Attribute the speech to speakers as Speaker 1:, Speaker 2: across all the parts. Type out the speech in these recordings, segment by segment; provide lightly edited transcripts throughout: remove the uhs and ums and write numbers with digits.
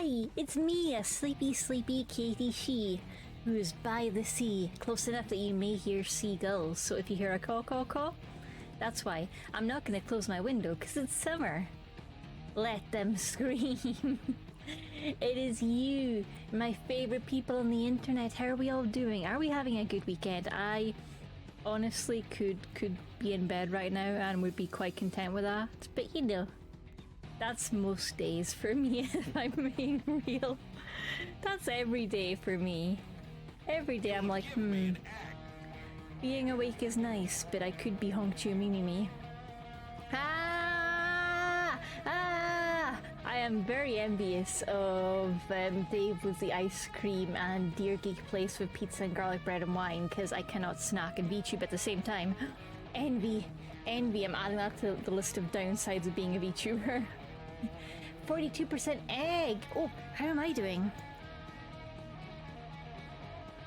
Speaker 1: Hi, it's me, a sleepy Katie She, who is by the sea, close enough that you may hear seagulls. So if you hear a caw, that's why. I'm not going to close my window because it's summer. Let them scream. It is you, my favorite people on the internet. How are we all doing? Are we having a good weekend? I honestly could be in bed right now and would be quite content with that. But you know, that's most days for me, if I'm being real. That's every day for me. Every day I'm like, being awake is nice, but I could be Hong Chu me. I am very envious of Dave with the ice cream and Dear Geek Place with pizza and garlic bread and wine, because I cannot snack and VTube at the same time. Envy. I'm adding that to the list of downsides of being a VTuber. 42% egg! Oh, how am I doing?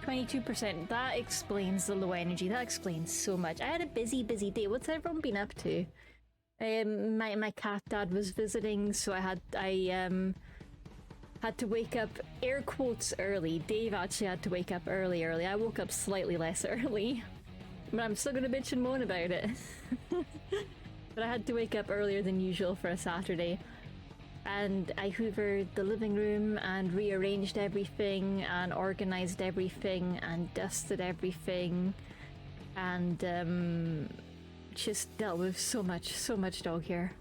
Speaker 1: 22%. That explains the low energy. That explains so much. I had a busy day. What's everyone been up to? My cat dad was visiting, so I had to wake up air quotes early. Dave actually had to wake up early. I woke up slightly less early, but I'm still gonna bitch and moan about it. But I had to wake up earlier than usual for a Saturday, and I hoovered the living room and rearranged everything and organized everything and dusted everything and just dealt with so much dog hair.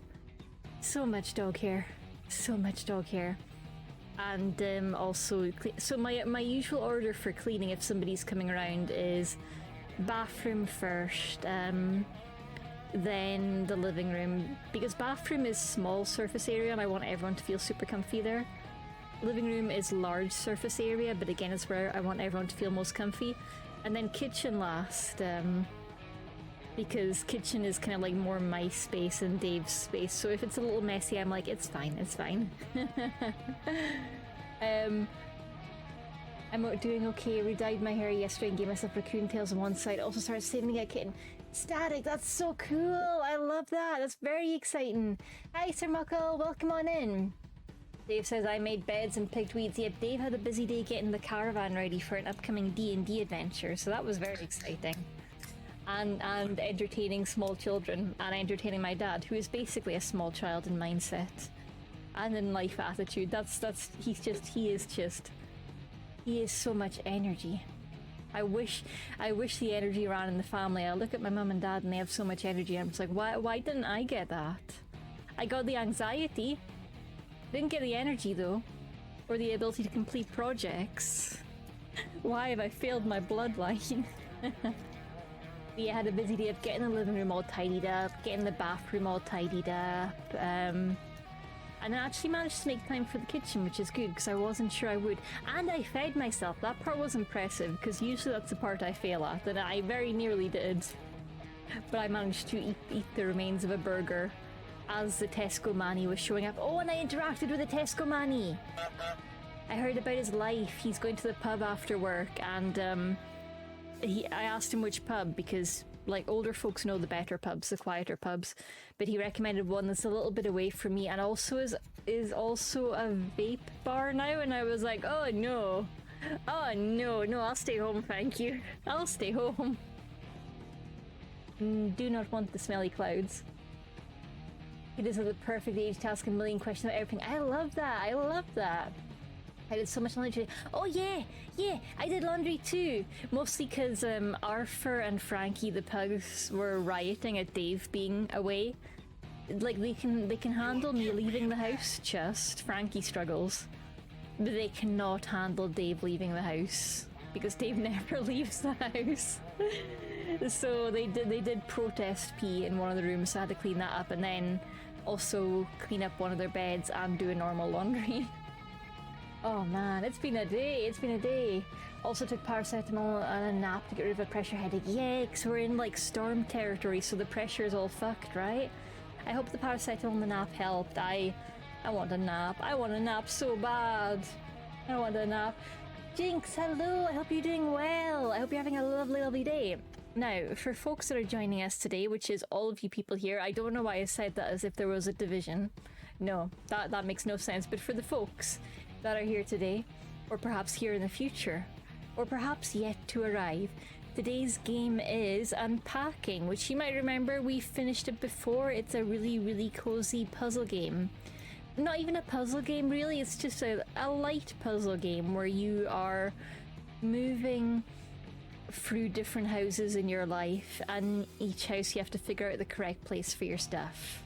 Speaker 1: And also, so my usual order for cleaning if somebody's coming around is bathroom first, then the living room, because bathroom is small surface area and I want everyone to feel super comfy there. Living room is large surface area, but again it's where I want everyone to feel most comfy. And then kitchen last, because kitchen is kind of like more my space than Dave's space, so if it's a little messy I'm like, it's fine. I'm doing okay. Redyed my hair yesterday and gave myself raccoon tails on one side. Also started saving to get a kitten. Static, that's so cool. I love that. That's very exciting. Hi, Sir Muckle. Welcome on in. Dave says, I made beds and picked weeds. Yep, Dave had a busy day getting the caravan ready for an upcoming D&D adventure, so that was very exciting. And entertaining small children and entertaining my dad, who is basically a small child in mindset and in life attitude. He is so much energy. I wish the energy ran in the family. I look at my mum and dad and they have so much energy. I'm just like, why didn't I get that? I got the anxiety. Didn't get the energy though, or the ability to complete projects. Why have I failed my bloodline? We had a busy day of getting the living room all tidied up, getting the bathroom all tidied up, and I actually managed to make time for the kitchen, which is good because I wasn't sure I would. And I fed myself. That part was impressive because usually that's the part I fail at, and I very nearly did. But I managed to eat the remains of a burger as the Tesco Manny was showing up. Oh, and I interacted with the Tesco Manny! I heard about his life. He's going to the pub after work, and I asked him which pub because, like, older folks know the better pubs, the quieter pubs, but he recommended one that's a little bit away from me and also is also a vape bar now, and I was like, oh no, I'll stay home, thank you. I'll stay home. Do not want the smelly clouds. It is the perfect age to ask a million questions about everything. I love that. I did so much laundry today. Oh yeah, I did laundry too. Mostly because Arthur and Frankie the pugs were rioting at Dave being away. Like they can handle me leaving the house, just Frankie struggles. But they cannot handle Dave leaving the house because Dave never leaves the house. So they did protest pee in one of the rooms, so I had to clean that up and then also clean up one of their beds and do a normal laundry. Oh man, it's been a day. Also took paracetamol and a nap to get rid of a pressure headache. Yeah, because we're in like storm territory, so the pressure is all fucked, right? I hope the paracetamol and the nap helped. I want a nap. I want a nap so bad. I want a nap. Jinx, hello, I hope you're doing well. I hope you're having a lovely day. Now, for folks that are joining us today, which is all of you people here, I don't know why I said that as if there was a division. No, that makes no sense. But for the folks, that are here today, or perhaps here in the future, or perhaps yet to arrive. Today's game is Unpacking, which you might remember we finished it before. It's a really, really cozy puzzle game. Not even a puzzle game, really. It's just a light puzzle game where you are moving through different houses in your life, and each house you have to figure out the correct place for your stuff.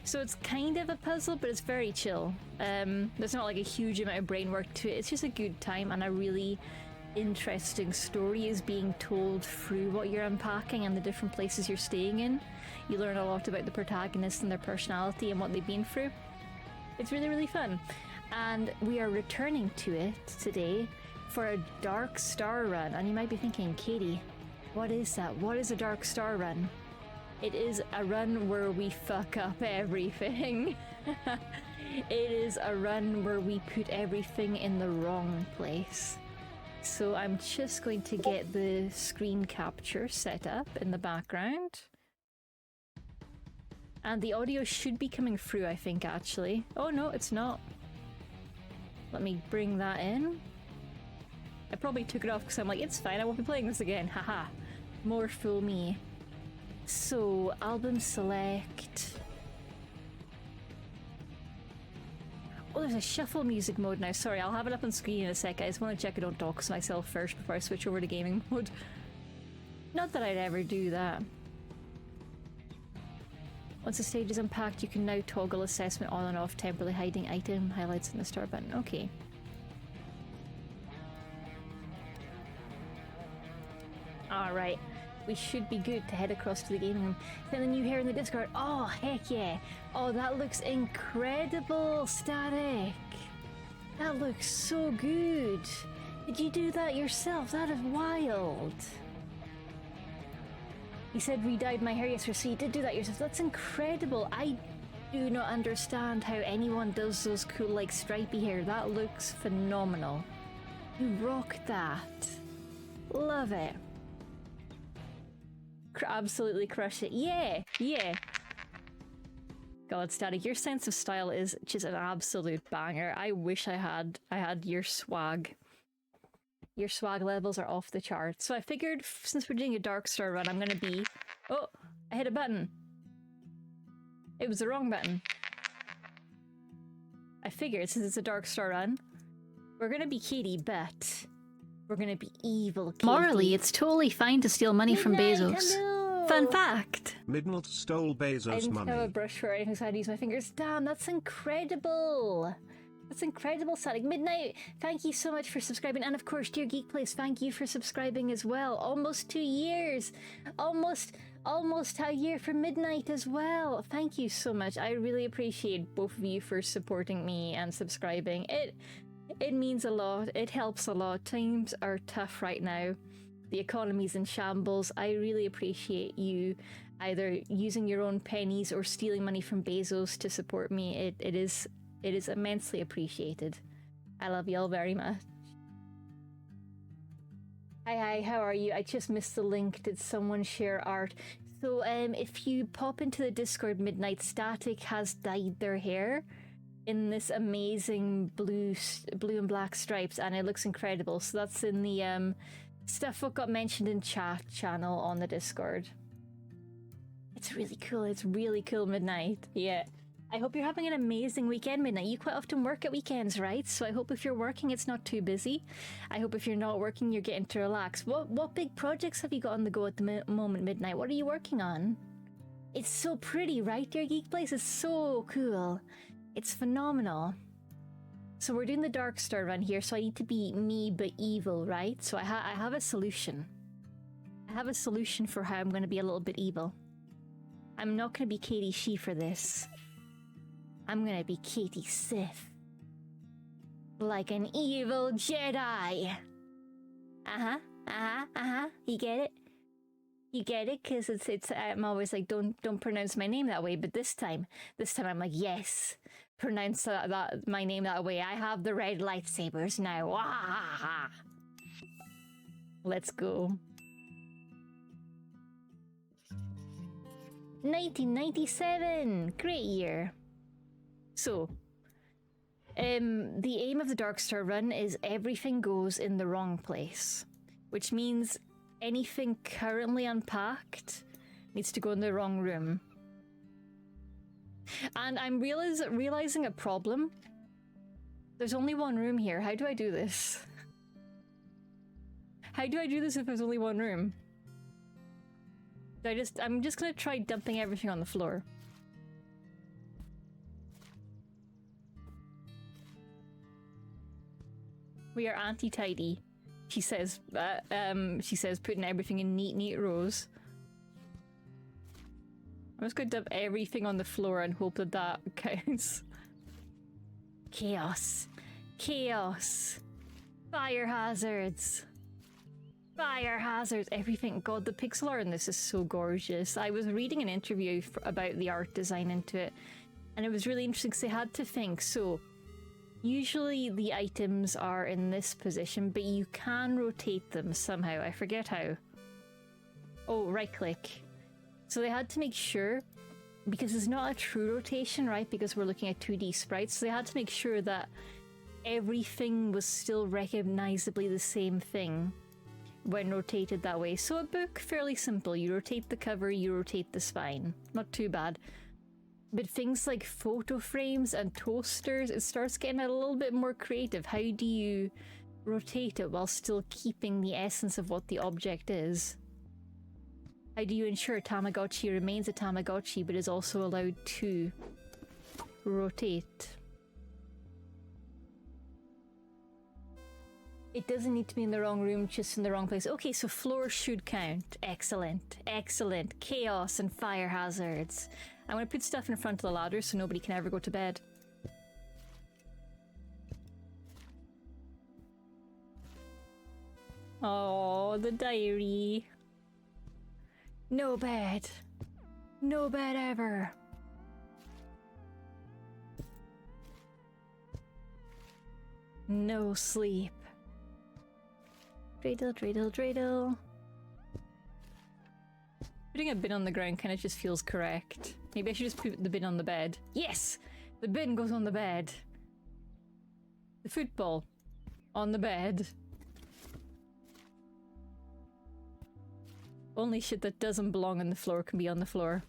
Speaker 1: So it's kind of a puzzle, but it's very chill. There's not like a huge amount of brain work to it. It's just a good time, and a really interesting story is being told through what you're unpacking and the different places you're staying in. You learn a lot about the protagonists and their personality and what they've been through. It's really, really fun. And we are returning to it today for a Dark Star run. And you might be thinking, Katie, what is that? What is a Dark Star run? It is a run where we fuck up everything. It is a run where we put everything in the wrong place. So I'm just going to get the screen capture set up in the background. And the audio should be coming through, I think, actually. Oh no, it's not. Let me bring that in. I probably took it off because I'm like, it's fine, I won't be playing this again. Haha. More fool me. So, album select. Oh, there's a shuffle music mode now. Sorry, I'll have it up on screen in a sec. I just want to check I don't dox myself first before I switch over to gaming mode. Not that I'd ever do that. Once the stage is unpacked, you can now toggle assessment on and off, temporarily hiding item highlights in the start button. Okay. Alright. We should be good to head across to the gaming room. Something new here in the Discord. Oh, heck yeah. Oh, that looks incredible, Static. That looks so good. Did you do that yourself? That is wild. He said re-dyed my hair yesterday, so you did do that yourself. That's incredible. I do not understand how anyone does those cool, like, stripy hair. That looks phenomenal. You rock that. Love it. Absolutely crush it. Yeah, yeah. God, Static, your sense of style is just an absolute banger. I wish I had your swag. Your swag levels are off the charts. So I figured, since we're doing a Dark Star run, I'm gonna be... Oh, I hit a button. It was the wrong button. I figured, since it's a Dark Star run, we're gonna be Katie, but we're gonna be evil Katie.
Speaker 2: Morally, it's totally fine to steal money from Bezos.
Speaker 1: Hello.
Speaker 2: Fun fact.
Speaker 3: Midnight stole Bezos'
Speaker 1: I didn't
Speaker 3: money.
Speaker 1: have a brush for anything, so I had to use my fingers. Damn, that's incredible. That's incredible, Static. Midnight, thank you so much for subscribing. And of course, dear Geek Place, thank you for subscribing as well. Almost 2 years. Almost a year for Midnight as well. Thank you so much. I really appreciate both of you for supporting me and subscribing. It means a lot. It helps a lot. Times are tough right now. The economy's in shambles. I really appreciate you either using your own pennies or stealing money from Bezos to support me. It is immensely appreciated. I love y'all very much. Hi, how are you? I just missed the link. Did someone share art? So, if you pop into the Discord, Midnight, Static has dyed their hair in this amazing blue and black stripes, and it looks incredible. So that's in the stuff what got mentioned in chat channel on the Discord. It's really cool. It's really cool, Midnight. Yeah. I hope you're having an amazing weekend, Midnight. You quite often work at weekends, right? So I hope if you're working, it's not too busy. I hope if you're not working, you're getting to relax. What big projects have you got on the go at the moment, Midnight? What are you working on? It's so pretty, right? Your Geek Place is so cool. It's phenomenal. So we're doing the Dark Star run here, so I need to be me but evil, right? So I have a solution. I have a solution for how I'm going to be a little bit evil. I'm not going to be Katie She for this. I'm gonna be Katie Sith. Like an evil Jedi. You get it? You get it? Cause it's I'm always like, don't pronounce my name that way, but this time I'm like, yes, pronounce that my name that way. I have the red lightsabers now. Wah! Let's go. 1997! Great year. So, The aim of the Dark Star run is everything goes in the wrong place, which means anything currently unpacked needs to go in the wrong room. And I'm realizing a problem. There's only one room here. How do I do this? How do I do this if there's only one room? I'm just gonna try dumping everything on the floor. We are anti-tidy, she says. She says putting everything in neat rows. I'm just gonna dump everything on the floor and hope that that counts. Chaos. Chaos. Fire hazards. Fire hazards. Everything. God, the pixel art in this is so gorgeous. I was reading an interview about the art design into it, and it was really interesting because they had to think. So, usually the items are in this position, but you can rotate them somehow. I forget how. Oh, right click. So they had to make sure, because it's not a true rotation, right? Because we're looking at 2D sprites, so they had to make sure that everything was still recognizably the same thing when rotated that way. So a book, fairly simple. You rotate the cover, you rotate the spine. Not too bad. But things like photo frames and toasters, it starts getting a little bit more creative. How do you rotate it while still keeping the essence of what the object is? How do you ensure Tamagotchi remains a Tamagotchi but is also allowed to rotate? It doesn't need to be in the wrong room, just in the wrong place. Okay, so floor should count. Excellent. Excellent. Chaos and fire hazards. I'm going to put stuff in front of the ladder so nobody can ever go to bed. Oh, the diary. No bed. No bed ever. No sleep. Dreidel, dreidel, dreidel. Putting a bin on the ground kind of just feels correct. Maybe I should just put the bin on the bed. Yes! The bin goes on the bed. The football on the bed. Only shit that doesn't belong on the floor can be on the floor.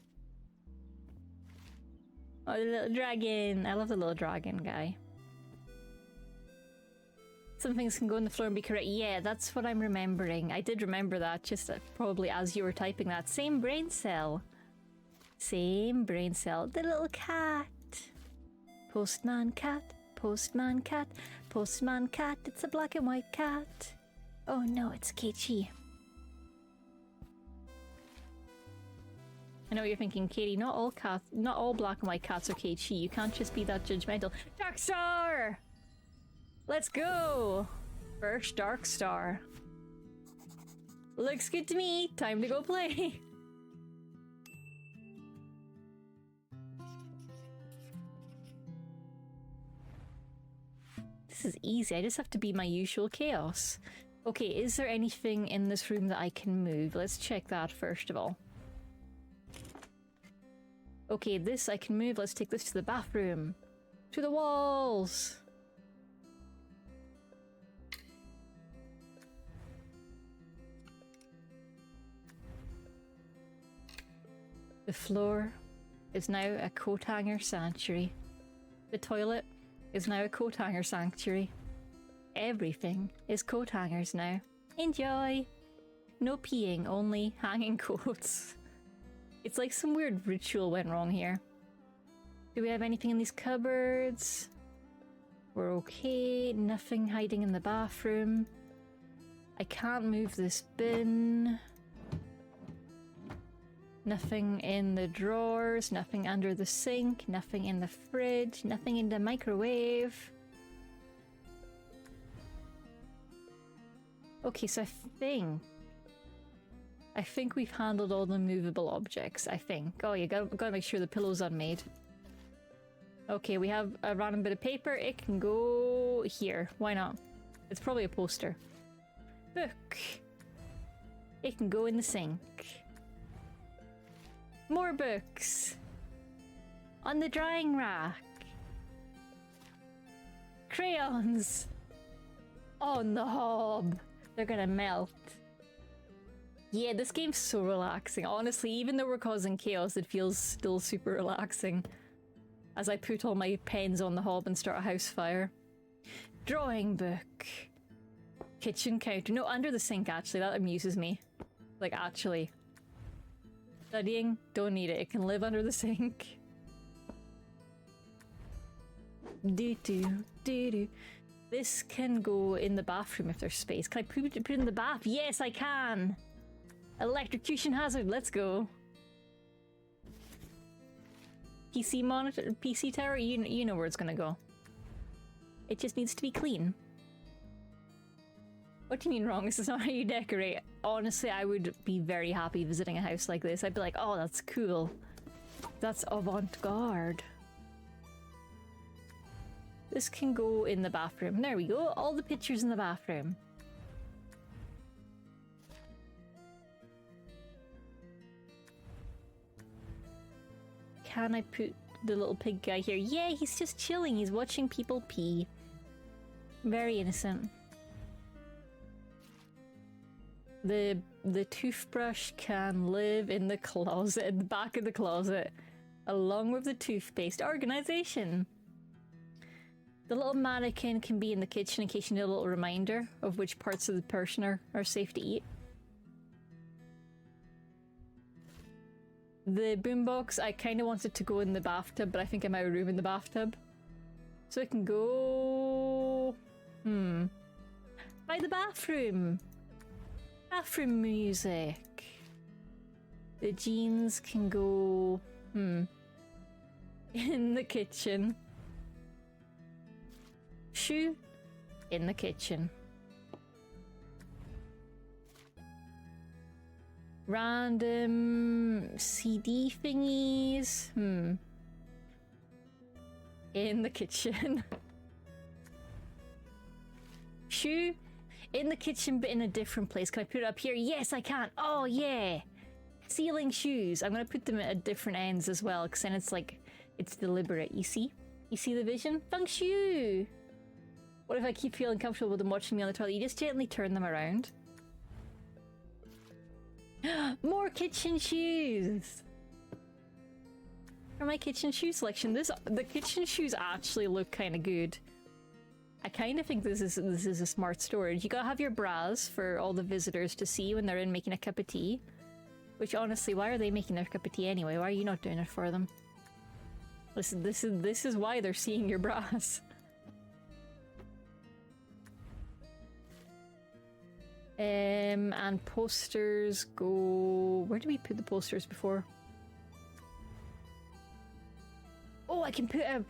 Speaker 1: Oh, the little dragon. I love the little dragon guy. Some things can go on the floor and be correct. Yeah, that's what I'm remembering. I did remember that, just probably as you were typing that. Same brain cell. Same brain cell. The little cat. Postman cat. Postman cat. Postman cat. It's a black and white cat. Oh no, it's Keiichi. I know what you're thinking, Katie. Not all black and white cats are Keiichi. You can't just be that judgmental. Dark Star! Let's go! First Dark Star. Looks good to me. Time to go play. This is easy. I just have to be my usual chaos. Okay, is there anything in this room that I can move? Let's check that first of all. Okay, this I can move. Let's take this to the bathroom. To the walls! The floor is now a coat hanger sanctuary. The toilet is now a coat hanger sanctuary. Everything is coat hangers now. Enjoy! No peeing, only hanging coats. It's like some weird ritual went wrong here. Do we have anything in these cupboards? We're okay. Nothing hiding in the bathroom. I can't move this bin. Nothing in the drawers, nothing under the sink, nothing in the fridge, nothing in the microwave. Okay, so I think we've handled all the movable objects, I think. Oh, you gotta make sure the pillow's unmade. Okay, we have a random bit of paper. It can go here. Why not? It's probably a poster. Book. It can go in the sink. More books. On the drying rack. crayons on the hob. They're gonna melt. Yeah, this game's so relaxing. Honestly, even though we're causing chaos, it feels still super relaxing. As I put all my pens on the hob and start a house fire. Drawing book. Kitchen counter. No, under the sink, actually. That amuses me. Like, actually. Studying, don't need it. It can live under the sink. Do-do-do-do. This can go in the bathroom if there's space. Can I put it in the bath? Yes, I can! Electrocution hazard, let's go. PC monitor, PC tower, you know where it's gonna go. It just needs to be clean. What do you mean wrong? This is not how you decorate. Honestly, I would be very happy visiting a house like this. I'd be like, oh, that's cool. That's avant-garde. This can go in the bathroom. There we go. All the pictures in the bathroom. Can I put the little pig guy here? Yeah, he's just chilling. He's watching people pee. Very innocent. The toothbrush can live in the closet, in the back of the closet, along with the toothpaste. Organization. The little mannequin can be in the kitchen in case you need a little reminder of which parts of the person are safe to eat. The boombox, I kind of wanted to go in the bathtub, but I think I'm out of room in the bathtub. So it can go... by the bathroom. Bathroom music. The jeans can go... in the kitchen. Shoe in the kitchen. Random CD thingies. In the kitchen. Shoe in the kitchen, but in a different place. Can I put it up here? Yes, I can. Oh, yeah. Ceiling shoes. I'm going to put them at different ends as well, because then it's like, it's deliberate. You see? You see the vision? Feng Shui! What if I keep feeling comfortable with them watching me on the toilet? You just gently turn them around. More kitchen shoes! For my kitchen shoe selection, the kitchen shoes actually look kind of good. I kind of think this is a smart storage. You gotta have your bras for all the visitors to see when they're in making a cup of tea. Which honestly, why are they making their cup of tea anyway? Why are you not doing it for them? Listen, this is why they're seeing your bras. And posters go... Where did we put the posters before? Oh, I can put a...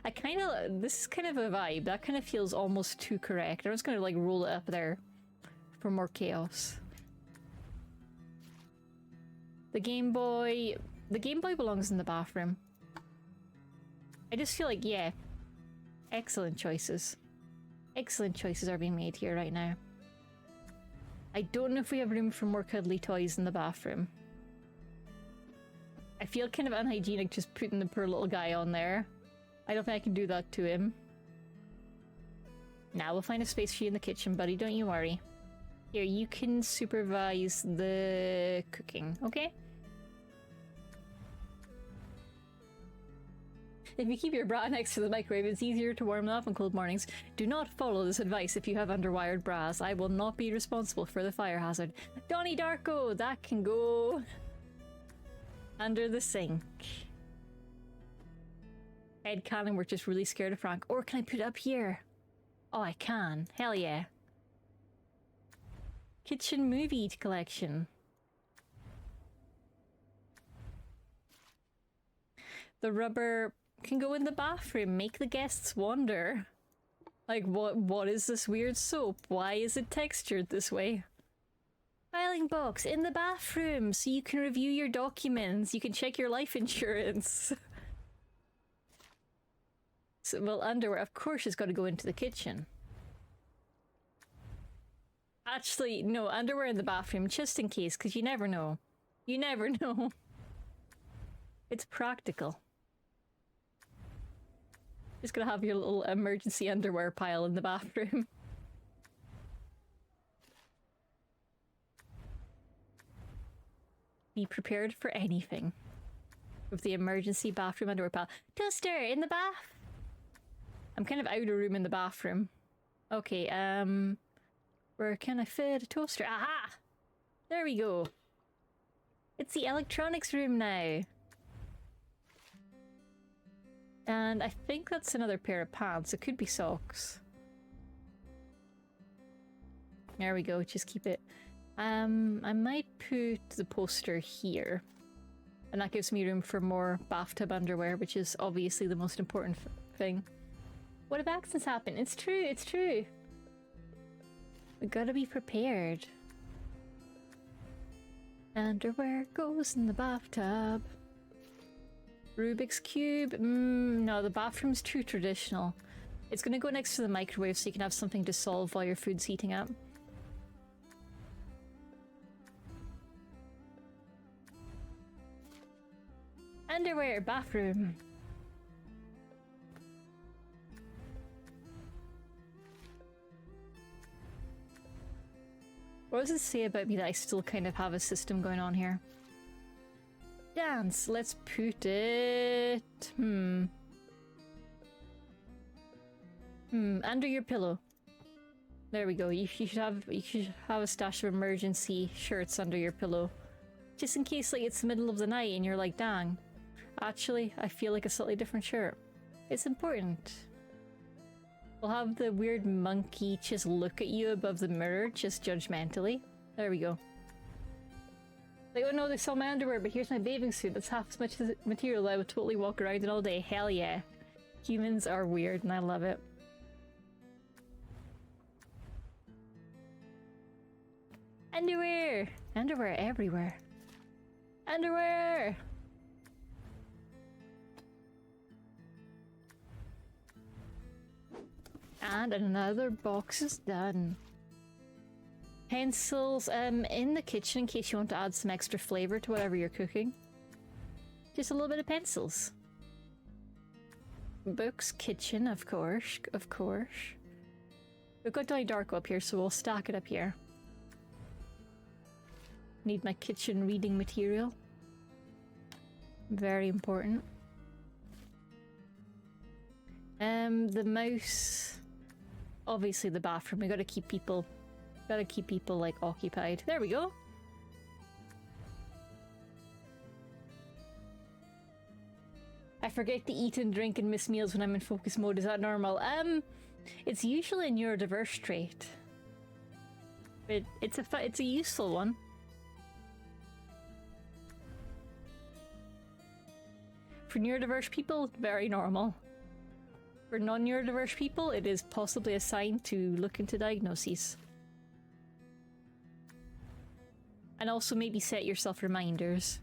Speaker 1: I kind of... This is kind of a vibe. That kind of feels almost too correct. I'm just gonna like roll it up there for more chaos. The Game Boy... The Game Boy belongs in the bathroom. I just feel like, yeah. Excellent choices. Excellent choices are being made here right now. I don't know if we have room for more cuddly toys in the bathroom. I feel kind of unhygienic just putting the poor little guy on there. I don't think I can do that to him. Now we'll find a space for you in the kitchen, buddy. Don't you worry. Here, you can supervise the cooking, okay? If you keep your bra next to the microwave, it's easier to warm them up on cold mornings. Do not follow this advice if you have underwired bras. I will not be responsible for the fire hazard. Donnie Darko, that can go under the sink. Headcanon, we're just really scared of Frank. Or can I put it up here? Oh, I can. Hell yeah. Kitchen movie collection. The rubber can go in the bathroom, make the guests wonder. Like, what is this weird soap? Why is it textured this way? Filing box in the bathroom, so you can review your documents. You can check your life insurance. So, well, underwear, of course, has got to go into the kitchen. Actually, no, underwear in the bathroom, just in case, because you never know. You never know. It's practical. Just gonna have your little emergency underwear pile in the bathroom. Be prepared for anything. With the emergency bathroom underwear pile. Toaster in the bath! I'm kind of out of room in the bathroom. Okay, where can I fit a toaster? Aha! There we go. It's the electronics room now. And I think that's another pair of pants. It could be socks. There we go, just keep it. I might put the poster here. And that gives me room for more bathtub underwear, which is obviously the most important thing. What if accidents happen? It's true, it's true. We gotta be prepared. Underwear goes in the bathtub. Rubik's Cube? No, the bathroom's too traditional. It's gonna go next to the microwave so you can have something to solve while your food's heating up. Underwear, bathroom. What does it say about me that I still kind of have a system going on here? Dance, let's put it... under your pillow. There we go. You should have a stash of emergency shirts under your pillow. Just in case like it's the middle of the night and you're like, dang. Actually, I feel like a slightly different shirt. It's important. We'll have the weird monkey just look at you above the mirror, just judgmentally. There we go. Like, oh no, they sell my underwear, but here's my bathing suit. That's half as much material I would totally walk around in all day. Hell yeah. Humans are weird and I love it. Underwear! Underwear everywhere. Underwear! And another box is done. Pencils in the kitchen in case you want to add some extra flavor to whatever you're cooking. Just a little bit of pencils. Books, kitchen, of course, of course. We've got Donnie Darko up here, so we'll stack it up here. Need my kitchen reading material. Very important. The mouse. Obviously the bathroom. We gotta keep people like occupied. There we go. I forget to eat and drink and miss meals when I'm in focus mode. Is that normal? It's usually a neurodiverse trait. But it's a useful one. For neurodiverse people, very normal. For non-neurodiverse people, it is possibly a sign to look into diagnoses. And also maybe set yourself reminders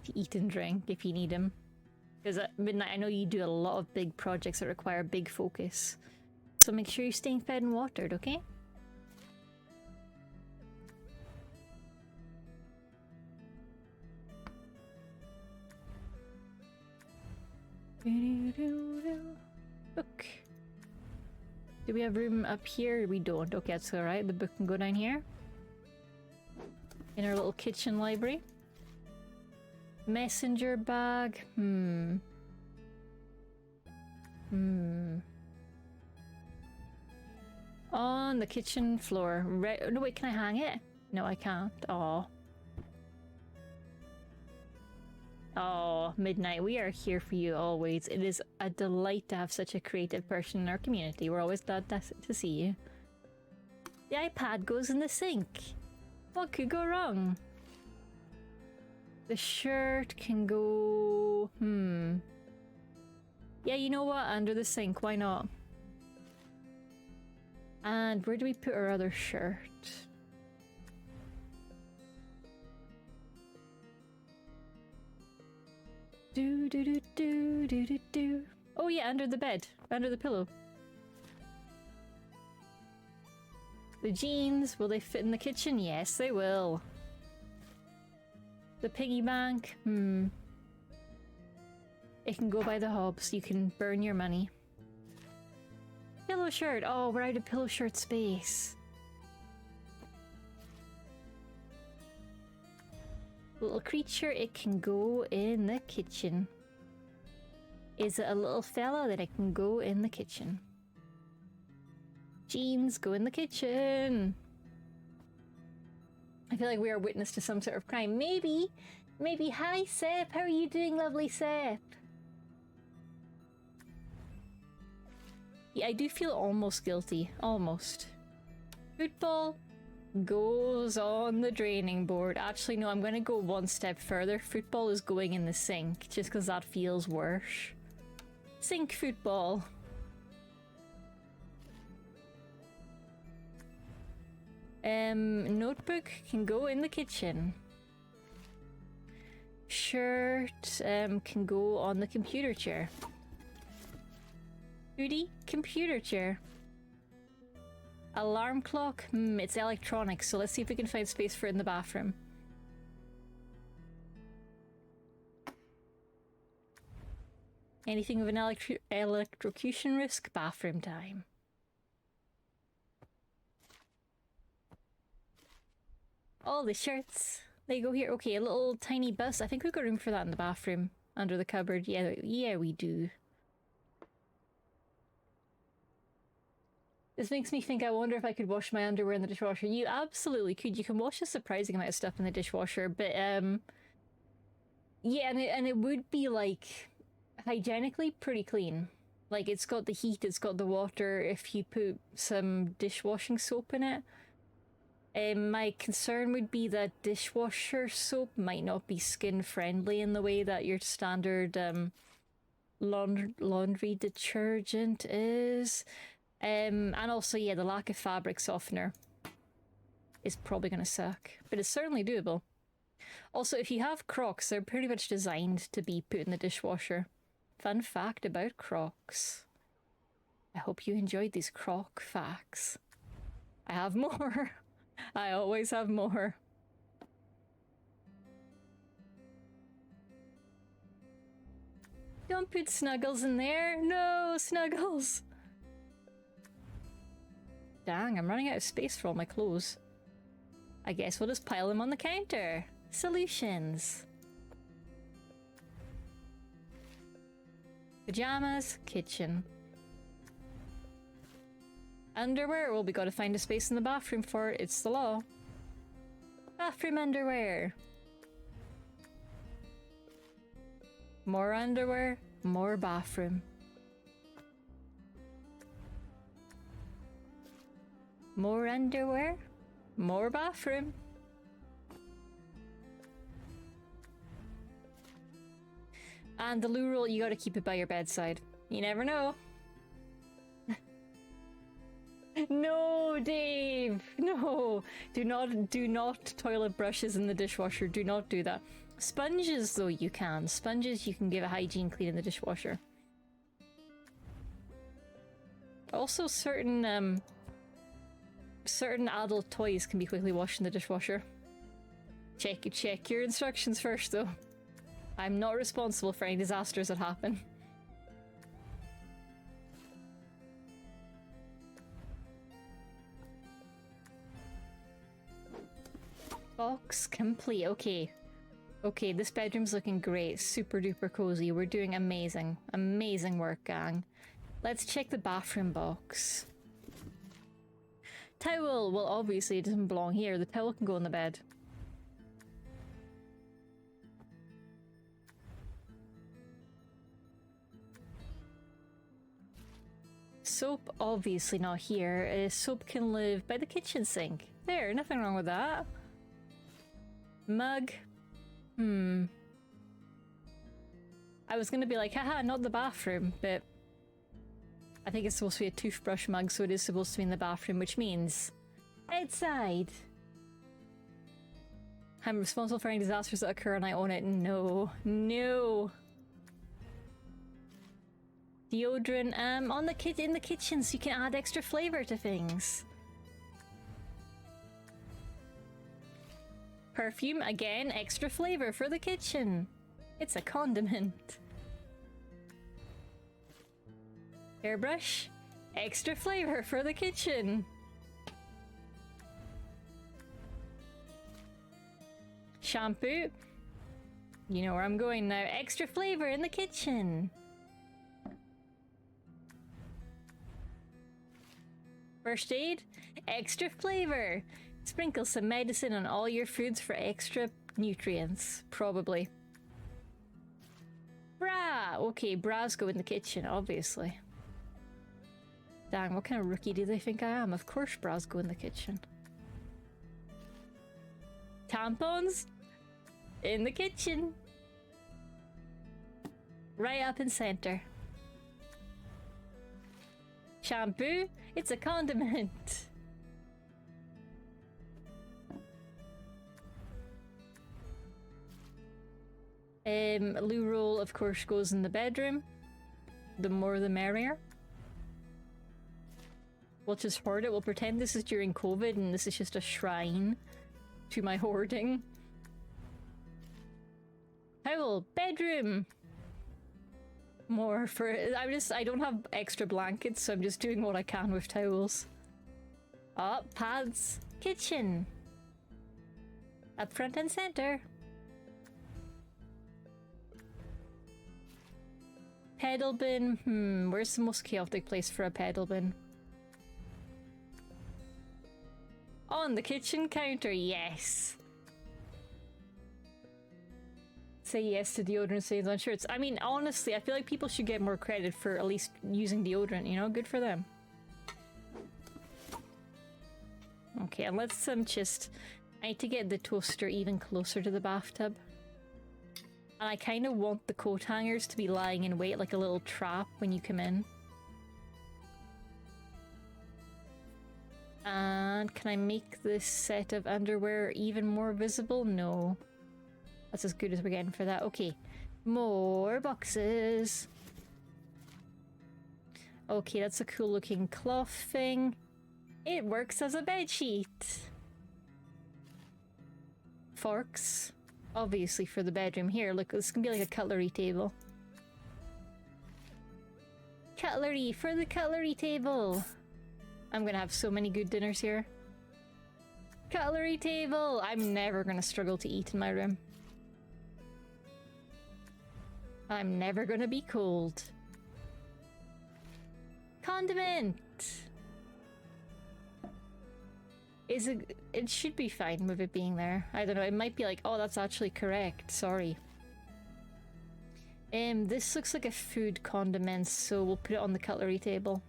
Speaker 1: to eat and drink if you need them. Because at midnight, I know you do a lot of big projects that require big focus. So make sure you're staying fed and watered, okay? Book. Do we have room up here? We don't. Okay, that's alright. The book can go down here. In our little kitchen library. Messenger bag. On the kitchen floor. No, wait, can I hang it? No, I can't. Aw. Oh, Midnight, we are here for you always. It is a delight to have such a creative person in our community. We're always glad to see you. The iPad goes in the sink. What could go wrong? The shirt can go... Yeah, you know what? Under the sink, why not? And where do we put our other shirt? Do do do do do do do. Oh yeah, under the bed, under the pillow. The jeans, will they fit in the kitchen? Yes, they will. The piggy bank, It can go by the hobs. You can burn your money. Pillow shirt. Oh, we're out of pillow shirt space. Little creature, it can go in the kitchen. Is it a little fella that it can go in the kitchen? Jeans, go in the kitchen. I feel like we are witness to some sort of crime. Maybe. Hi, Sep. How are you doing, lovely Sep? Yeah, I do feel almost guilty. Almost. Football goes on the draining board. Actually, no, I'm going to go one step further. Football is going in the sink, just because that feels worse. Sink football. Notebook can go in the kitchen. Shirt can go on the computer chair. Hoodie, computer chair. Alarm clock, it's electronic, so let's see if we can find space for it in the bathroom. Anything of an electrocution risk? Bathroom time. All the shirts. They go here. Okay, a little tiny bus. I think we've got room for that in the bathroom. Under the cupboard. Yeah, we do. This makes me think, I wonder if I could wash my underwear in the dishwasher. You absolutely could. You can wash a surprising amount of stuff in the dishwasher, but yeah, and it would be like hygienically pretty clean. Like, it's got the heat, it's got the water. If you put some dishwashing soap in it, my concern would be that dishwasher soap might not be skin friendly in the way that your standard laundry detergent is. And also, yeah, the lack of fabric softener is probably going to suck, but it's certainly doable. Also, if you have Crocs, they're pretty much designed to be put in the dishwasher. Fun fact about Crocs. I hope you enjoyed these Croc facts. I have more. I always have more. Don't put Snuggles in there. No, Snuggles. Dang, I'm running out of space for all my clothes. I guess we'll just pile them on the counter. Solutions. Pajamas, kitchen. Underwear, well, we gotta find a space in the bathroom for it. It's the law. Bathroom underwear. More underwear, more bathroom. More underwear, more bathroom. And the loo roll, you gotta keep it by your bedside. You never know. No, Dave! No! Do not toilet brushes in the dishwasher. Do not do that. Sponges, though, you can. Sponges, you can give a hygiene clean in the dishwasher. Also, certain adult toys can be quickly washed in the dishwasher. Check your instructions first, though. I'm not responsible for any disasters that happen. Box complete. Okay. Okay, this bedroom's looking great. Super duper cozy. We're doing amazing. Amazing work, gang. Let's check the bathroom box. Towel. Well, obviously it doesn't belong here. The towel can go in the bed. Soap, obviously not here. Soap can live by the kitchen sink. There, nothing wrong with that. Mug. I was gonna be like, haha, not the bathroom, but I think it's supposed to be a toothbrush mug, so it is supposed to be in the bathroom, which means outside. I'm responsible for any disasters that occur and I own it. No. No. Deodorant, on the in the kitchen, so you can add extra flavor to things. Perfume, again, extra flavor for the kitchen. It's a condiment. Hairbrush, Extra flavor for the kitchen. Shampoo. You know where I'm going now. Extra flavor in the kitchen. First aid. Extra flavor. Sprinkle some medicine on all your foods for extra nutrients. Probably. Bra! Okay, bras go in the kitchen, obviously. Dang, what kind of rookie do they think I am? Of course bras go in the kitchen. Tampons? In the kitchen. Right up in center. Shampoo? It's a condiment. Loo roll, of course, goes in the bedroom. The more the merrier. We'll just hoard it. We'll pretend this is during COVID and this is just a shrine to my hoarding. Towel, bedroom. More for I don't have extra blankets, so I'm just doing what I can with towels. Oh, pads, kitchen. Up front and center. Pedal bin. Where's the most chaotic place for a pedal bin? On the kitchen counter, yes. Say yes to deodorant stains on shirts. I mean, honestly, I feel like people should get more credit for at least using deodorant, you know? Good for them. Okay, and let's just... I need to get the toaster even closer to the bathtub. And I kind of want the coat hangers to be lying in wait like a little trap when you come in. And can I make this set of underwear even more visible? No. That's as good as we're getting for that. Okay. More boxes. Okay, that's a cool looking cloth thing. It works as a bedsheet. Forks. Obviously for the bedroom. Here, look, this can be like a cutlery table. Cutlery for the cutlery table. I'm gonna have so many good dinners here. Cutlery table! I'm never gonna struggle to eat in my room. I'm never gonna be cold. Condiment! It should be fine with it being there. I don't know, it might be like, oh, that's actually correct, sorry. This looks like a food condiment, so we'll put it on the cutlery table.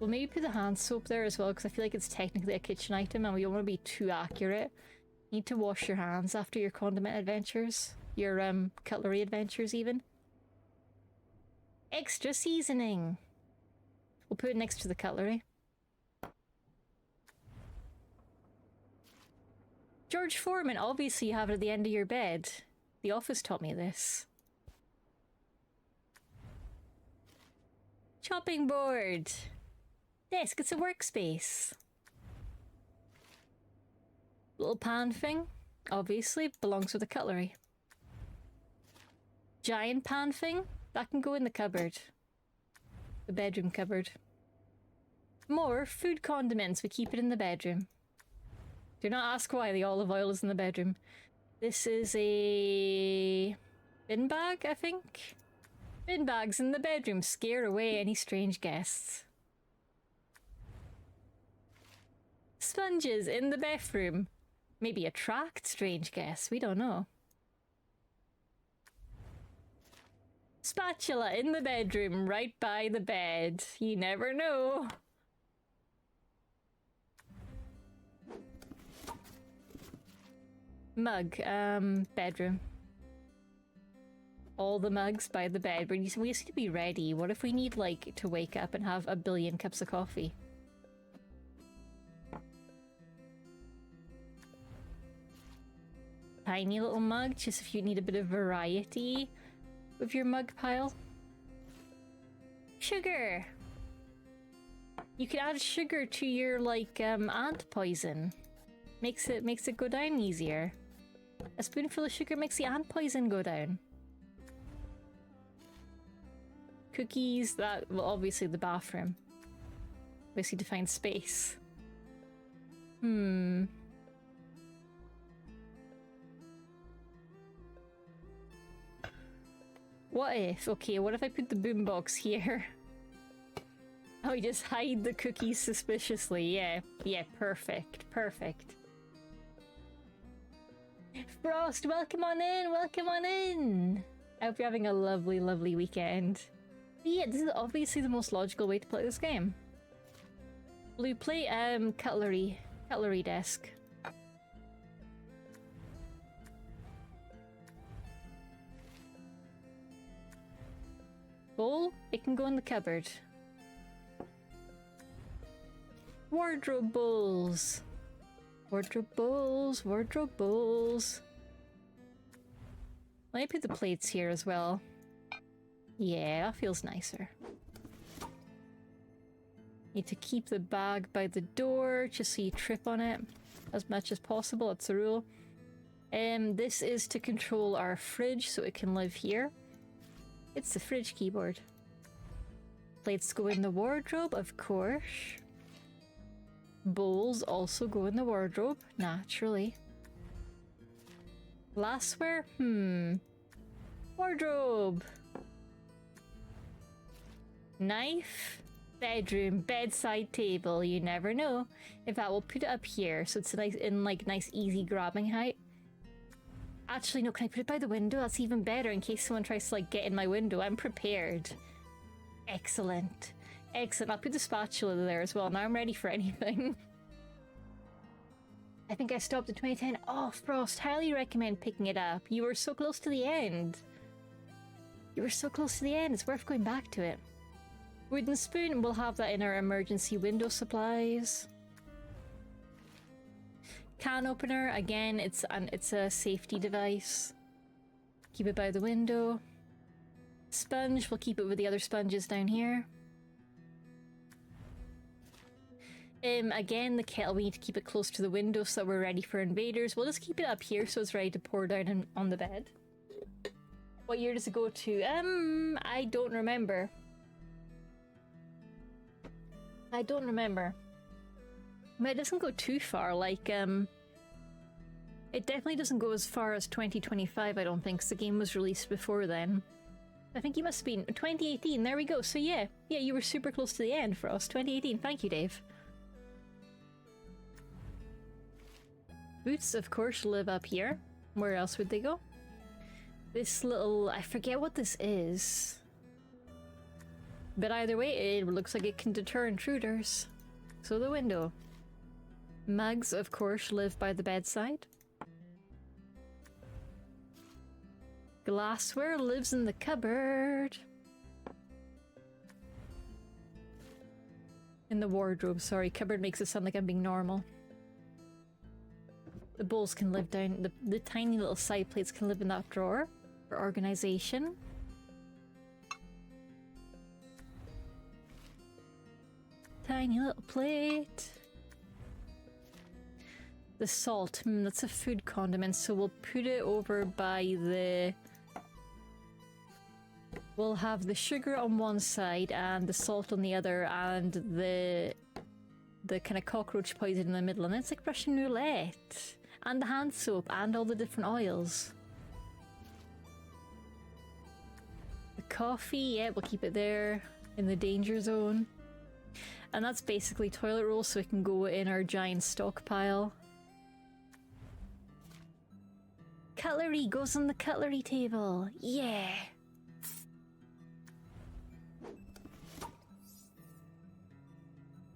Speaker 1: We'll maybe put the hand soap there as well, because I feel like it's technically a kitchen item and we don't want to be too accurate. You need to wash your hands after your condiment adventures. Your cutlery adventures even. Extra seasoning! We'll put it next to the cutlery. George Foreman, obviously you have it at the end of your bed. The Office taught me this. Chopping board! Desk, it's a workspace. Little pan thing, obviously, belongs with the cutlery. Giant pan thing, that can go in the cupboard. The bedroom cupboard. More food condiments, we keep it in the bedroom. Do not ask why the olive oil is in the bedroom. This is a bin bag, I think? Bin bags in the bedroom scare away any strange guests. Sponges in the bathroom. Maybe attract strange guests, we don't know. Spatula in the bedroom, right by the bed. You never know. Mug, bedroom. All the mugs by the bed. We just need to be ready. What if we need, like, to wake up and have a billion cups of coffee? Tiny little mug, just if you need a bit of variety with your mug pile. Sugar! You can add sugar to your, like, ant poison. Makes it go down easier. A spoonful of sugar makes the ant poison go down. Cookies, that, well, obviously the bathroom. Obviously to find space. What if, okay, what if I put the boombox here? Oh, we just hide the cookies suspiciously. Yeah, yeah, perfect, perfect. Frost, welcome on in, welcome on in. I hope you're having a lovely, lovely weekend. But yeah, this is obviously the most logical way to play this game. Blue plate, cutlery desk. Bowl, it can go in the cupboard. Wardrobe bowls. Wardrobe bowls, wardrobe bowls. Let me put the plates here as well. Yeah, that feels nicer. Need to keep the bag by the door just so you trip on it as much as possible. That's the rule. This is to control our fridge so it can live here. It's the fridge keyboard. Plates go in the wardrobe, of course. Bowls also go in the wardrobe, naturally. Glassware? Wardrobe. Knife? Bedroom, bedside table. You never know. In fact, we'll put it up here so it's nice in like nice easy grabbing height. Actually, no, can I put it by the window? That's even better in case someone tries to like get in my window. I'm prepared. Excellent. Excellent. I'll put the spatula there as well. Now I'm ready for anything. I think I stopped at 2010. Oh, Frost, highly recommend picking it up. You were so close to the end. You were so close to the end. It's worth going back to it. Wooden spoon, we'll have that in our emergency window supplies. Can opener, again, it's a safety device. Keep it by the window. Sponge, we'll keep it with the other sponges down here. Again, the kettle, we need to keep it close to the window so that we're ready for invaders. We'll just keep it up here so it's ready to pour down on the bed. What year does it go to? I don't remember. I don't remember. But it doesn't go too far, like, it definitely doesn't go as far as 2025, I don't think, because the game was released before then. I think you must have been 2018, there we go. So yeah, you were super close to the end for us. 2018, thank you, Dave. Boots, of course, live up here. Where else would they go? This little, I forget what this is. But either way, it looks like it can deter intruders. So the window. Mugs, of course, live by the bedside. Glassware lives in the cupboard. In the wardrobe, sorry. Cupboard makes it sound like I'm being normal. The bowls can live down, the tiny little side plates can live in that drawer for organization. Tiny little plate. The salt, that's a food condiment, so we'll put it over by the... We'll have the sugar on one side and the salt on the other and the kind of cockroach poison in the middle, and it's like Russian roulette. And the hand soap and all the different oils. The coffee, yeah, we'll keep it there in the danger zone. And that's basically toilet roll, so it can go in our giant stockpile. Cutlery goes on the cutlery table. Yeah.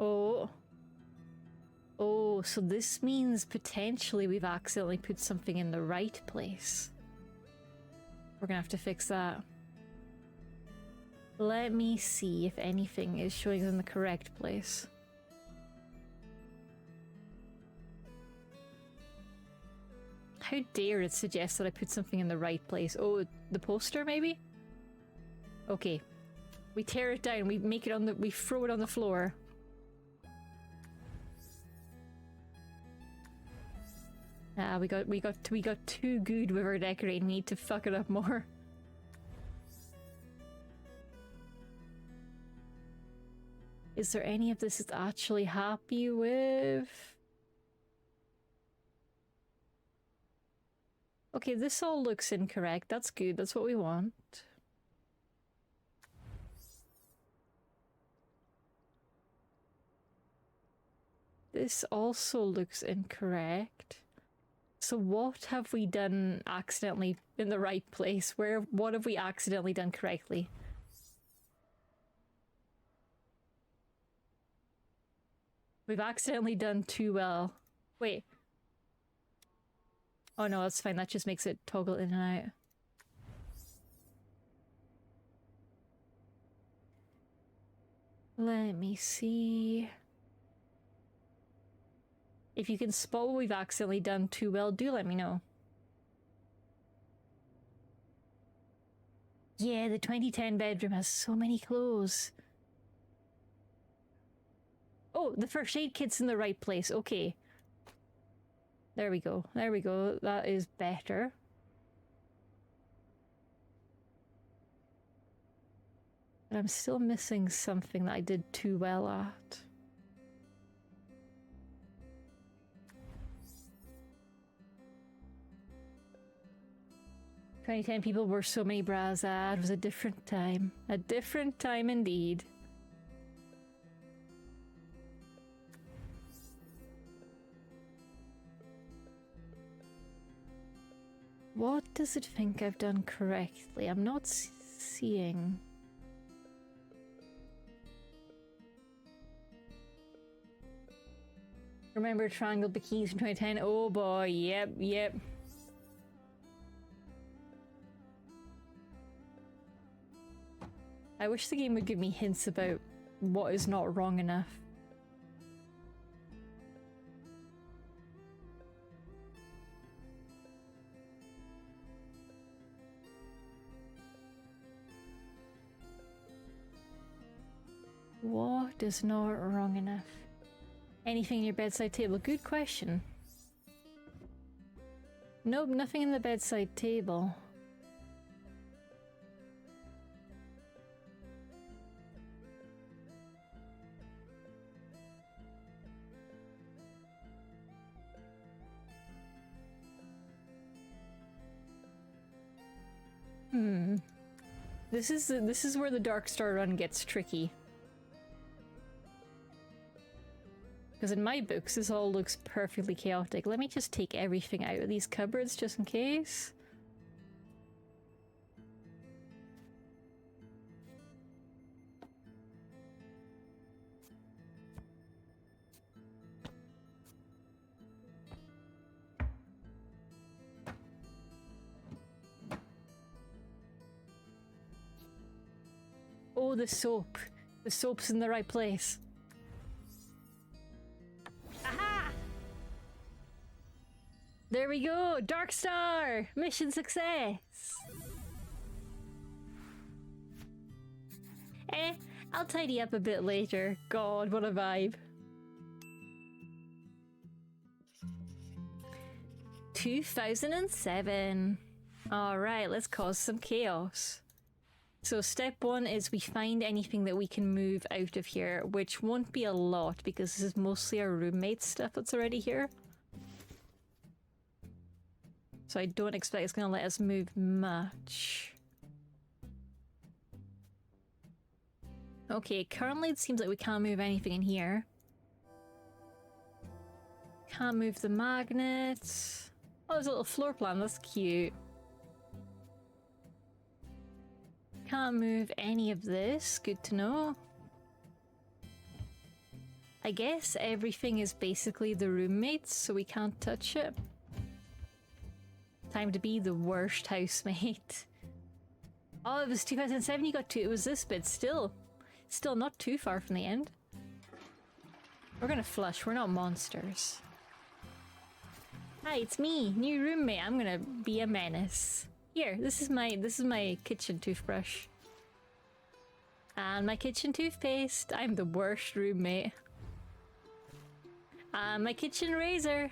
Speaker 1: Oh. Oh, so this means potentially we've accidentally put something in the right place. We're gonna have to fix that. Let me see if anything is showing in the correct place. How dare it suggest that I put something in the right place? Oh, the poster maybe? Okay. We tear it down, we make it on the, we throw it on the floor. Ah, we got too good with our decorating. We need to fuck it up more. Is there any of this it's actually happy with? Okay, this all looks incorrect. That's good. That's what we want. This also looks incorrect. So what have we done accidentally in the right place? What have we accidentally done correctly? We've accidentally done too well. Wait. Oh no, that's fine. That just makes it toggle in and out. Let me see. If you can spot what we've accidentally done too well, do let me know. Yeah, the 2010 bedroom has so many clothes. Oh, the first aid kit's in the right place. Okay. There we go. There we go. That is better. But I'm still missing something that I did too well at. "2010 people were so many bras at." It was a different time. A different time indeed. What does it think I've done correctly? I'm not seeing. Remember triangle bikinis from 2010? Oh boy, yep. I wish the game would give me hints about what is not wrong enough. What is not wrong enough? Anything in your bedside table? Good question. Nope, nothing in the bedside table. This is where the Dark Star run gets tricky. Because in my books, this all looks perfectly chaotic. Let me just take everything out of these cupboards just in case. Oh, the soap. The soap's in the right place. Aha! There we go! Dark Star! Mission success! I'll tidy up a bit later. God, what a vibe. 2007. Alright, let's cause some chaos. So step one is we find anything that we can move out of here, which won't be a lot because this is mostly our roommate stuff that's already here. So I don't expect it's going to let us move much. Okay, currently it seems like we can't move anything in here. Can't move the magnets. Oh, there's a little floor plan, that's cute. Can't move any of this, good to know. I guess everything is basically the roommates, so we can't touch it. Time to be the worst housemate. Oh, it was 2007 you got to, it was this bit, still not too far from the end. We're gonna flush, we're not monsters. Hi, it's me, new roommate, I'm gonna be a menace. Here, this is my kitchen toothbrush. And my kitchen toothpaste. I'm the worst roommate. And my kitchen razor.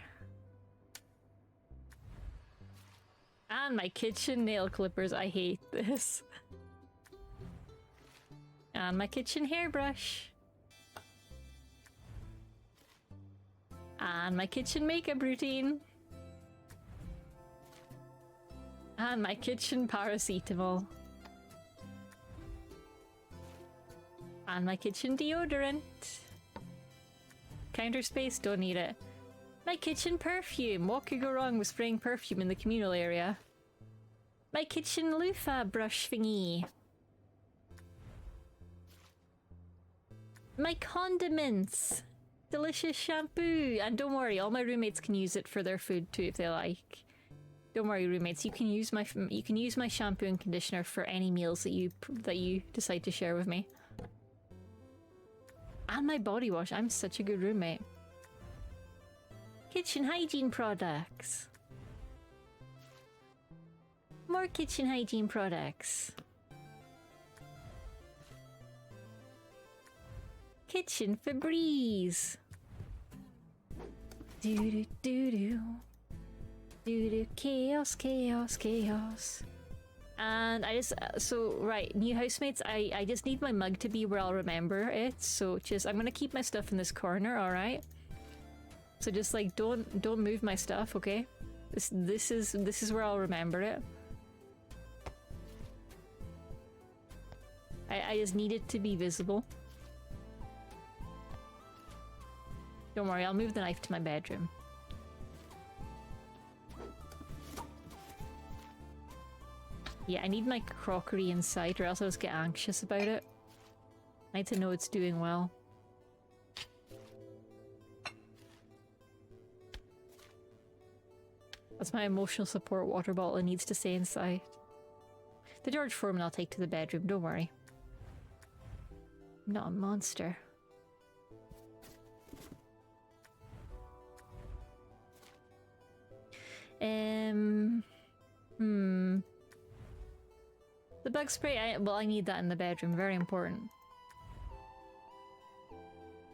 Speaker 1: And my kitchen nail clippers. I hate this. And my kitchen hairbrush. And my kitchen makeup routine. And my kitchen paracetamol. And my kitchen deodorant. Counter space, don't need it. My kitchen perfume. What could go wrong with spraying perfume in the communal area? My kitchen loofah brush thingy. My condiments. Delicious shampoo. And don't worry, all my roommates can use it for their food too if they like. Don't worry, roommates. You can use my shampoo and conditioner for any meals that you decide to share with me. And my body wash. I'm such a good roommate. Kitchen hygiene products. More kitchen hygiene products. Kitchen Febreze. Do do do do. Do do chaos, chaos, chaos. And I just right, new housemates. I just need my mug to be where I'll remember it. So I'm gonna keep my stuff in this corner. All right. So just like don't move my stuff, okay? This is where I'll remember it. I just need it to be visible. Don't worry, I'll move the knife to my bedroom. Yeah, I need my crockery inside or else I'll just get anxious about it. I need to know it's doing well. That's my emotional support water bottle. It needs to stay inside. The George Foreman I'll take to the bedroom, don't worry. I'm not a monster. The bug spray, I need that in the bedroom, very important.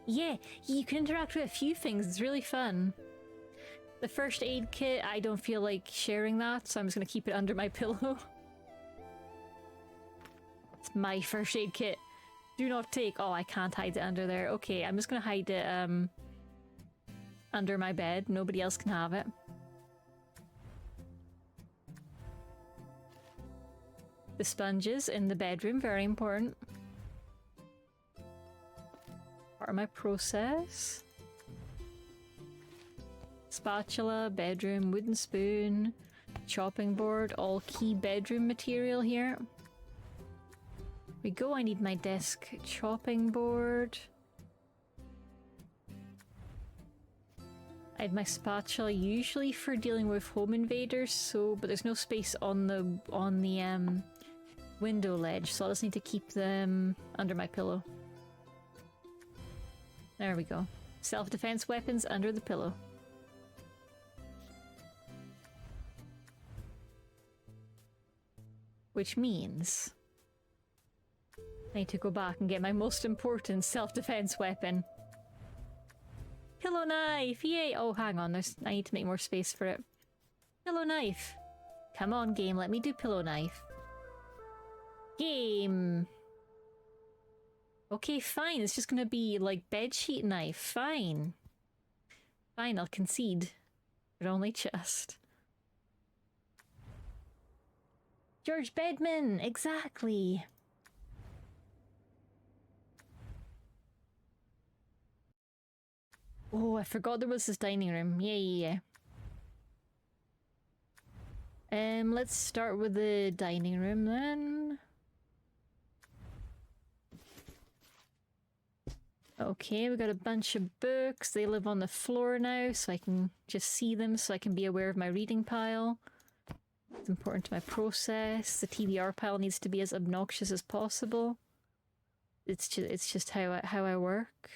Speaker 1: Yeah, you can interact with a few things, it's really fun. The first aid kit, I don't feel like sharing that, so I'm just gonna keep it under my pillow. It's my first aid kit. Do not take. Oh, I can't hide it under there. Okay, I'm just gonna hide it under my bed. Nobody else can have it. The sponges in the bedroom, very important. Part of my process. Spatula, bedroom, wooden spoon, chopping board, all key bedroom material here. We go, I need my desk chopping board. I had my spatula usually for dealing with home invaders, but there's no space on the window ledge, so I'll just need to keep them under my pillow. There we go. Self-defense weapons under the pillow. Which means I need to go back and get my most important self-defense weapon. Pillow knife! Yay! Oh, hang on. I need to make more space for it. Pillow knife! Come on, game. Let me do pillow knife. Game! Okay, fine. It's just gonna be like bedsheet knife. Fine. Fine, I'll concede. But only just. George Bedman! Exactly! Oh, I forgot there was this dining room. Yeah. Let's start with the dining room then. Okay, we got a bunch of books. They live on the floor now, so I can just see them, so I can be aware of my reading pile. It's important to my process. The TBR pile needs to be as obnoxious as possible. It's just how I work.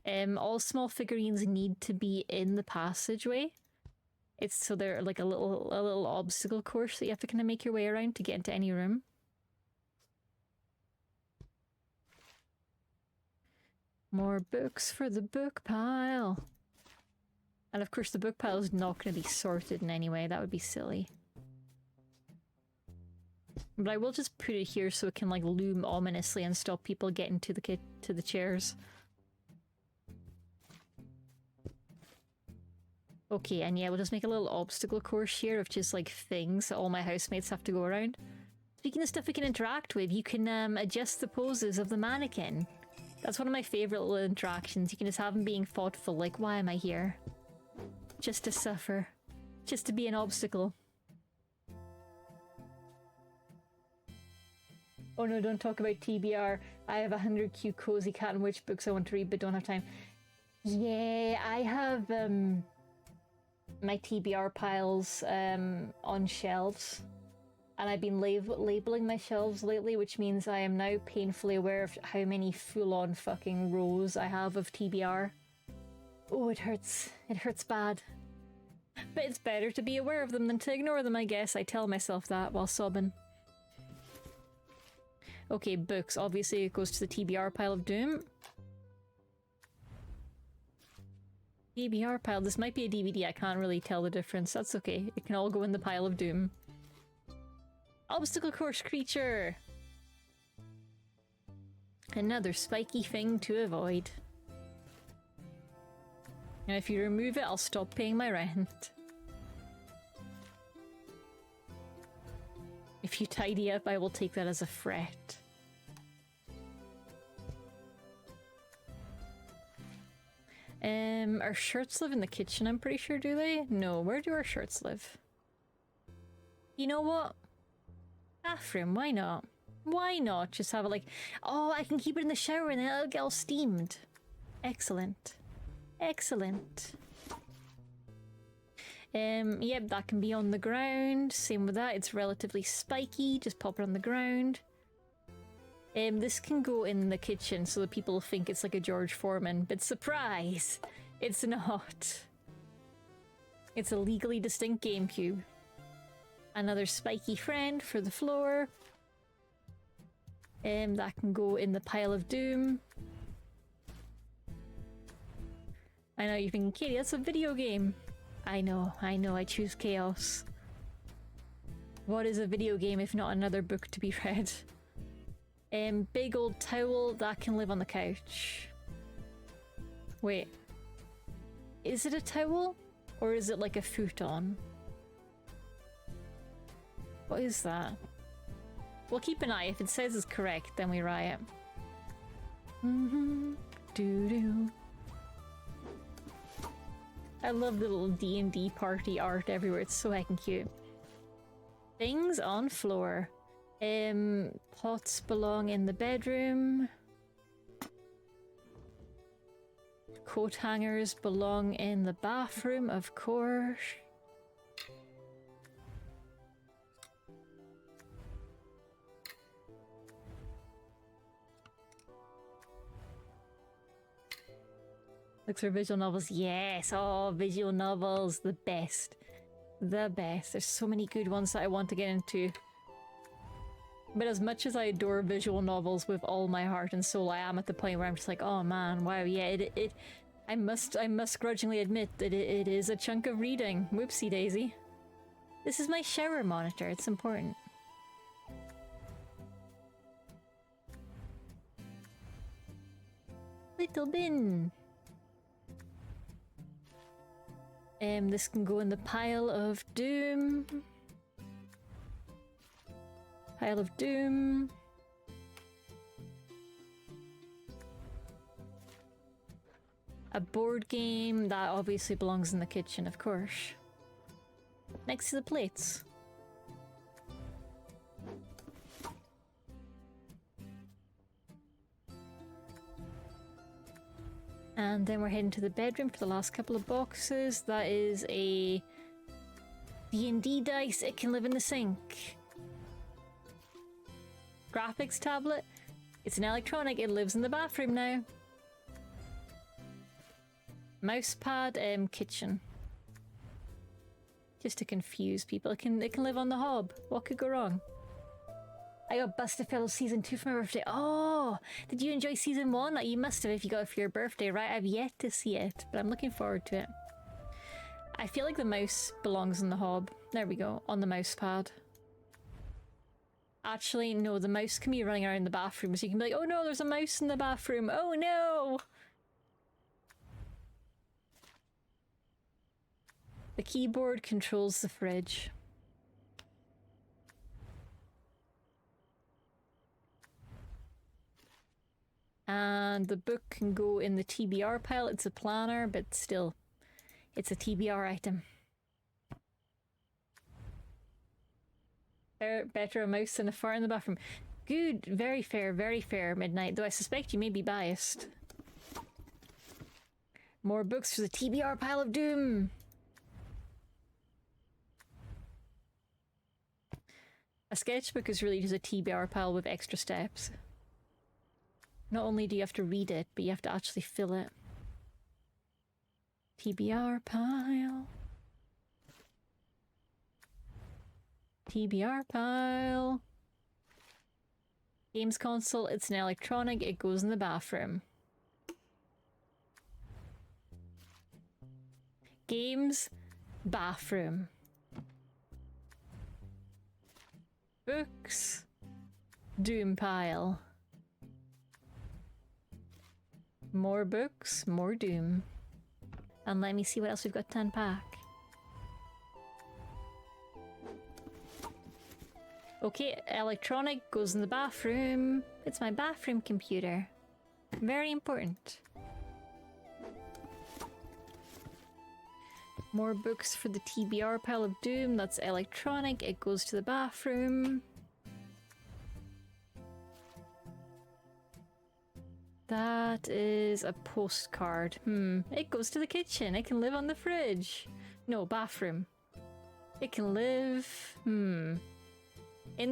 Speaker 1: All small figurines need to be in the passageway. So they're like a little obstacle course that you have to kind of make your way around to get into any room. More books for the book pile. And of course the book pile is not going to be sorted in any way. That would be silly. But I will just put it here so it can like loom ominously and stop people getting to the chairs. Okay, and yeah, we'll just make a little obstacle course here of just like things that all my housemates have to go around. Speaking of stuff we can interact with, you can adjust the poses of the mannequin. That's one of my favourite little interactions. You can just have them being thoughtful, like, why am I here? Just to suffer. Just to be an obstacle. Oh no, don't talk about TBR. I have 100 cute cozy cat and witch books I want to read but don't have time. Yeah, I have my TBR piles on shelves. And I've been labeling my shelves lately, which means I am now painfully aware of how many full-on fucking rows I have of TBR. Oh, it hurts. It hurts bad. But it's better to be aware of them than to ignore them, I guess. I tell myself that while sobbing. Okay, books. Obviously, it goes to the TBR pile of doom. TBR pile. This might be a DVD. I can't really tell the difference. That's okay. It can all go in the pile of doom. Obstacle course creature! Another spiky thing to avoid. Now if you remove it, I'll stop paying my rent. If you tidy up, I will take that as a threat. Our shirts live in the kitchen, I'm pretty sure, do they? No, where do our shirts live? You know what? Bathroom, why not? Why not just have it like, oh, I can keep it in the shower and then it'll get all steamed. Excellent. Excellent. Yep, that can be on the ground. Same with that, it's relatively spiky, just pop it on the ground. This can go in the kitchen so that people think it's like a George Foreman, but surprise! It's not. It's a legally distinct GameCube. Another spiky friend for the floor. That can go in the pile of doom. I know you're thinking, Katie, that's a video game. I know, I choose chaos. What is a video game if not another book to be read? Big old towel, that can live on the couch. Wait. Is it a towel? Or is it like a futon? What is that? We'll keep an eye. If it says it's correct, then we riot. Doo-doo. I love the little D&D party art everywhere. It's so heckin' cute. Things on floor. Pots belong in the bedroom. Coat hangers belong in the bathroom, of course. Looks for visual novels. Yes! Oh, visual novels. The best. The best. There's so many good ones that I want to get into. But as much as I adore visual novels with all my heart and soul, I am at the point where I'm just like, oh man, wow, yeah, I must grudgingly admit that it is a chunk of reading. Whoopsie daisy. This is my shower monitor. It's important. Little bin. This can go in the pile of doom. Pile of doom. A board game that obviously belongs in the kitchen, of course. Next to the plates. And then we're heading to the bedroom for the last couple of boxes. That is a D&D dice. It can live in the sink. Graphics tablet. It's an electronic. It lives in the bathroom now. Mousepad, kitchen. Just to confuse people. It can live on the hob. What could go wrong? I got Bustafellow Season 2 for my birthday. Oh! Did you enjoy Season 1? You must have if you got it for your birthday, right? I've yet to see it, but I'm looking forward to it. I feel like the mouse belongs in the hob. There we go, on the mouse pad. Actually, no, the mouse can be running around the bathroom, so you can be like, oh no, there's a mouse in the bathroom. Oh no! The keyboard controls the fridge. And the book can go in the TBR pile. It's a planner, but still, it's a TBR item. Better a mouse than a fart in the bathroom. Good, very fair, Midnight, though I suspect you may be biased. More books for the TBR pile of doom! A sketchbook is really just a TBR pile with extra steps. Not only do you have to read it, but you have to actually fill it. TBR pile. TBR pile. Games console, it's an electronic, it goes in the bathroom. Games, bathroom. Books, doom pile. More books, more doom. And let me see what else we've got to unpack. Okay, electronic goes in the bathroom. It's my bathroom computer. Very important. More books for the TBR pile of doom. That's electronic. It goes to the bathroom. That is a postcard. It goes to the kitchen. It can live on the fridge. No, bathroom. It can live... in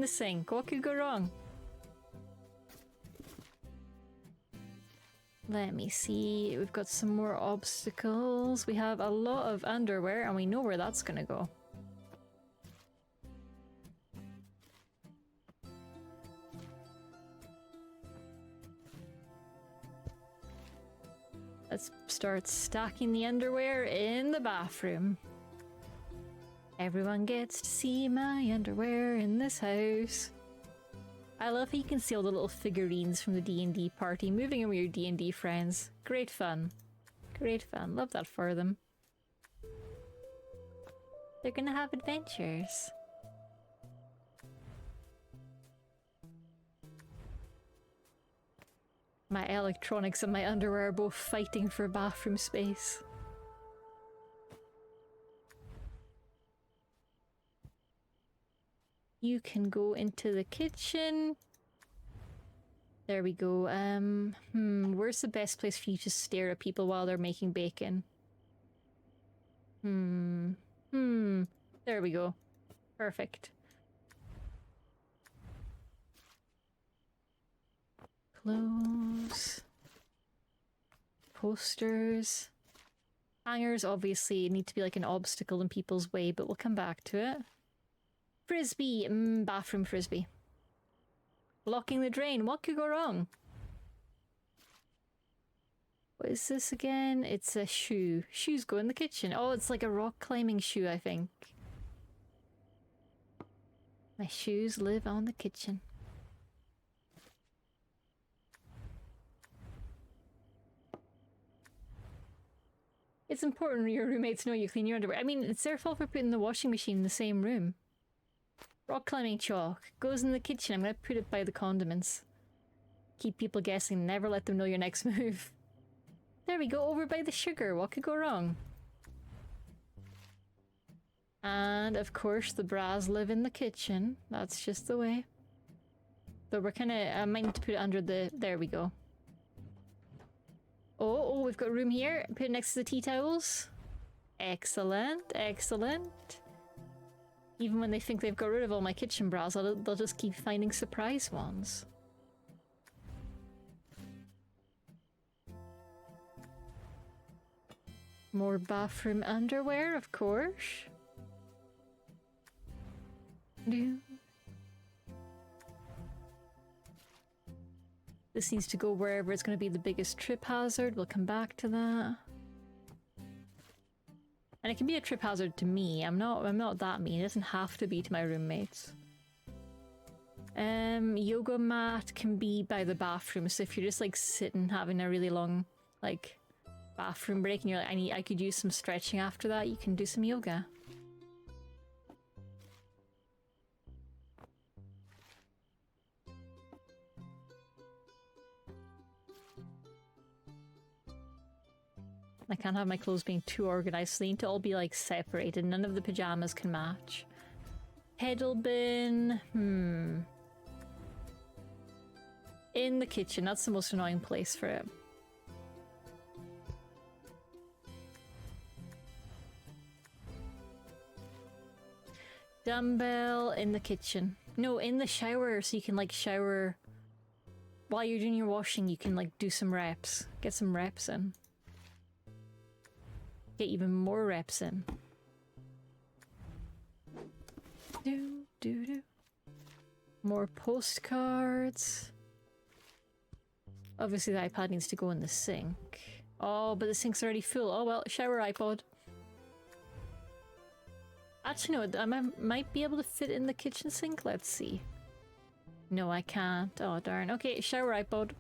Speaker 1: the sink. What could go wrong? Let me see. We've got some more obstacles. We have a lot of underwear and we know where that's gonna go. Let's start stacking the underwear in the bathroom. Everyone gets to see my underwear in this house. I love how you can see all the little figurines from the D&D party moving in with your D&D friends. Great fun. Great fun. Love that for them. They're gonna have adventures. My electronics and my underwear are both fighting for bathroom space. You can go into the kitchen. There we go. Where's the best place for you to stare at people while they're making bacon? There we go. Perfect. Clothes. Posters. Hangers obviously need to be like an obstacle in people's way, but we'll come back to it. Frisbee. Bathroom frisbee. Blocking the drain. What could go wrong? What is this again? It's a shoe. Shoes go in the kitchen. Oh, it's like a rock climbing shoe, I think. My shoes live on the kitchen. It's important your roommates know you clean your underwear. I mean, it's their fault for putting the washing machine in the same room. Rock climbing chalk. Goes in the kitchen. I'm gonna put it by the condiments. Keep people guessing. Never let them know your next move. There we go. Over by the sugar. What could go wrong? And, of course, the bras live in the kitchen. That's just the way. Though we're kinda... I might need to put it under the... There we go. Oh, we've got room here. Put it next to the tea towels. Excellent, excellent. Even when they think they've got rid of all my kitchen bras, they'll just keep finding surprise ones. More bathroom underwear, of course. This needs to go wherever it's going to be the biggest trip hazard. We'll come back to that. And it can be a trip hazard to me. I'm not that mean. It doesn't have to be to my roommates. Yoga mat can be by the bathroom. So if you're just like sitting having a really long like bathroom break and you're like, I could use some stretching after that, you can do some yoga. I can't have my clothes being too organized, so they need to all be like separated. None of the pajamas can match. Pedal bin. In the kitchen. That's the most annoying place for it. Dumbbell in the kitchen. No, in the shower, so you can like shower while you're doing your washing. You can like do some reps. Get some reps in. Get even more reps in. Do. More postcards. Obviously the iPad needs to go in the sink. Oh, but the sink's already full. Oh well, shower iPod. Actually no, I might be able to fit in the kitchen sink. Let's see. No, I can't. Oh darn. Okay, shower iPod.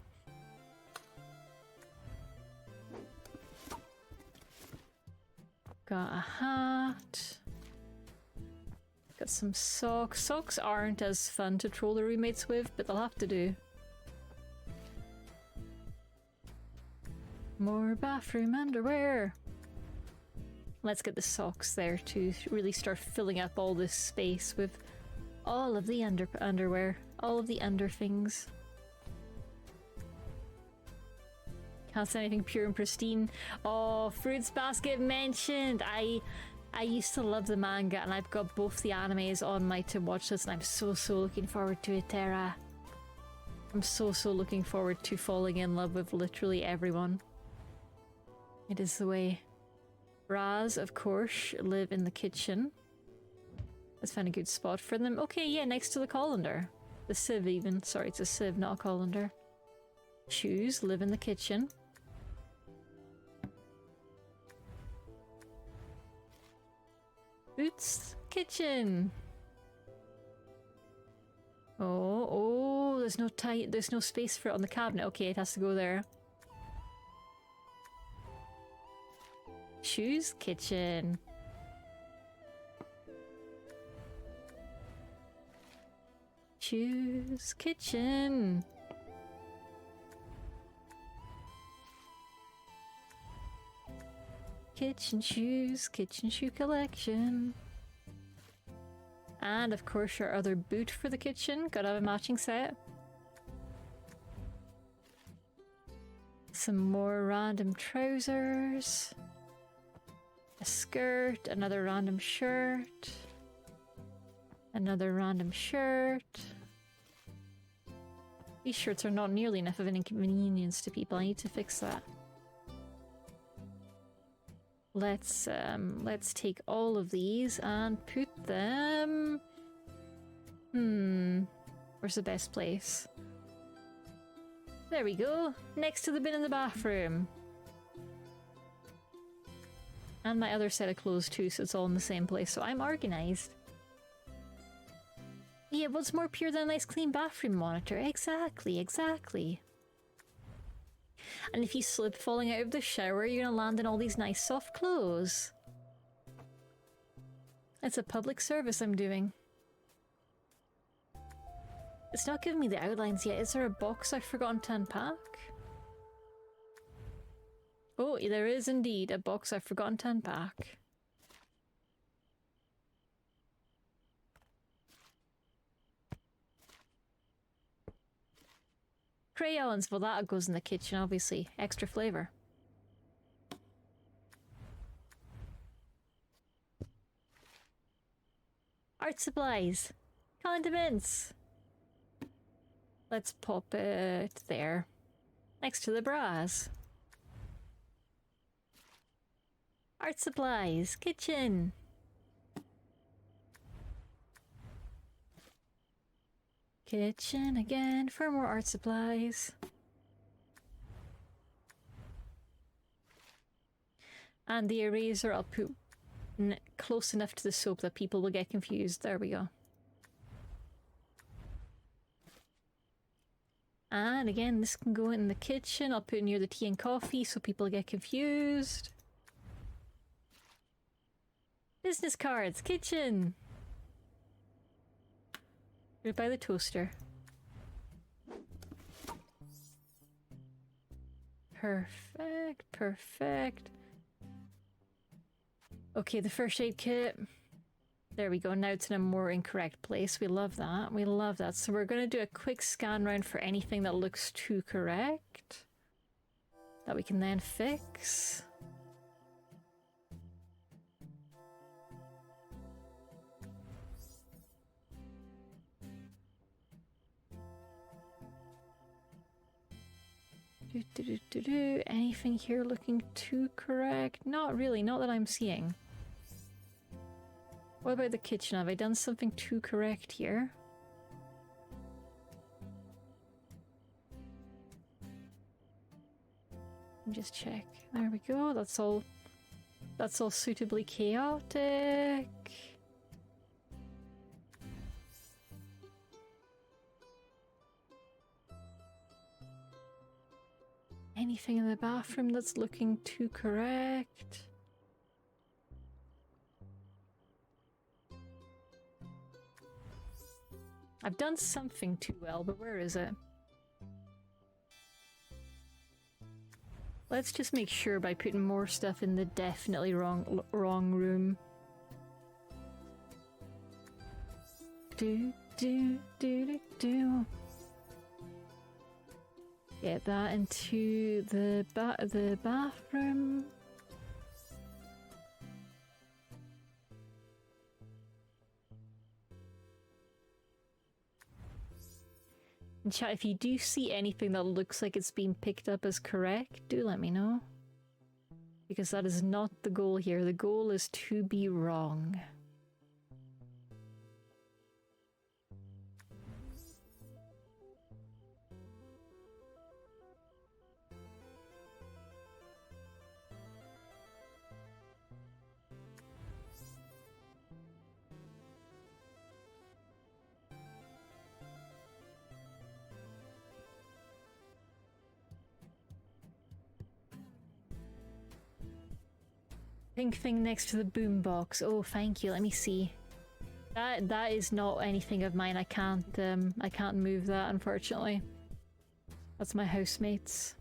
Speaker 1: Got a hat. Got some socks. Socks aren't as fun to troll the roommates with, but they'll have to do. More bathroom underwear. Let's get the socks there to really start filling up all this space with all of the underwear. All of the under things. Can't say anything pure and pristine. Oh, Fruits Basket mentioned. I used to love the manga, and I've got both the animes on my to watch list, and I'm so looking forward to it, Tara. I'm so looking forward to falling in love with literally everyone. It is the way. Raz, of course, live in the kitchen. Let's find a good spot for them. Okay, yeah, next to the colander. The sieve even. Sorry, it's a sieve, not a colander. Shoes live in the kitchen. Boots, kitchen. Oh, there's no space for it on the cabinet. Okay, it has to go there. Shoes, kitchen. Shoes, kitchen. Kitchen shoe collection. And of course your other boot for the kitchen. Gotta have a matching set. Some more random trousers. A skirt, another random shirt. Another random shirt. These shirts are not nearly enough of an inconvenience to people. I need to fix that. Let's take all of these and put them... Where's the best place? There we go. Next to the bin in the bathroom. And my other set of clothes too, so it's all in the same place. So I'm organized. Yeah, what's more pure than a nice clean bathroom monitor? Exactly. And if you slip falling out of the shower, you're gonna land in all these nice soft clothes. It's a public service I'm doing. It's not giving me the outlines yet. Is there a box I've forgotten to unpack? Oh, there is indeed a box I've forgotten to unpack. Crayons, well that goes in the kitchen obviously. Extra flavour. Art supplies. Condiments. Let's pop it there. Next to the bras. Art supplies. Kitchen. Kitchen again for more art supplies. And the eraser I'll put close enough to the soap that people will get confused. There we go. And again, this can go in the kitchen. I'll put it near the tea and coffee so people get confused. Business cards, kitchen. Right by the toaster. Perfect, perfect. Okay, the first aid kit. There we go, now it's in a more incorrect place. We love that, we love that. So we're gonna do a quick scan round for anything that looks too correct. That we can then fix. Anything here looking too correct? Not really, not that I'm seeing. What about the kitchen? Have I done something too correct here? Just check. There we go. That's all suitably chaotic. Anything in the bathroom that's looking too correct? I've done something too well, but where is it? Let's just make sure by putting more stuff in the definitely wrong room. Do. Get that into the bathroom. And chat, if you do see anything that looks like it's been picked up as correct, do let me know. Because that is not the goal here. The goal is to be wrong. Pink thing next to the boombox. Oh, thank you. Let me see. That is not anything of mine. I can't move that, unfortunately. That's my housemate's.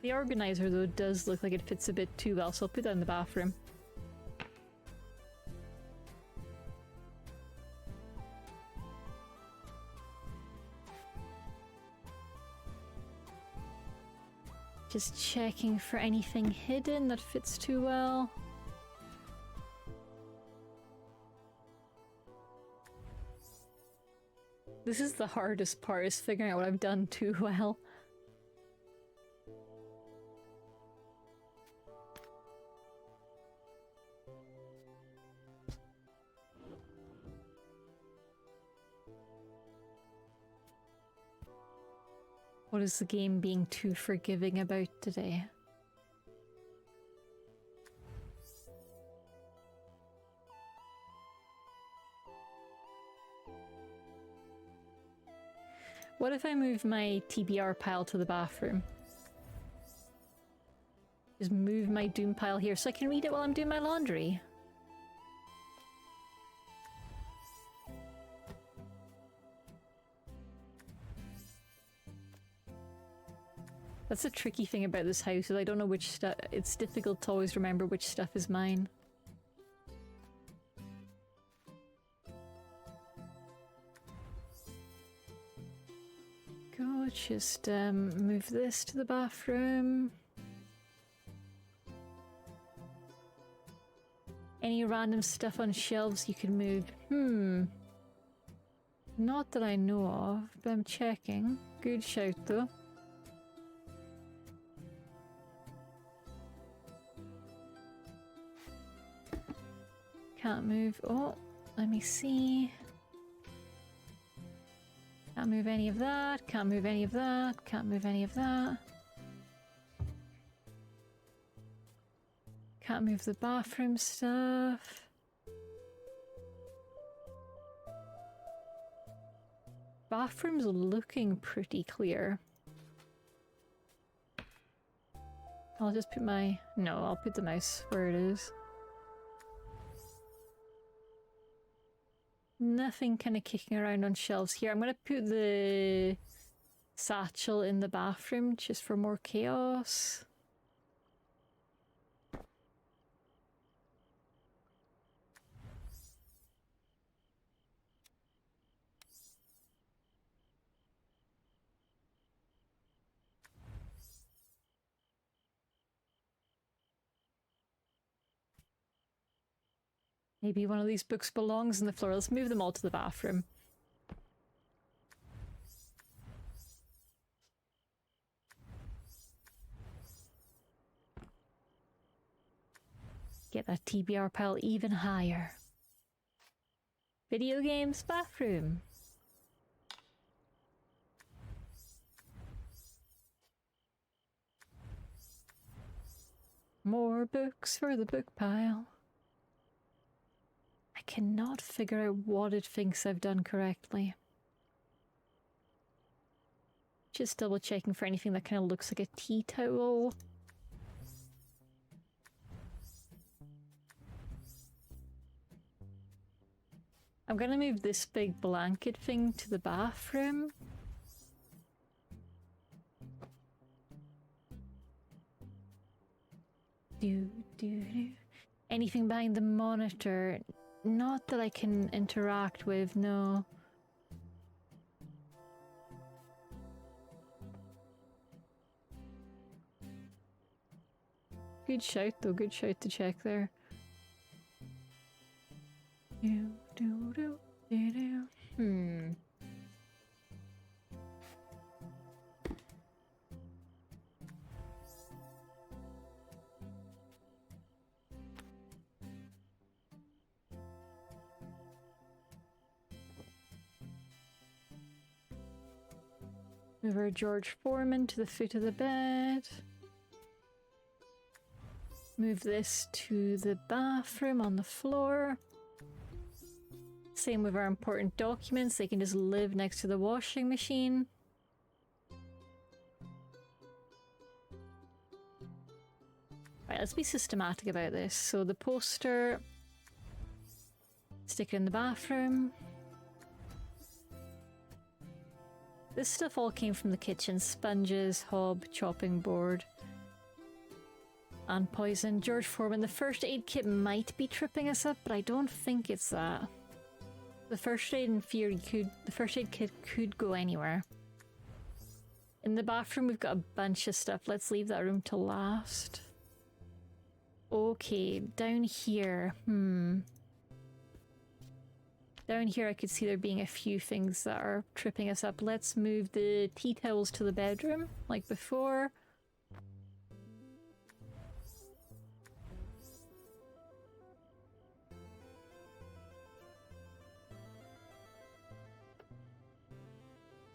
Speaker 1: The organizer, though, does look like it fits a bit too well, so I'll put that in the bathroom. Just checking for anything hidden that fits too well. This is the hardest part, is figuring out what I've done too well. What is the game being too forgiving about today? What if I move my TBR pile to the bathroom? Just move my Doom pile here so I can read it while I'm doing my laundry. That's the tricky thing about this house, is I don't know which stuff. It's difficult to always remember which stuff is mine. Go, just move this to the bathroom. Any random stuff on shelves you can move? Not that I know of, but I'm checking. Good shout though. Can't move. Oh, let me see. Can't move any of that. Can't move any of that. Can't move any of that. Can't move the bathroom stuff. Bathroom's looking pretty clear. I'll just put my... No, I'll put the mouse where it is. Nothing kind of kicking around on shelves here. I'm going to put the satchel in the bathroom just for more chaos. Maybe one of these books belongs on the floor. Let's move them all to the bathroom. Get that TBR pile even higher. Video games, bathroom. More books for the book pile. I cannot figure out what it thinks I've done correctly. Just double checking for anything that kind of looks like a tea towel. I'm gonna move this big blanket thing to the bathroom. Do. Anything behind the monitor? Not that I can interact with, no. Good shout though, good shout to check there. Move our George Foreman to the foot of the bed. Move this to the bathroom on the floor. Same with our important documents, they can just live next to the washing machine. Right, let's be systematic about this. So the poster, stick it in the bathroom. This stuff all came from the kitchen. Sponges, hob, chopping board. And poison. George Foreman, the first aid kit might be tripping us up, but I don't think it's that. The first aid in theory the first aid kit could go anywhere. In the bathroom we've got a bunch of stuff. Let's leave that room to last. Okay, down here. Down here I could see there being a few things that are tripping us up. Let's move the tea towels to the bedroom, like before.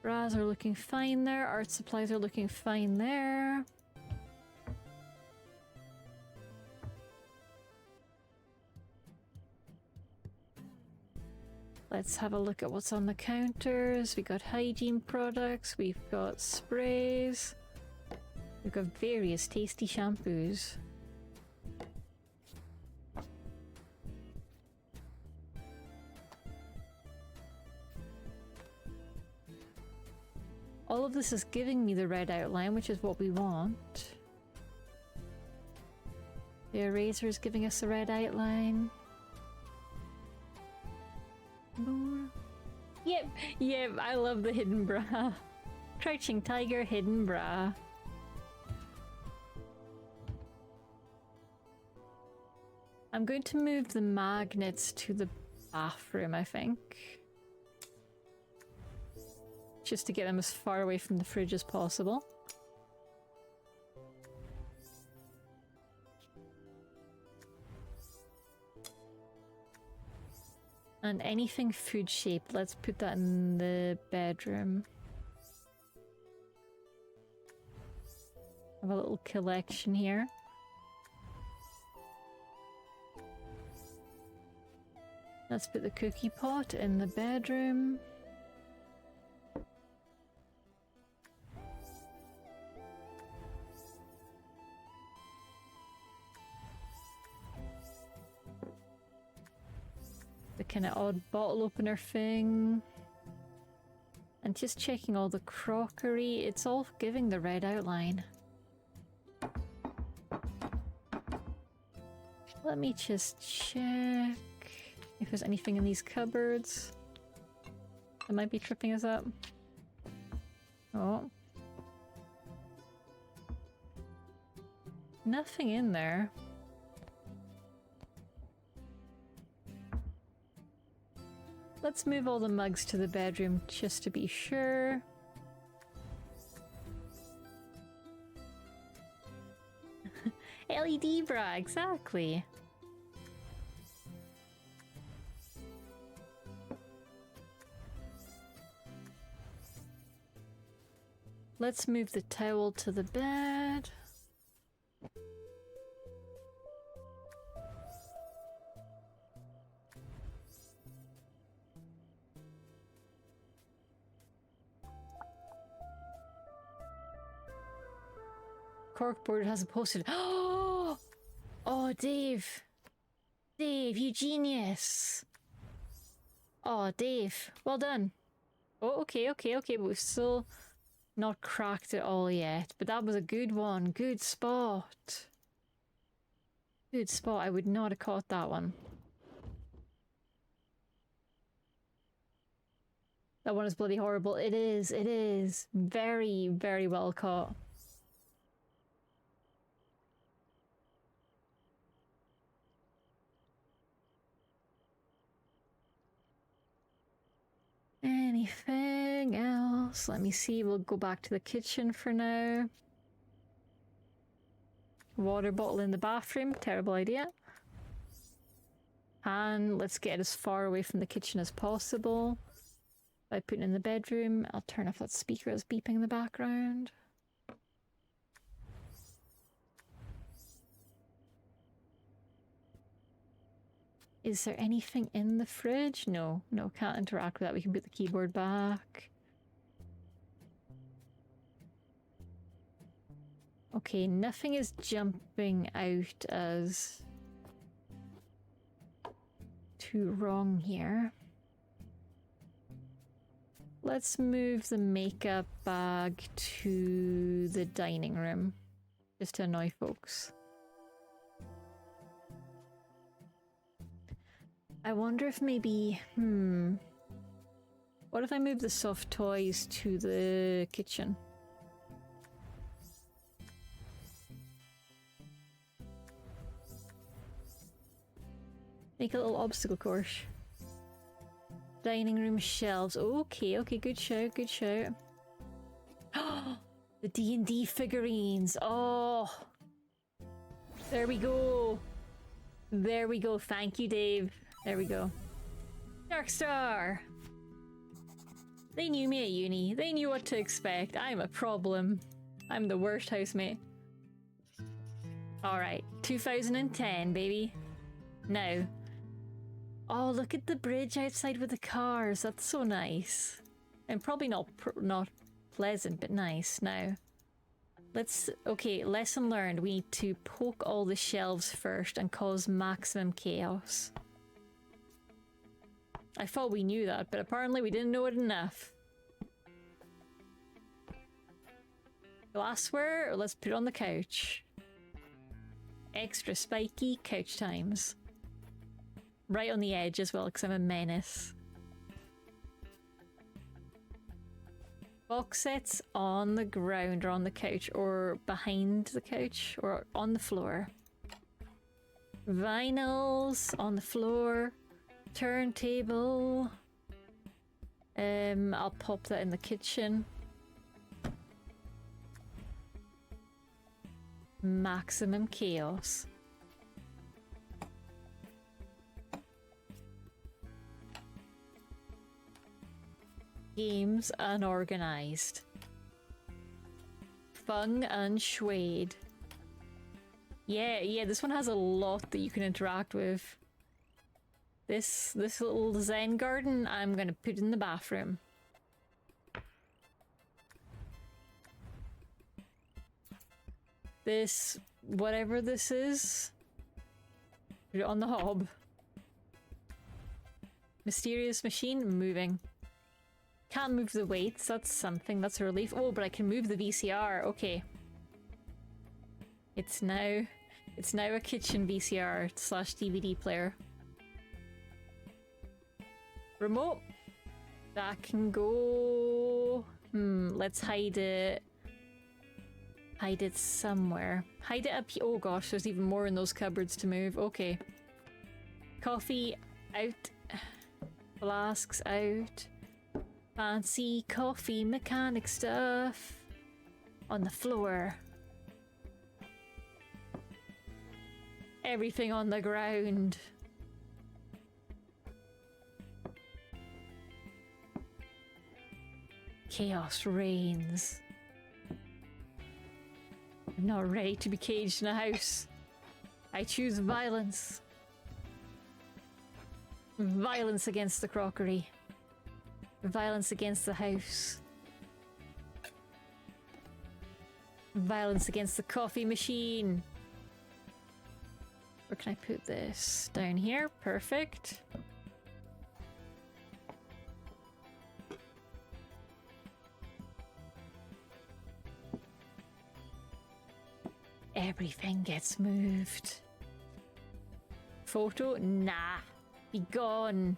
Speaker 1: Bras are looking fine there. Art supplies are looking fine there. Let's have a look at what's on the counters. We got hygiene products, we've got sprays, we've got various tasty shampoos. All of this is giving me the red outline, which is what we want. The eraser is giving us the red outline. Yep, I love the hidden bra. Crouching tiger, hidden bra. I'm going to move the magnets to the bathroom, I think. Just to get them as far away from the fridge as possible. And anything food shaped, let's put that in the bedroom. I have a little collection here. Let's put the cookie pot in the bedroom. the kind of odd bottle opener thing. And just checking all the crockery. It's all giving the red outline. Let me just check if there's anything in these cupboards that might be tripping us up. Oh. Nothing in there. Let's move all the mugs to the bedroom just to be sure. LED bra, exactly. Let's move the towel to the bed. Corkboard hasn't posted. Oh, Dave. Dave, you genius. Oh, Dave, well done. Oh, okay, but we've still not cracked it all yet. But that was a good one. Good spot. Good spot. I would not have caught that one. That one is bloody horrible. It is. It is. Very, very well caught. Anything else? Let me see. We'll go back to the kitchen for now. Water bottle in the bathroom. Terrible idea. And let's get as far away from the kitchen as possible. By putting it in the bedroom. I'll turn off that speaker that's beeping in the background. Is there anything in the fridge? No, can't interact with that. We can put the keyboard back. Okay, nothing is jumping out as too wrong here. Let's move the makeup bag to the dining room, just to annoy folks. I wonder if maybe, what if I move the soft toys to the kitchen? Make a little obstacle course. Dining room shelves. Okay, good shout, good shout. The D&D figurines. Oh, there we go. There we go. Thank you, Dave. There we go. Darkstar! They knew me at uni. They knew what to expect. I'm a problem. I'm the worst housemate. Alright, 2010, baby. Now. Oh, look at the bridge outside with the cars. That's so nice. And probably not pleasant, but nice. Now, okay, lesson learned. We need to poke all the shelves first and cause maximum chaos. I thought we knew that, but apparently we didn't know it enough. Glassware, let's put it on the couch. Extra spiky couch times. Right on the edge as well, because I'm a menace. Box sets on the ground or on the couch or behind the couch or on the floor. Vinyls on the floor. Turntable. I'll pop that in the kitchen. Maximum chaos. Games unorganized. Fung unshwayed. Yeah, this one has a lot that you can interact with. This little Zen garden, I'm gonna put in the bathroom. This, whatever this is, put it on the hob. Mysterious machine moving. Can't move the weights, that's something, that's a relief. Oh, but I can move the VCR, okay. It's now a kitchen VCR slash DVD player. Remote. That can go... let's hide it. Hide it somewhere. Hide it up here. Oh gosh, there's even more in those cupboards to move. Okay. Coffee out. Flasks out. Fancy coffee mechanic stuff. On the floor. Everything on the ground. Chaos reigns. I'm not ready to be caged in a house. I choose violence. Violence against the crockery. Violence against the house. Violence against the coffee machine. Where can I put this? Down here. Perfect. Everything gets moved. Photo? Nah. Be gone.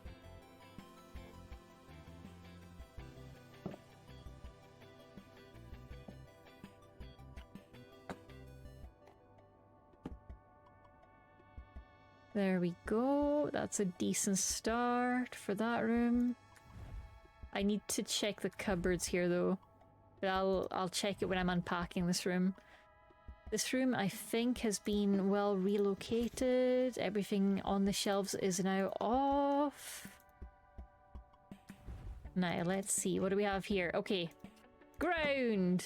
Speaker 1: There we go. That's a decent start for that room. I need to check the cupboards here though. But I'll check it when I'm unpacking this room. This room, I think, has been well relocated. Everything on the shelves is now off. Now, let's see. What do we have here? Okay. Ground!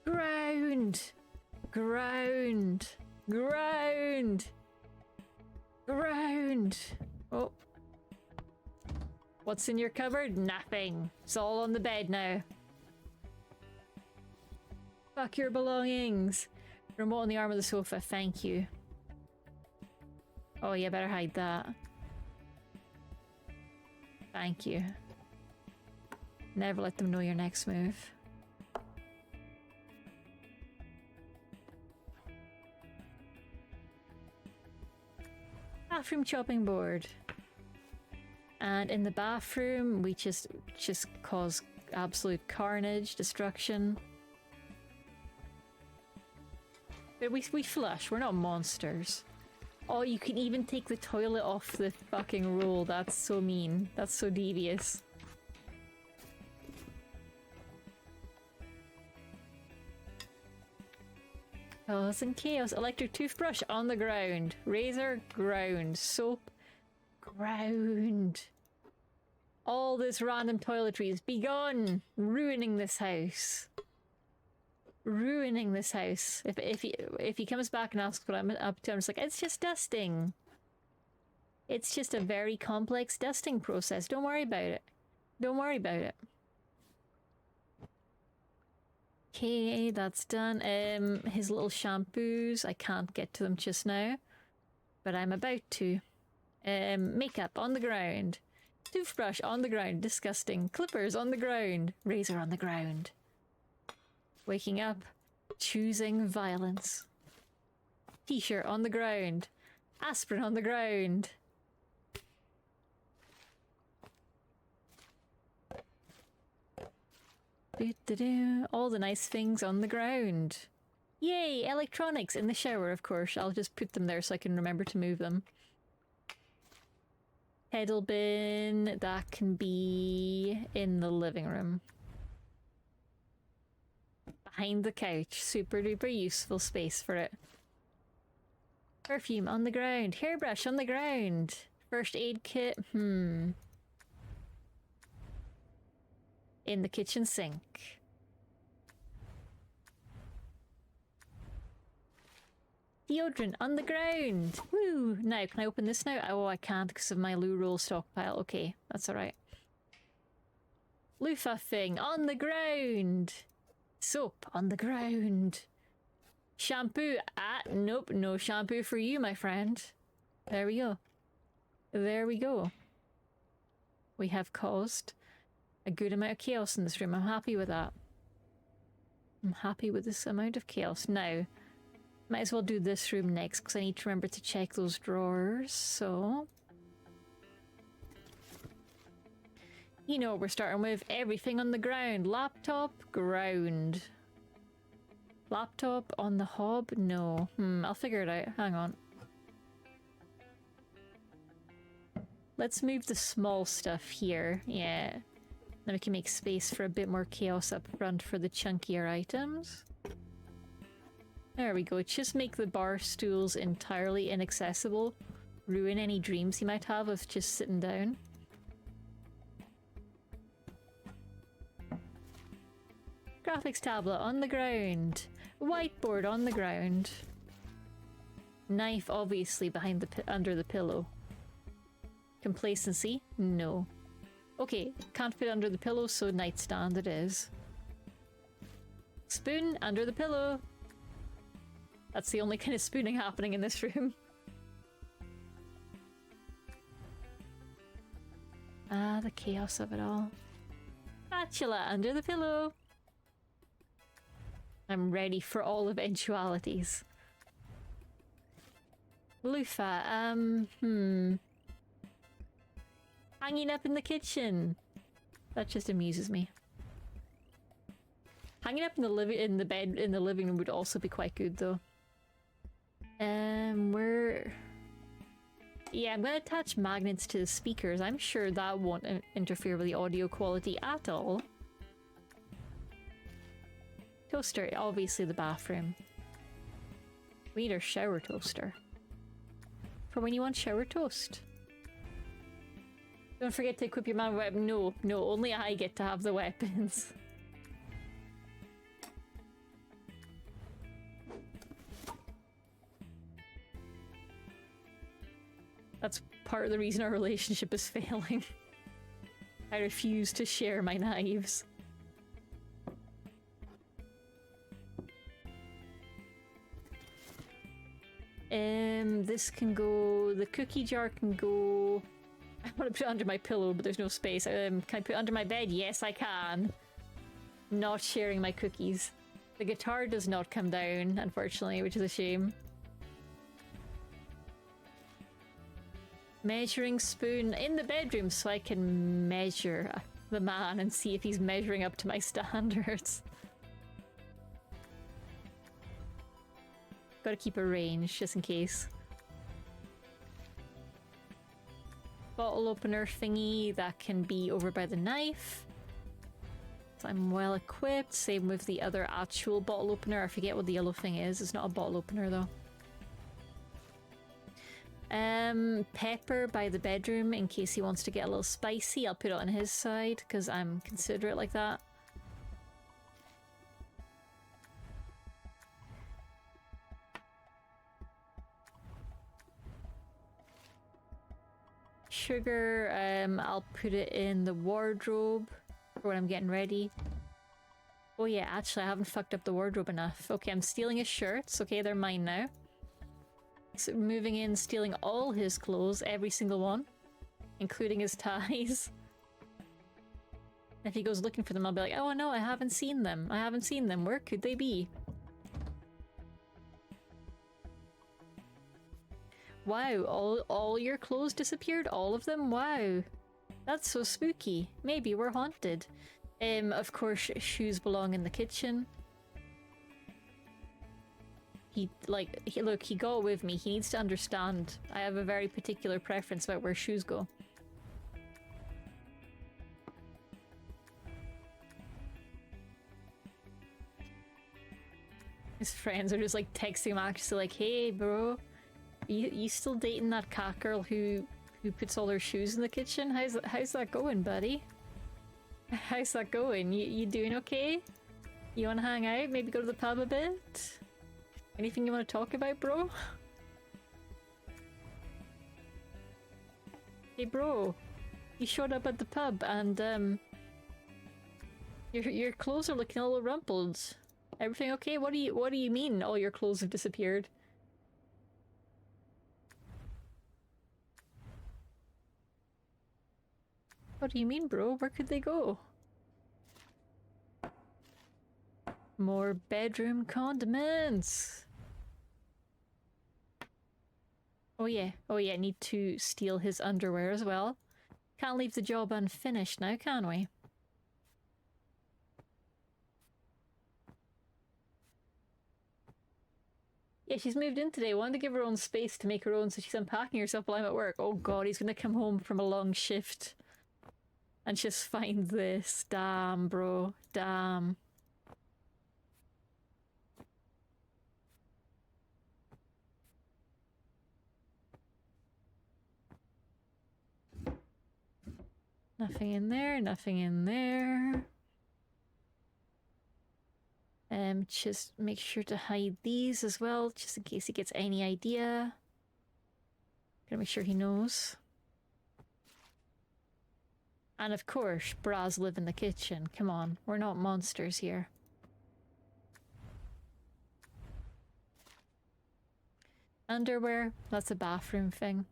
Speaker 1: Ground! Ground! Ground! Ground! Oh. What's in your cupboard? Nothing. It's all on the bed now. Fuck your belongings. Remote on the arm of the sofa, thank you. Oh, yeah, better hide that. Thank you. Never let them know your next move. Bathroom chopping board. And in the bathroom, we just cause absolute carnage, destruction. But we flush, we're not monsters. Oh, you can even take the toilet off the fucking roll. That's so mean. That's so devious. Causing chaos. Electric toothbrush on the ground. Razor, ground. Soap, ground. All this random toiletries. Be gone! Ruining this house. Ruining this house. If he comes back and asks what I'm up to, I'm just like, it's just dusting. It's just a very complex dusting process. Don't worry about it. Don't worry about it. Okay, that's done. His little shampoos. I can't get to them just now, but I'm about to. Makeup on the ground. Toothbrush on the ground. Disgusting. Clippers on the ground. Razor on the ground. Waking up, choosing violence. T-shirt on the ground. Aspirin on the ground. All the nice things on the ground. Yay, electronics in the shower, of course. I'll just put them there so I can remember to move them. Pedal bin, that can be in the living room. Behind the couch. Super duper useful space for it. Perfume on the ground. Hairbrush on the ground. First aid kit. In the kitchen sink. Deodorant on the ground. Woo! Now, can I open this now? Oh, I can't because of my loo roll stockpile. Okay, that's alright. Loofah thing on the ground. Soap on the ground. Shampoo. Ah, nope, no shampoo for you, my friend. There we go. There we go. We have caused a good amount of chaos in this room. I'm happy with that. I'm happy with this amount of chaos. Now, might as well do this room next because I need to remember to check those drawers, so... You know what we're starting with. Everything on the ground. Laptop, ground. Laptop on the hob? No. I'll figure it out. Hang on. Let's move the small stuff here. Yeah. Then we can make space for a bit more chaos up front for the chunkier items. There we go. Just make the bar stools entirely inaccessible. Ruin any dreams you might have of just sitting down. Graphics tablet on the ground. Whiteboard on the ground. Knife obviously behind the under the pillow. Complacency? No. Okay, can't fit under the pillow, so nightstand it is. Spoon under the pillow. That's the only kind of spooning happening in this room. Ah, the chaos of it all. Spatula under the pillow. I'm ready for all eventualities. Loofah, hanging up in the kitchen. That just amuses me. Hanging up in the living room would also be quite good though. Yeah, I'm gonna attach magnets to the speakers. I'm sure that won't interfere with the audio quality at all. Toaster, obviously the bathroom. We need our shower toaster. For when you want shower toast. Don't forget to equip your man weapon. No, only I get to have the weapons. That's part of the reason our relationship is failing. I refuse to share my knives. This can go... The cookie jar can go... I want to put it under my pillow, but there's no space. Can I put it under my bed? Yes, I can. Not sharing my cookies. The guitar does not come down, unfortunately, which is a shame. Measuring spoon in the bedroom so I can measure the man and see if he's measuring up to my standards. Gotta keep a range, just in case. Bottle opener thingy that can be over by the knife. So I'm well equipped. Same with the other actual bottle opener. I forget what the yellow thing is. It's not a bottle opener though. Pepper by the bedroom in case he wants to get a little spicy. I'll put it on his side because I'm considerate like that. Sugar, I'll put it in the wardrobe for when I'm getting ready. Oh yeah, actually I haven't fucked up the wardrobe enough. Okay, I'm stealing his shirts. Okay, they're mine now. So moving in, stealing all his clothes, every single one, including his ties. If he goes looking for them, I'll be like, oh no, I haven't seen them. I haven't seen them. Where could they be? Wow, all your clothes disappeared? All of them? Wow. That's so spooky. Maybe we're haunted. Of course, shoes belong in the kitchen. Look, he got with me. He needs to understand. I have a very particular preference about where shoes go. His friends are just like texting him actually like, hey bro, you still dating that cat girl who puts all her shoes in the kitchen? How's that going, buddy? How's that going? You doing okay? You wanna hang out? Maybe go to the pub a bit? Anything you want to talk about, bro? Hey bro, you showed up at the pub and your clothes are looking a little rumpled. Everything okay? What do you mean all your clothes have disappeared? What do you mean, bro? Where could they go? More bedroom condiments! Oh yeah, I need to steal his underwear as well. Can't leave the job unfinished now, can we? Yeah, she's moved in today. Wanted to give her own space to make her own, so she's unpacking herself while I'm at work. Oh god, he's gonna come home from a long shift and just find this. Damn, bro. Damn. Nothing in there, nothing in there. Just make sure to hide these as well, just in case he gets any idea. Gotta make sure he knows. And of course, bras live in the kitchen. Come on, we're not monsters here. Underwear, that's a bathroom thing.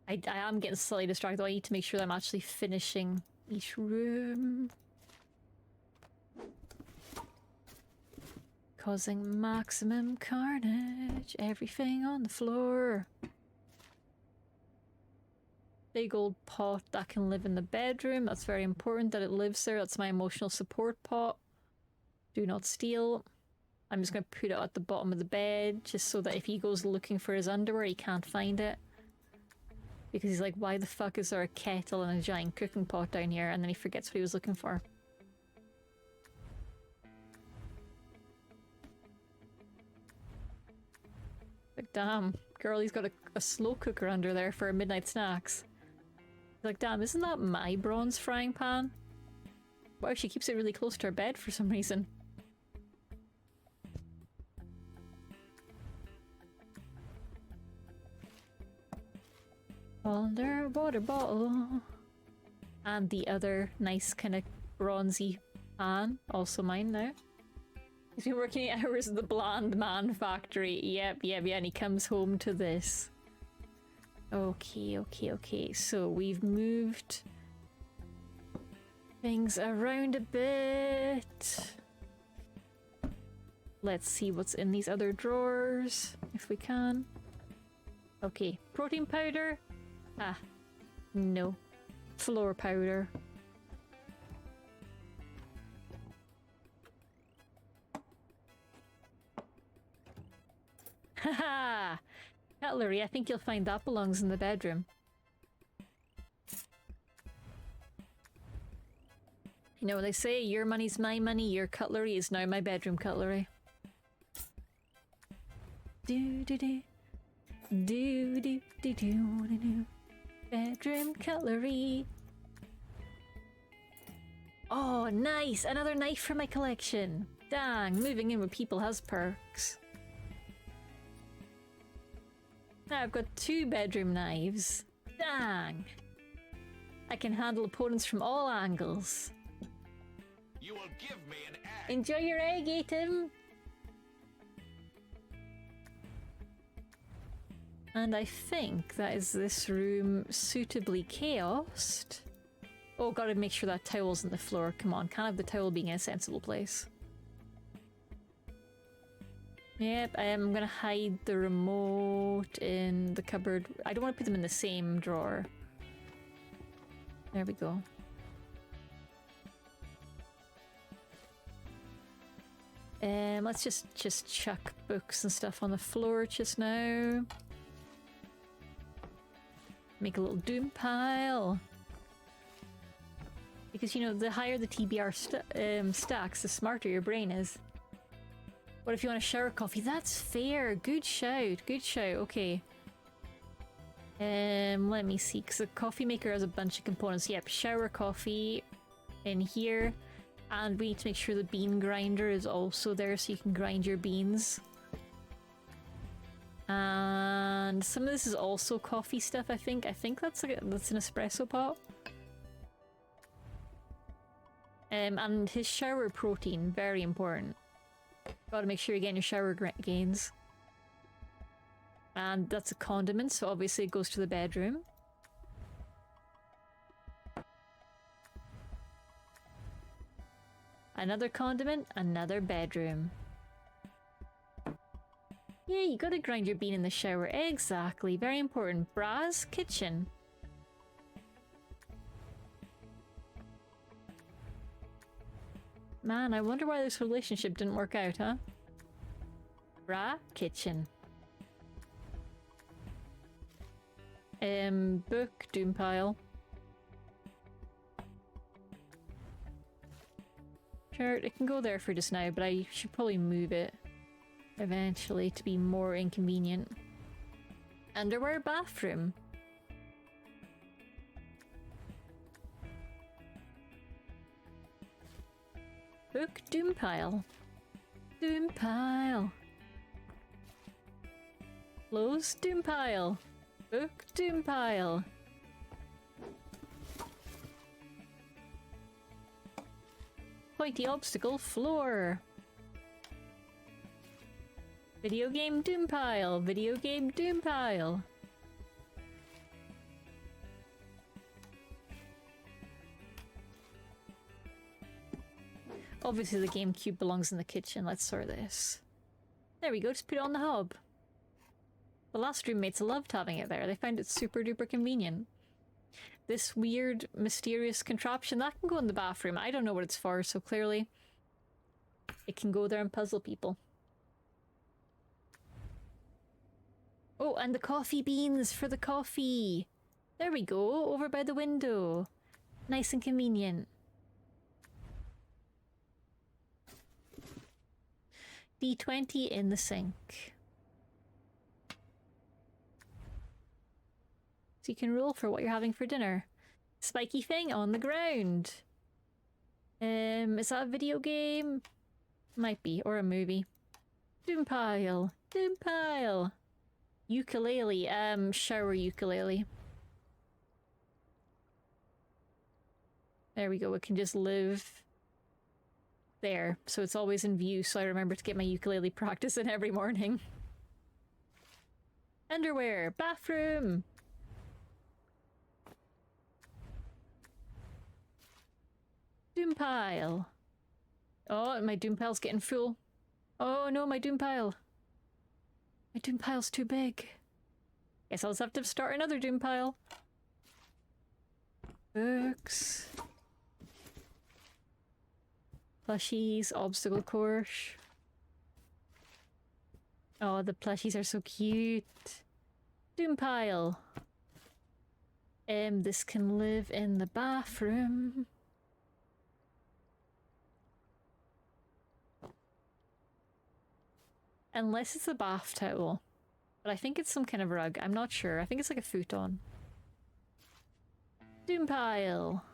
Speaker 1: I am getting slightly distracted. I need to make sure that I'm actually finishing each room. Causing maximum carnage. Everything on the floor. Big old pot that can live in the bedroom. That's very important that it lives there. That's my emotional support pot. Do not steal. I'm just going to put it at the bottom of the bed just so that if he goes looking for his underwear, he can't find it. Because he's like, why the fuck is there a kettle and a giant cooking pot down here? And then he forgets what he was looking for. Like, damn, girlie's got a slow cooker under there for midnight snacks. He's like, damn, isn't that my bronze frying pan? Wow, she keeps it really close to her bed for some reason. Underwater bottle. And the other nice kind of bronzy pan, also mine now. He's been working 8 hours at the Bland Man factory. Yep, and he comes home to this. Okay. So we've moved things around a bit. Let's see what's in these other drawers, if we can. Okay, protein powder. Ah, no. Floor powder. Haha! Cutlery, I think you'll find that belongs in the bedroom. You know what they say, your money's my money, your cutlery is now my bedroom cutlery. Do-do-do. Do-do-do-do-do-do. Bedroom cutlery. Oh, nice! Another knife for my collection! Dang, moving in with people has perks. Now I've got 2 bedroom knives. Dang! I can handle opponents from all angles.
Speaker 3: You will give me an egg.
Speaker 1: Enjoy your egg, Atom! And I think that is this room suitably chaosed. Oh, gotta make sure that towel's on the floor. Come on, can't have the towel being in a sensible place. Yep, I'm gonna hide the remote in the cupboard. I don't want to put them in the same drawer. There we go. Let's just chuck books and stuff on the floor just now. Make a little doom pile. Because, you know, the higher the TBR stacks, the smarter your brain is. What if you want a shower coffee? That's fair. Good shout. Good shout. Okay. Let me see. Because the coffee maker has a bunch of components. Yep, shower coffee in here. And we need to make sure the bean grinder is also there so you can grind your beans. And some of this is also coffee stuff, I think. I think that's an espresso pot. And his shower protein, very important. Gotta make sure you're getting your shower gains. And that's a condiment, so obviously it goes to the bedroom. Another condiment, another bedroom. Yeah, you gotta grind your bean in the shower. Exactly. Very important. Bra's kitchen. Man, I wonder why this relationship didn't work out, huh? Bra kitchen. Book, doom pile. Sure, it can go there for just now, but I should probably move it eventually to be more inconvenient. Underwear bathroom. Book, doom pile. Doom pile. Clothes, doom pile. Book, doom pile. Pointy obstacle, floor. Video game, doom pile. Video game, doom pile. Obviously the GameCube belongs in the kitchen. Let's sort this. There we go, just put it on the hob. The last roommates loved having it there. They found it super duper convenient. This weird, mysterious contraption, that can go in the bathroom. I don't know what it's for, so clearly it can go there and puzzle people. Oh, and the coffee beans for the coffee. There we go, over by the window. Nice and convenient. D20 in the sink. So you can roll for what you're having for dinner. Spiky thing on the ground. Is that a video game? Might be, or a movie. Doom pile. Doom pile. Ukulele. Shower ukulele. There we go. It can just live there, so it's always in view, so I remember to get my ukulele practice in every morning. Underwear. Bathroom. Doom pile. Oh, my doom pile's getting full. Oh no, my doom pile. My doom pile's too big. Guess I'll just have to start another doom pile. Books. Plushies, obstacle course. Oh, the plushies are so cute. Doom pile. This can live in the bathroom. Unless it's a bath towel. But I think it's some kind of rug. I'm not sure. I think it's like a futon. Doom pile.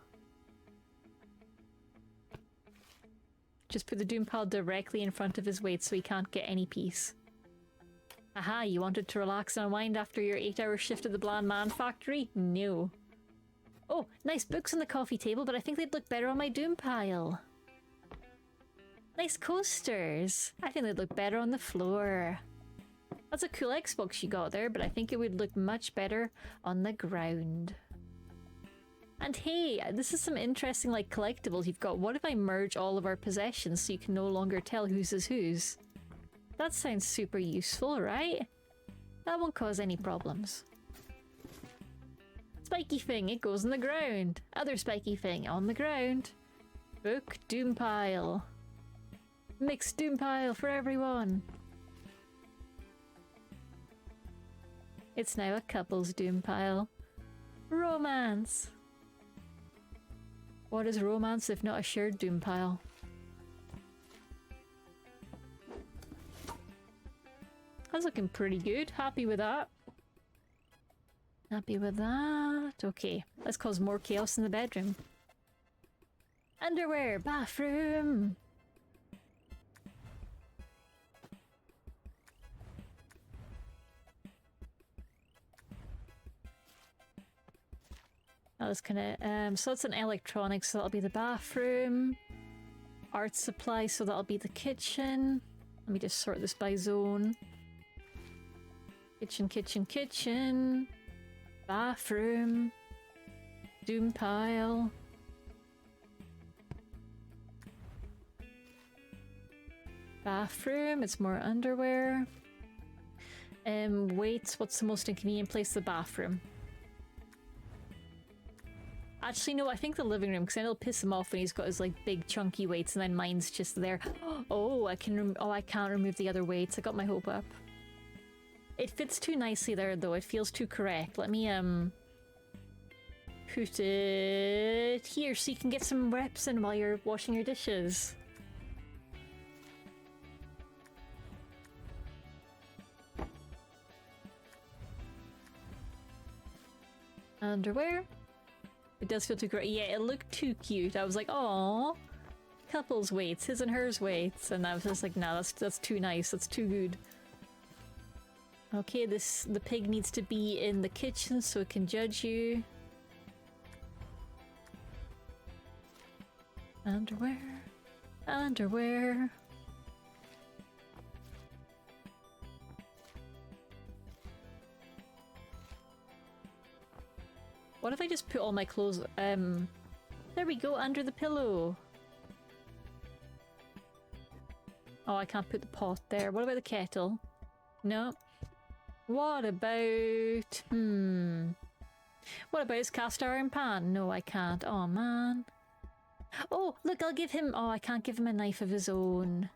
Speaker 1: Just put the doom pile directly in front of his weight so he can't get any peace. Aha, you wanted to relax and unwind after your 8-hour shift at the Bland Man factory? No. Oh, nice books on the coffee table, but I think they'd look better on my doom pile. Nice coasters. I think they'd look better on the floor. That's a cool Xbox you got there, but I think it would look much better on the ground. And hey, this is some interesting like collectibles you've got. What if I merge all of our possessions so you can no longer tell whose is whose? That sounds super useful, right? That won't cause any problems. Spiky thing, it goes on the ground. Other spiky thing on the ground. Book, doom pile. Mixed doom pile for everyone. It's now a couple's doom pile. Romance. What is romance if not a shared doom pile? That's looking pretty good. Happy with that. Happy with that. Okay, let's cause more chaos in the bedroom. Underwear, bathroom. That was kind of, so that's an electronics, so that'll be the bathroom. Art supply, so that'll be the kitchen. Let me just sort this by zone. Kitchen, kitchen, kitchen. Bathroom. Doom pile. Bathroom, it's more underwear. Weights, what's the most inconvenient place? The bathroom. Actually, no, I think the living room, because then it'll piss him off when he's got his, like, big chunky weights, and then mine's just there. Oh, I can't remove the other weights. I got my hope up. It fits too nicely there, though. It feels too correct. Let me, put it here so you can get some reps in while you're washing your dishes. Underwear. It does feel too great. Yeah, it looked too cute. I was like, oh, couples weights, his and hers weights, and I was just like, no, that's too nice. That's too good. Okay, the pig needs to be in the kitchen so it can judge you. Underwear. Underwear. What if I just put all my clothes, there we go, under the pillow. Oh, I can't put the pot there. What about the kettle? No. What about, what about his cast iron pan? No, I can't. Oh, man. Oh, look, I'll give him, oh, I can't give him a knife of his own.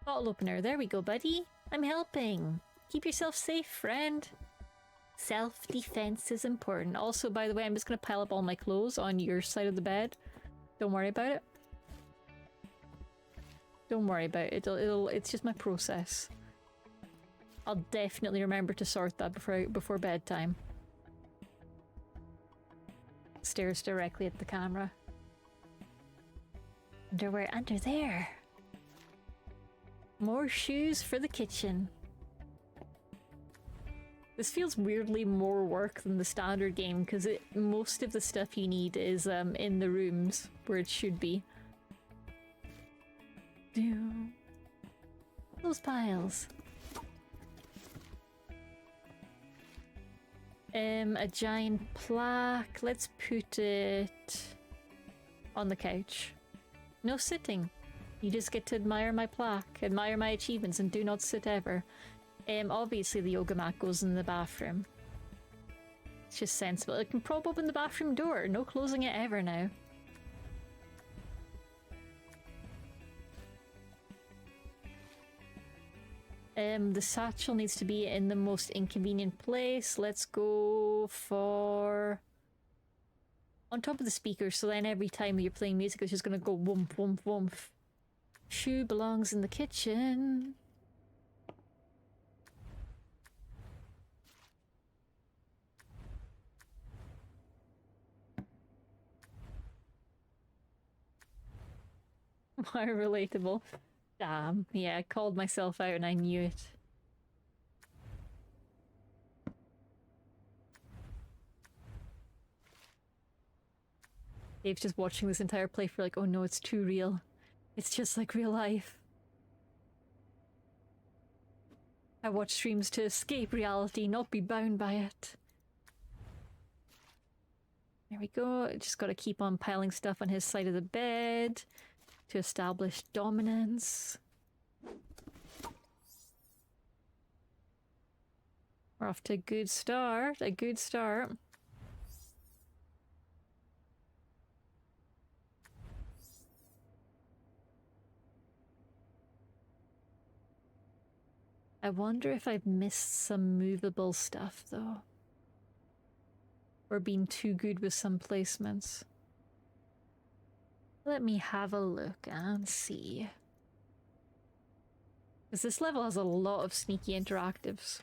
Speaker 1: Bottle opener. There we go, buddy. I'm helping. Keep yourself safe, friend. Self-defense is important. Also, by the way, I'm just going to pile up all my clothes on your side of the bed. Don't worry about it. Don't worry about it. It's just my process. I'll definitely remember to sort that before bedtime. Stares directly at the camera. Underwear under there. More shoes for the kitchen. This feels weirdly more work than the standard game because most of the stuff you need is in the rooms where it should be. Those piles. A giant plaque. Let's put it on the couch. No sitting. You just get to admire my plaque, admire my achievements, and do not sit ever. Obviously the yoga mat goes in the bathroom. It's just sensible. It can prop open the bathroom door. No closing it ever now. The satchel needs to be in the most inconvenient place. Let's go for... on top of the speaker, so then every time you're playing music it's just gonna go woomph woomph woomph. Shoe belongs in the kitchen. Why relatable? Damn, yeah, I called myself out and I knew it. Dave's just watching this entire playthrough like, oh no, it's too real. It's just like real life. I watch streams to escape reality, not be bound by it. There we go, just gotta keep on piling stuff on his side of the bed to establish dominance. We're off to a good start, a good start. I wonder if I've missed some movable stuff though. Or been too good with some placements. Let me have a look and see. Because this level has a lot of sneaky interactives.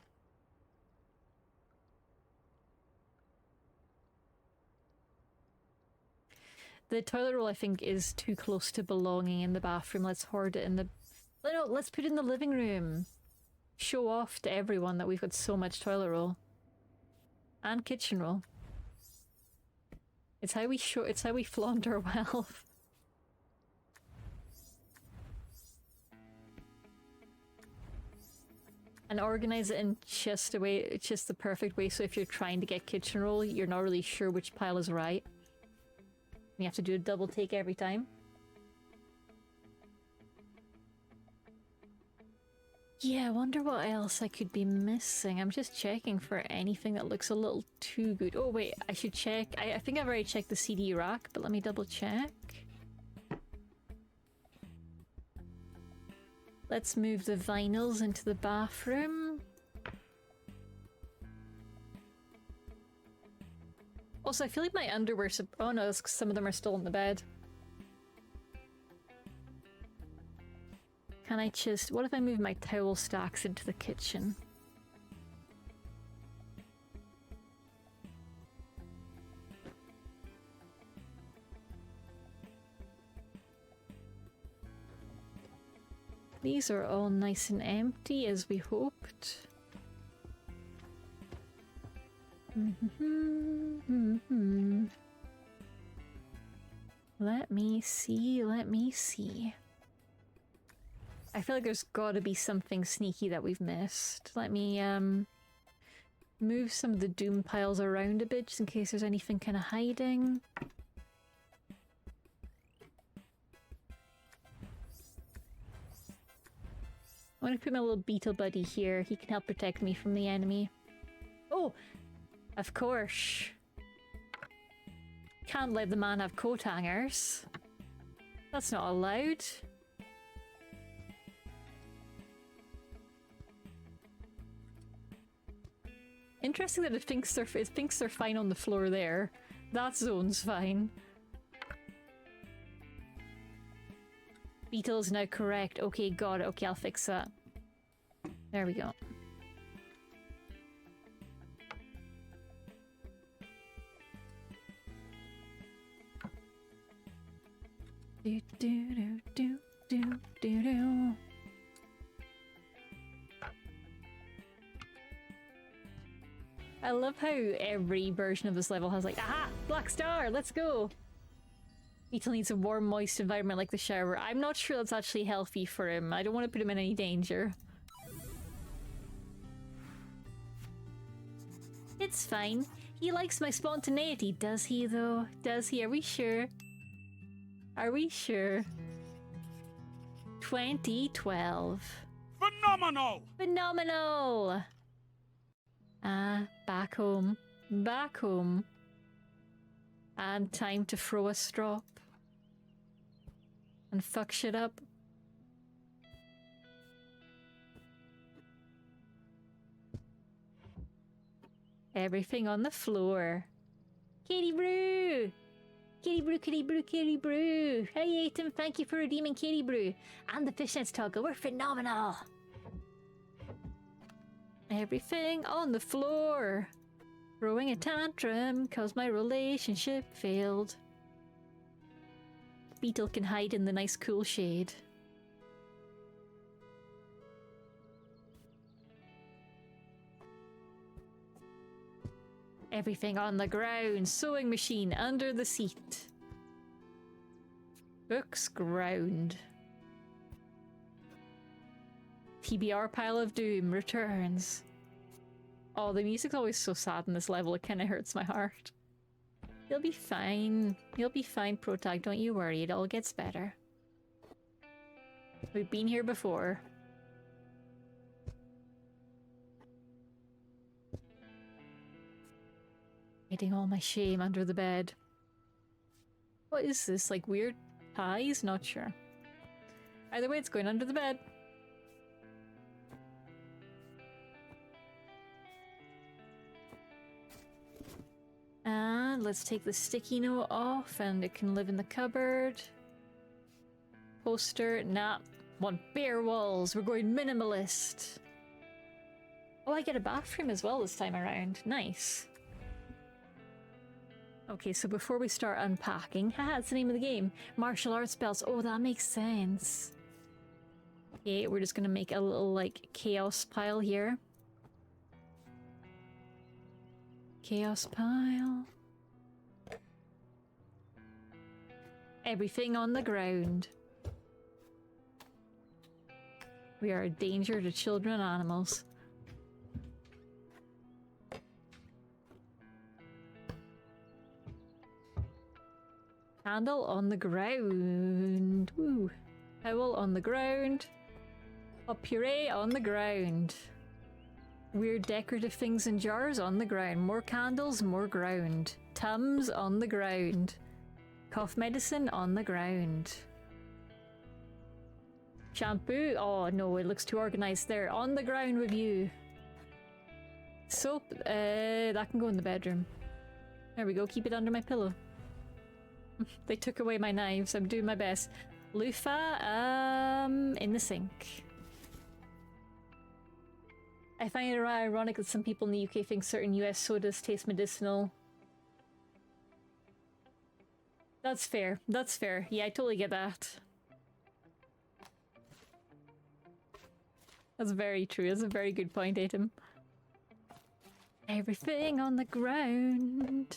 Speaker 1: The toilet roll, I think, is too close to belonging in the bathroom. Let's hoard it in the... No, let's put it in the living room. Show off to everyone that we've got so much toilet roll. And kitchen roll. It's how we show... it's how we flaunt our wealth. and organize it in just the perfect way. So if you're trying to get kitchen roll, you're not really sure which pile is right. You have to do a double take every time. Yeah, I wonder what else I could be missing. I'm just checking for anything that looks a little too good. Oh wait, I should check. I think I've already checked the CD rack, but let me double check. Let's move the vinyls into the bathroom. Also, I feel like my underwear's... Oh no, it's 'cause some of them are still in the bed. Can I just... What if I move my towel stacks into the kitchen? These are all nice and empty as we hoped. Let me see, let me see. I feel like there's gotta be something sneaky that we've missed. Let me, move some of the doom piles around a bit, just in case there's anything kind of hiding. I'm gonna put my little beetle buddy here. He can help protect me from the enemy. Oh! Of course. Can't let the man have coat hangers. That's not allowed. Interesting that it thinks they're fine on the floor there. That zone's fine. Beetle's now correct. Okay, got it. Okay, I'll fix that. There we go. Do do do do do do do. I love how every version of this level has like, aha! Black star! Let's go! Beetle needs a warm, moist environment like the shower. I'm not sure that's actually healthy for him. I don't want to put him in any danger. It's fine. He likes my spontaneity, does he though? Does he? Are we sure? Are we sure? 2012.
Speaker 3: Phenomenal!
Speaker 1: Phenomenal! Ah, back home. Back home. And time to throw a strop. And fuck shit up. Everything on the floor. Kitty Brew! Kitty Brew, Kitty Brew, Kitty Brew! Hey Atem, thank you for redeeming Kitty Brew. And the fishnets toggle, we're phenomenal! Everything on the floor. Throwing a tantrum cause my relationship failed. Beetle can hide in the nice cool shade. Everything on the ground. Sewing machine under the seat. Books ground. TBR pile of doom returns. Oh, the music's always so sad in this level, it kinda hurts my heart. You'll be fine. You'll be fine, Protag, don't you worry, it all gets better. We've been here before. Hiding all my shame under the bed. What is this, like weird ties? Not sure. Either way, it's going under the bed. And let's take the sticky note off and it can live in the cupboard. Poster, nah. Want bare walls, we're going minimalist. Oh, I get a bathroom as well this time around. Nice. Okay, so before we start unpacking, haha, it's the name of the game. Martial arts spells. Oh, that makes sense. Okay, we're just gonna make a little, like, chaos pile here. Chaos pile. Everything on the ground. We are a danger to children and animals. candle on the ground. Woo. Towel on the ground. Hot puree on the ground. Weird decorative things in jars on the ground. More candles, more ground. Tums on the ground. Cough medicine on the ground. Shampoo. Oh no, it looks too organized there. On the ground with you. Soap. That can go in the bedroom. There we go. Keep it under my pillow. They took away my knives. I'm doing my best. Loofah. In the sink. I find it ironic that some people in the UK think certain US sodas taste medicinal. That's fair. That's fair. Yeah, I totally get that. That's very true. That's a very good point, Atom. Everything on the ground.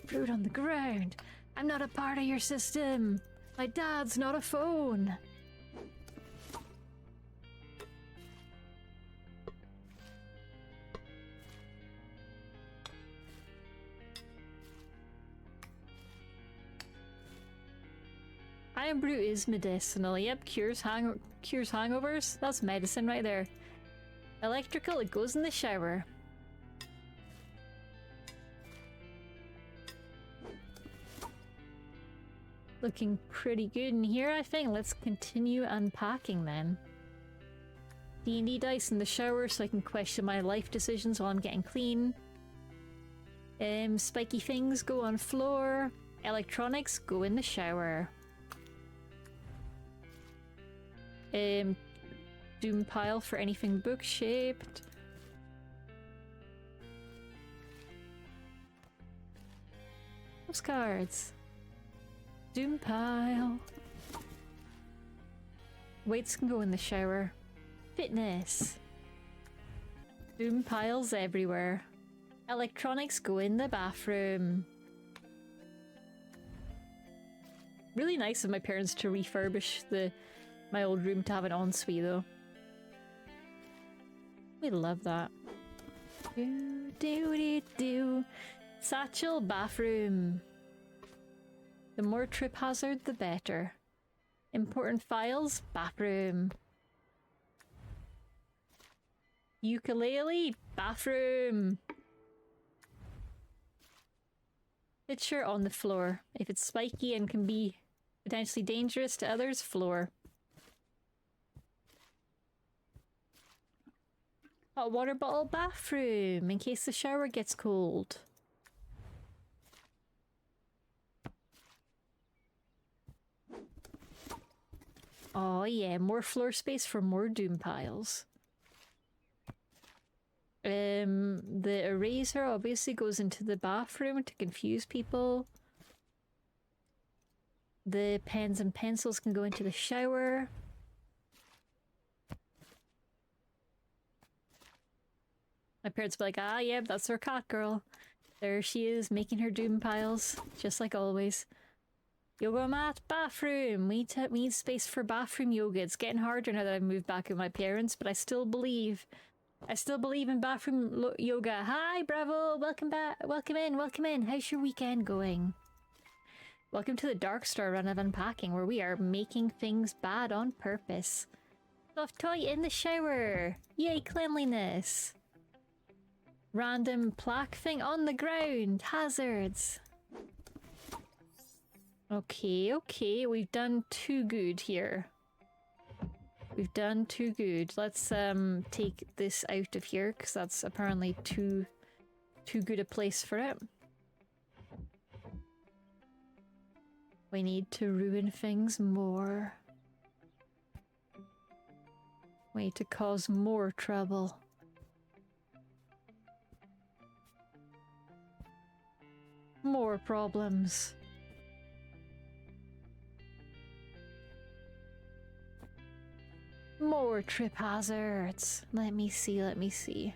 Speaker 1: Fruit on the ground. I'm not a part of your system. My dad's not a phone. Iron Brew is medicinal. Yep, cures hangovers. That's medicine right there. Electrical, it goes in the shower. Looking pretty good in here, I think. Let's continue unpacking then. D&D dice in the shower so I can question my life decisions while I'm getting clean. Spiky things go on floor. Electronics go in the shower. Doom pile for anything book shaped. Postcards. Doom pile. Weights can go in the shower. Fitness. Doom piles everywhere. Electronics go in the bathroom. Really nice of my parents to refurbish my old room to have an ensuite though. We love that. Do. Satchel bathroom. The more trip hazard, the better. Important files, bathroom. Ukulele, bathroom. Picture on the floor. If it's spiky and can be potentially dangerous to others, floor. Hot water bottle, bathroom, in case the shower gets cold. Oh yeah, more floor space for more doom piles. The eraser obviously goes into the bathroom to confuse people. The pens and pencils can go into the shower. My parents will be like, ah, yeah, that's our cat girl. There she is, making her doom piles, just like always. Yoga mat, bathroom. We need space for bathroom yoga. It's getting harder now that I've moved back with my parents, but I still believe in bathroom yoga. Hi, Bravo. Welcome back. Welcome in. How's your weekend going? Welcome to the Dark Star run of Unpacking, where we are making things bad on purpose. Soft toy in the shower. Yay, cleanliness. Random plaque thing on the ground. Hazards. Okay, we've done too good here. We've done too good. Let's take this out of here, because that's apparently too good a place for it. We need to ruin things more. We need to cause more trouble. More problems. More trip hazards. Let me see.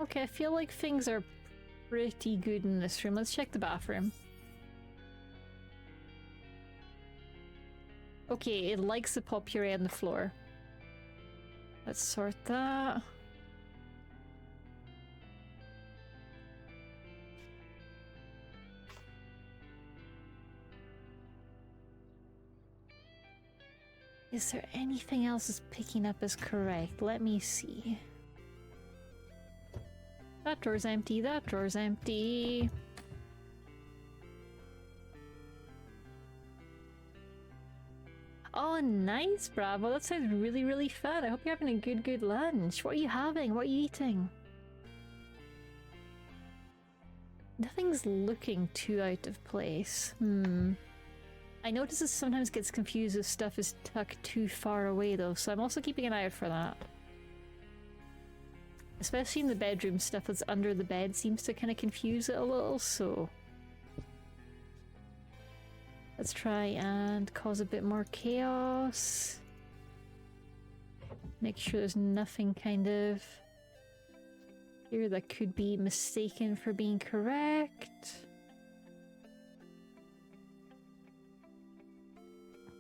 Speaker 1: Okay, I feel like things are pretty good in this room. Let's check the bathroom. Okay, it likes the pot puree on the floor. Let's sort that. Is there anything else that's picking up as correct? Let me see. That drawer's empty, that drawer's empty. Oh, nice, Bravo. That sounds really, really fun. I hope you're having a good lunch. What are you having? What are you eating? Nothing's looking too out of place. I notice this sometimes gets confused if stuff is tucked too far away though, so I'm also keeping an eye out for that. Especially in the bedroom, stuff that's under the bed seems to kind of confuse it a little, so... Let's try and cause a bit more chaos. Make sure there's nothing kind of... here that could be mistaken for being correct.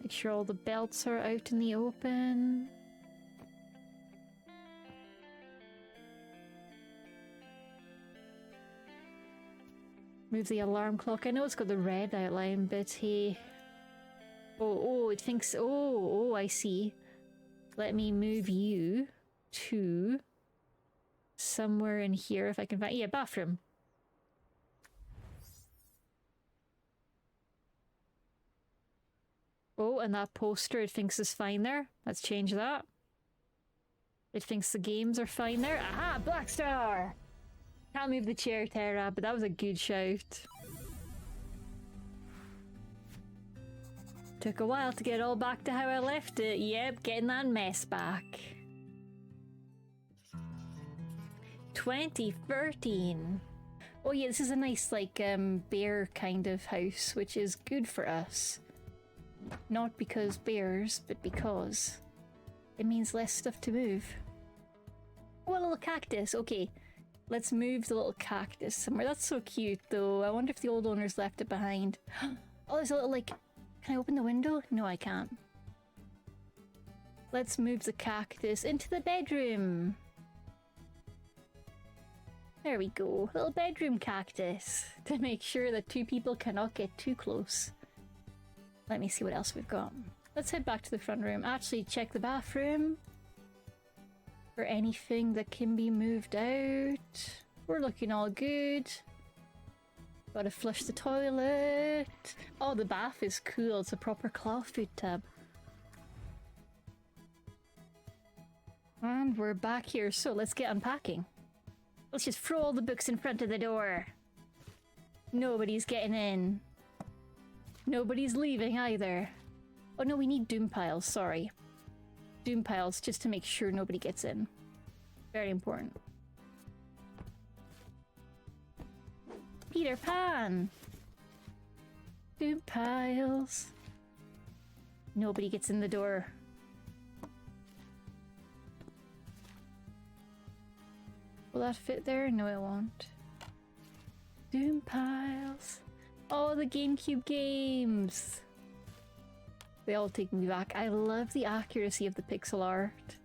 Speaker 1: Make sure all the belts are out in the open. Move the alarm clock. I know it's got the red outline, but hey... Oh, it thinks... Oh, I see. Let me move you to... somewhere in here if I can find... Yeah, bathroom. Oh, and that poster it thinks is fine there. Let's change that. It thinks the games are fine there. Aha! Black Star! Can't move the chair, Tara, but that was a good shout. Took a while to get it all back to how I left it. Yep, getting that mess back. 2013. Oh yeah, this is a nice, like, bear kind of house, which is good for us. Not because bears, but because it means less stuff to move. Oh, a little cactus. Okay, let's move the little cactus somewhere. That's so cute, though. I wonder if the old owners left it behind. Oh, there's a little, like... Can I open the window? No, I can't. Let's move the cactus into the bedroom. There we go. Little bedroom cactus. To make sure that two people cannot get too close. Let me see what else we've got. Let's head back to the front room. Actually, check the bathroom for anything that can be moved out. We're looking all good. Gotta flush the toilet. Oh, the bath is cool. It's a proper clawfoot tub. And we're back here, so let's get unpacking. Let's just throw all the books in front of the door. Nobody's getting in. Nobody's leaving either. Oh no, we need doom piles, sorry. Doom piles just to make sure nobody gets in. Very important. Peter Pan! Doom piles. Nobody gets in the door. Will that fit there? No, it won't. Doom piles. Oh, the GameCube games! They all take me back. I love the accuracy of the pixel art.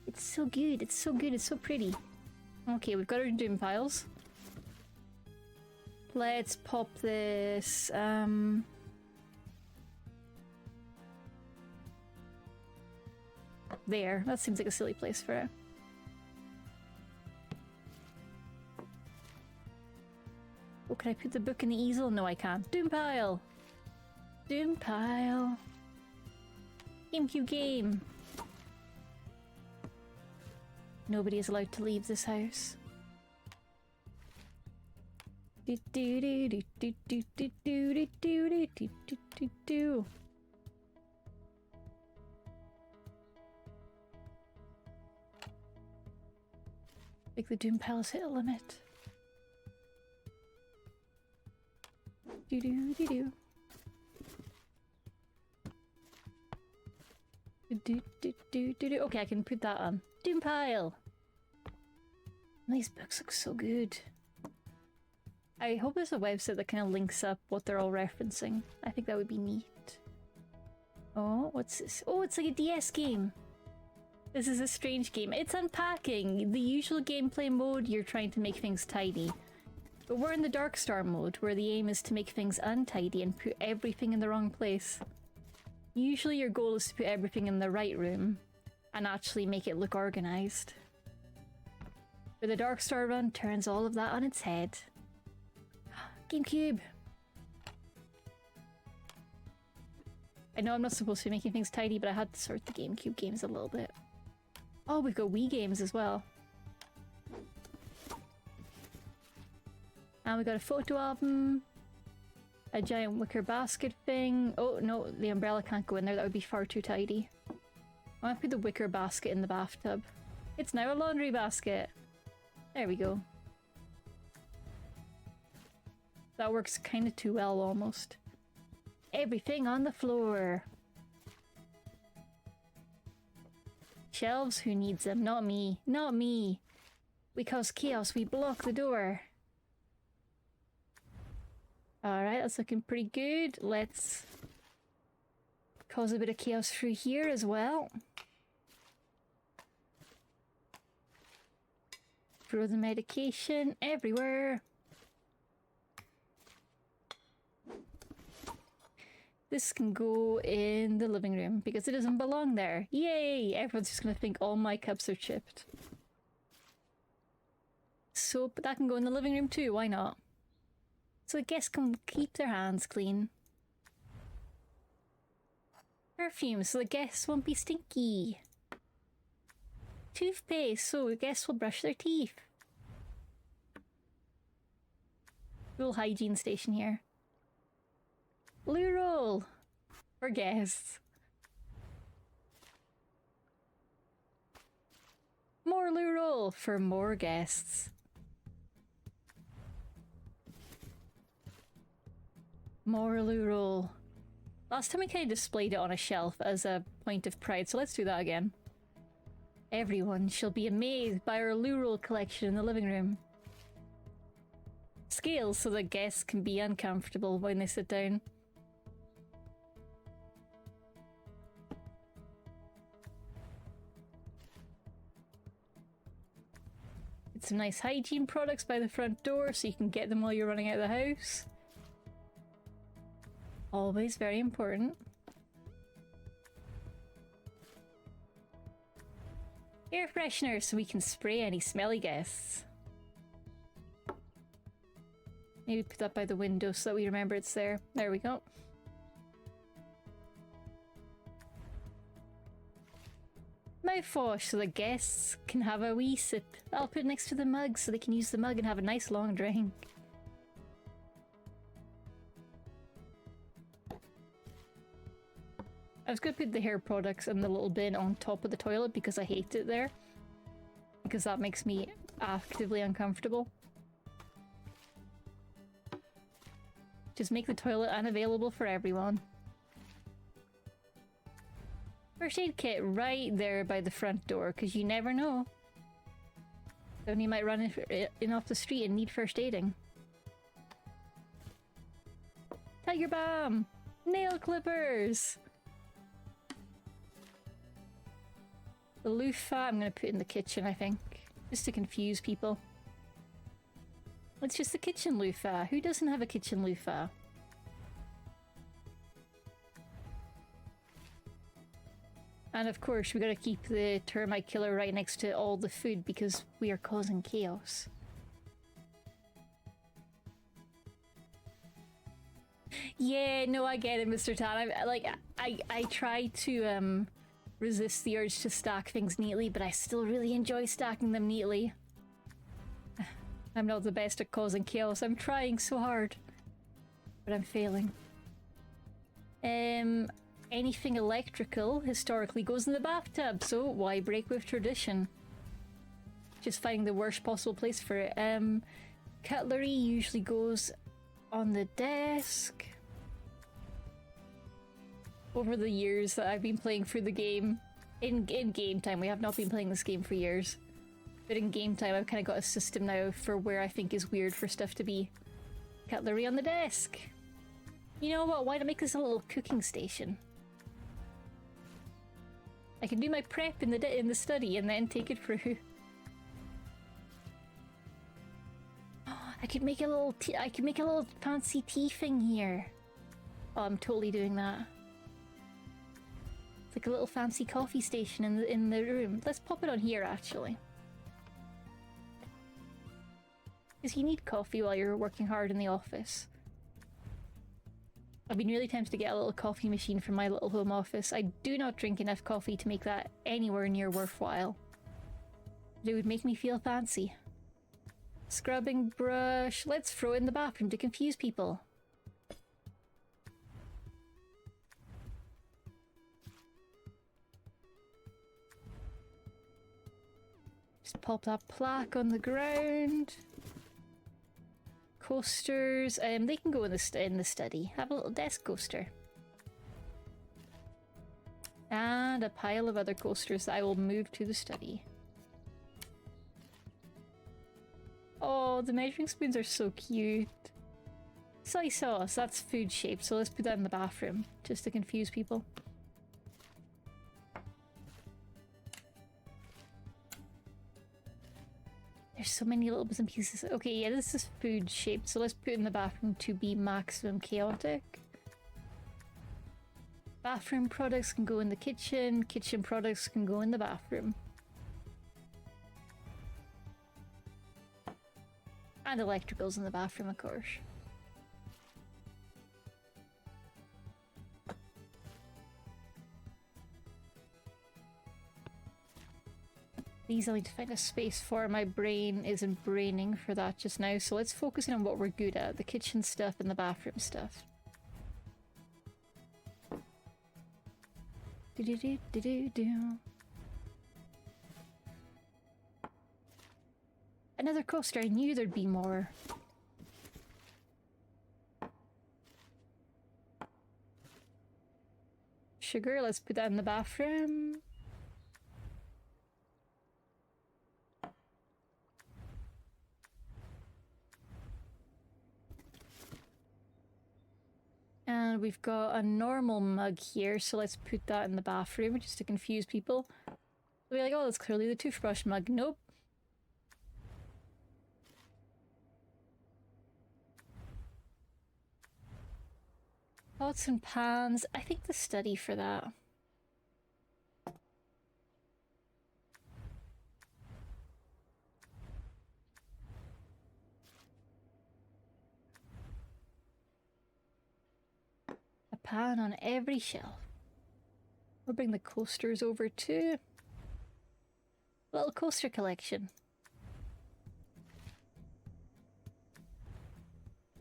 Speaker 1: It's so good, it's so good, it's so pretty. Okay, we've got our Doom piles. Let's pop this, there. That seems like a silly place for it. Oh, can I put the book in the easel? No, I can't. Doom pile! Doom pile. GameCube game. Nobody is allowed to leave this house. Do do do do do do do do do do do do do. Like the Doom piles hit a limit. Do do do do. Do do do do do. Okay, I can put that on. Doom pile. These books look so good. I hope there's a website that kind of links up what they're all referencing. I think that would be neat. Oh, what's this? Oh, it's like a DS game. This is a strange game. It's Unpacking. The usual gameplay mode, you're trying to make things tidy. But we're in the Dark Star mode, where the aim is to make things untidy and put everything in the wrong place. Usually your goal is to put everything in the right room and actually make it look organized. But the Dark Star run turns all of that on its head. GameCube! I know I'm not supposed to be making things tidy, but I had to sort the GameCube games a little bit. Oh, we've got Wii games as well. And we got a photo album. A giant wicker basket thing. Oh, no, the umbrella can't go in there. That would be far too tidy. I want to put the wicker basket in the bathtub. It's now a laundry basket. There we go. That works kind of too well, almost. Everything on the floor. Shelves, who needs them? Not me. Not me. We cause chaos, we block the door. Alright, that's looking pretty good. Let's cause a bit of chaos through here as well. Throw the medication everywhere. This can go in the living room because it doesn't belong there. Yay! Everyone's just gonna think all my cups are chipped. Soap, that can go in the living room too, why not? So the guests can keep their hands clean. Perfume, so the guests won't be stinky. Toothpaste, so the guests will brush their teeth. Little hygiene station here. Loo roll for guests. More loo roll for more guests. More loo roll. Last time we kind of displayed it on a shelf as a point of pride, so let's do that again. Everyone shall be amazed by our loo roll collection in the living room. Scales so that guests can be uncomfortable when they sit down. Get some nice hygiene products by the front door so you can get them while you're running out of the house. Always very important. Air freshener so we can spray any smelly guests. Maybe put that by the window so that we remember it's there. There we go. Mouthwash so the guests can have a wee sip. I'll put it next to the mug so they can use the mug and have a nice long drink. I was going to put the hair products in the little bin on top of the toilet because I hate it there. Because that makes me actively uncomfortable. Just make the toilet unavailable for everyone. First aid kit right there by the front door, because you never know. Then you might run in off the street and need first aiding. Tiger balm! Nail clippers! The loofah I'm going to put in the kitchen, I think. Just to confuse people. It's just the kitchen loofah. Who doesn't have a kitchen loofah? And of course, we gotta keep the termite killer right next to all the food because we are causing chaos. Yeah, no, I get it, Mr. Tan. I try to resist the urge to stack things neatly, but I still really enjoy stacking them neatly. I'm not the best at causing chaos. I'm trying so hard, but I'm failing. Anything electrical historically goes in the bathtub, so why break with tradition? Just finding the worst possible place for it. Cutlery usually goes on the desk. Over the years that I've been playing through the game, in game time, we have not been playing this game for years, but in game time I've kind of got a system now for where I think is weird for stuff to be. Cutlery on the desk. You know what, why not make this a little cooking station? I can do my prep in the study and then take it through. Oh, I could make a little fancy tea thing here. Oh, I'm totally doing that. Like a little fancy coffee station in the room. Let's pop it on here, actually. Because you need coffee while you're working hard in the office. I've been really tempted to get a little coffee machine for my little home office. I do not drink enough coffee to make that anywhere near worthwhile. But it would make me feel fancy. Scrubbing brush. Let's throw it in the bathroom to confuse people. Just pop that plaque on the ground. Coasters. They can go in the study. Have a little desk coaster. And a pile of other coasters that I will move to the study. Oh, the measuring spoons are so cute. Soy sauce, that's food shaped, so let's put that in the bathroom, just to confuse people. There's so many little bits and pieces. Okay, yeah, this is food shaped, so let's put it in the bathroom to be maximum chaotic. Bathroom products can go in the kitchen, kitchen products can go in the bathroom. And electricals in the bathroom, of course. These I need to find a space for. My brain isn't braining for that just now, so let's focus in on what we're good at. The kitchen stuff and the bathroom stuff. Do-do-do-do-do-do. Another coaster, I knew there'd be more. Sugar, let's put that in the bathroom. And we've got a normal mug here, so let's put that in the bathroom just to confuse people. They'll be like, oh, that's clearly the toothbrush mug. Nope. Pots and pans. I think the study for that. A pan on every shelf. We'll bring the coasters over too. Little coaster collection.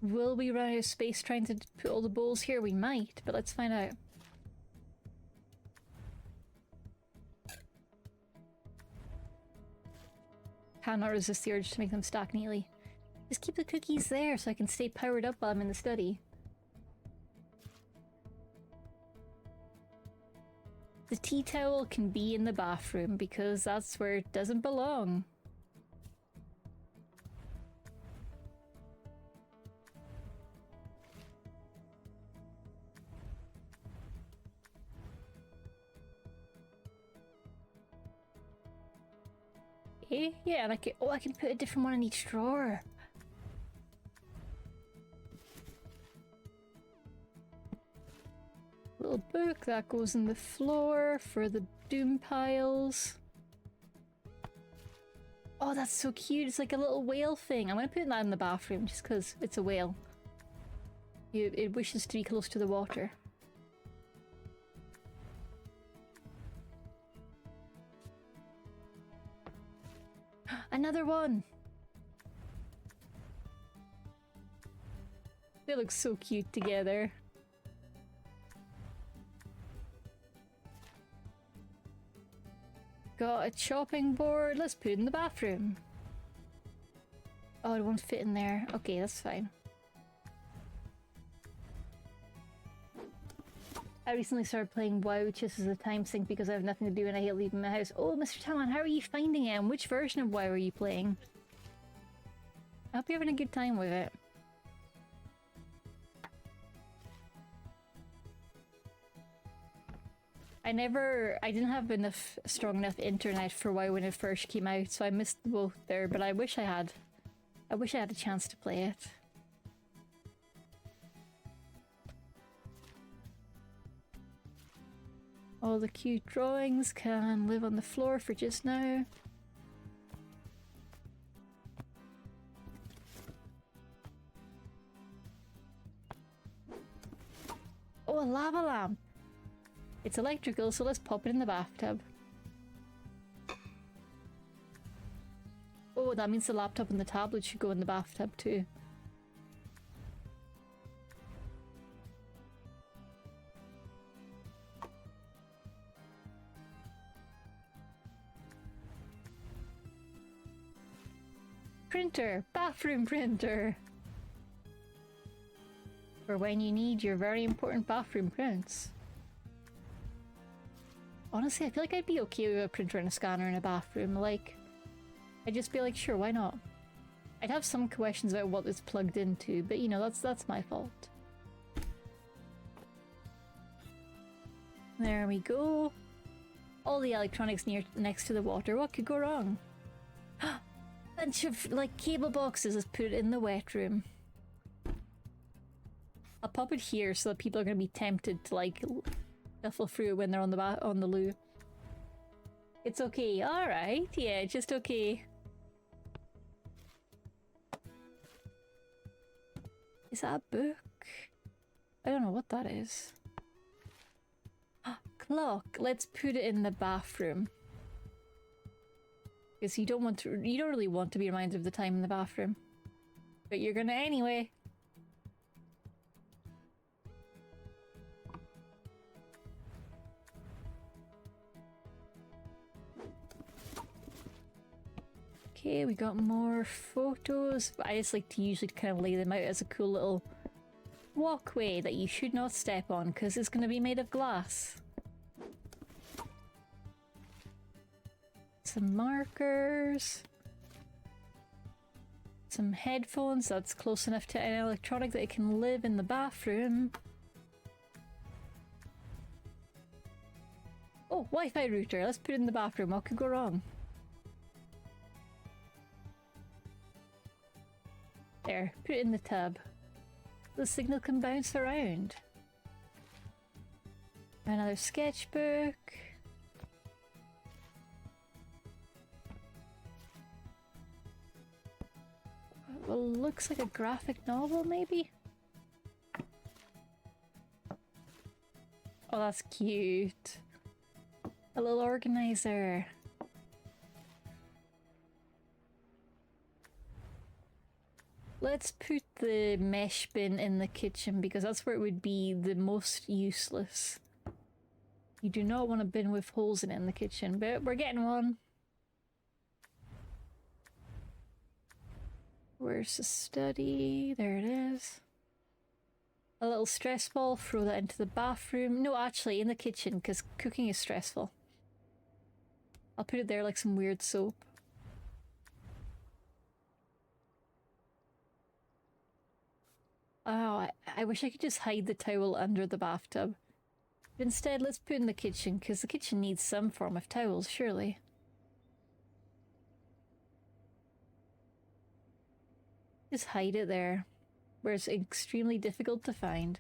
Speaker 1: Will we run out of space trying to put all the bowls here? We might, but let's find out. Cannot resist the urge to make them stack neatly. Just keep the cookies there so I can stay powered up while I'm in the study. The tea towel can be in the bathroom because that's where it doesn't belong. Okay, yeah, and I can put a different one in each drawer. Little book that goes in the floor for the doom piles. Oh, that's so cute. It's like a little whale thing. I'm gonna put that in the bathroom just because it's a whale. It wishes to be close to the water. Another one! They look so cute together. Got a chopping board. Let's put it in the bathroom. Oh, it won't fit in there. Okay, that's fine. I recently started playing WoW just as a time sink because I have nothing to do and I hate leaving my house. Oh, Mr. Talon, how are you finding it? And which version of WoW are you playing? I hope you're having a good time with it. I didn't have strong enough internet for WoW when it first came out, so I missed both there, but I wish I had. I wish I had a chance to play it. All the cute drawings can live on the floor for just now. Oh, a lava lamp! It's electrical, so let's pop it in the bathtub. Oh, that means the laptop and the tablet should go in the bathtub too. Printer! Bathroom printer! For when you need your very important bathroom prints. Honestly, I feel like I'd be okay with a printer and a scanner in a bathroom. Like, I'd just be like, sure, why not? I'd have some questions about what it's plugged into, but you know, that's my fault. There we go. All the electronics next to the water. What could go wrong? Bunch of, like, cable boxes. Let's put it in the wet room. I'll pop it here so that people are going to be tempted to, like, shuffle through it when they're on the loo. It's okay. Alright. Yeah, just okay. Is that a book? I don't know what that is. Clock. Let's put it in the bathroom. Because you don't really want to be reminded of the time in the bathroom. But you're gonna anyway. Okay, we got more photos. But I just like to usually kind of lay them out as a cool little walkway that you should not step on because it's gonna be made of glass. Some markers. Some headphones, that's close enough to an electronic that it can live in the bathroom. Oh, Wi-Fi router, let's put it in the bathroom, what could go wrong? There, put it in the tub. The signal can bounce around. Another sketchbook. Well, looks like a graphic novel, maybe? Oh, that's cute. A little organizer. Let's put the mesh bin in the kitchen because that's where it would be the most useless. You do not want a bin with holes in it in the kitchen, but we're getting one. Where's the study? There it is. A little stress ball, throw that into the bathroom. No, actually, in the kitchen, because cooking is stressful. I'll put it there like some weird soap. Oh, I wish I could just hide the towel under the bathtub. But instead, let's put it in the kitchen, because the kitchen needs some form of towels, surely. Just hide it there, where it's extremely difficult to find.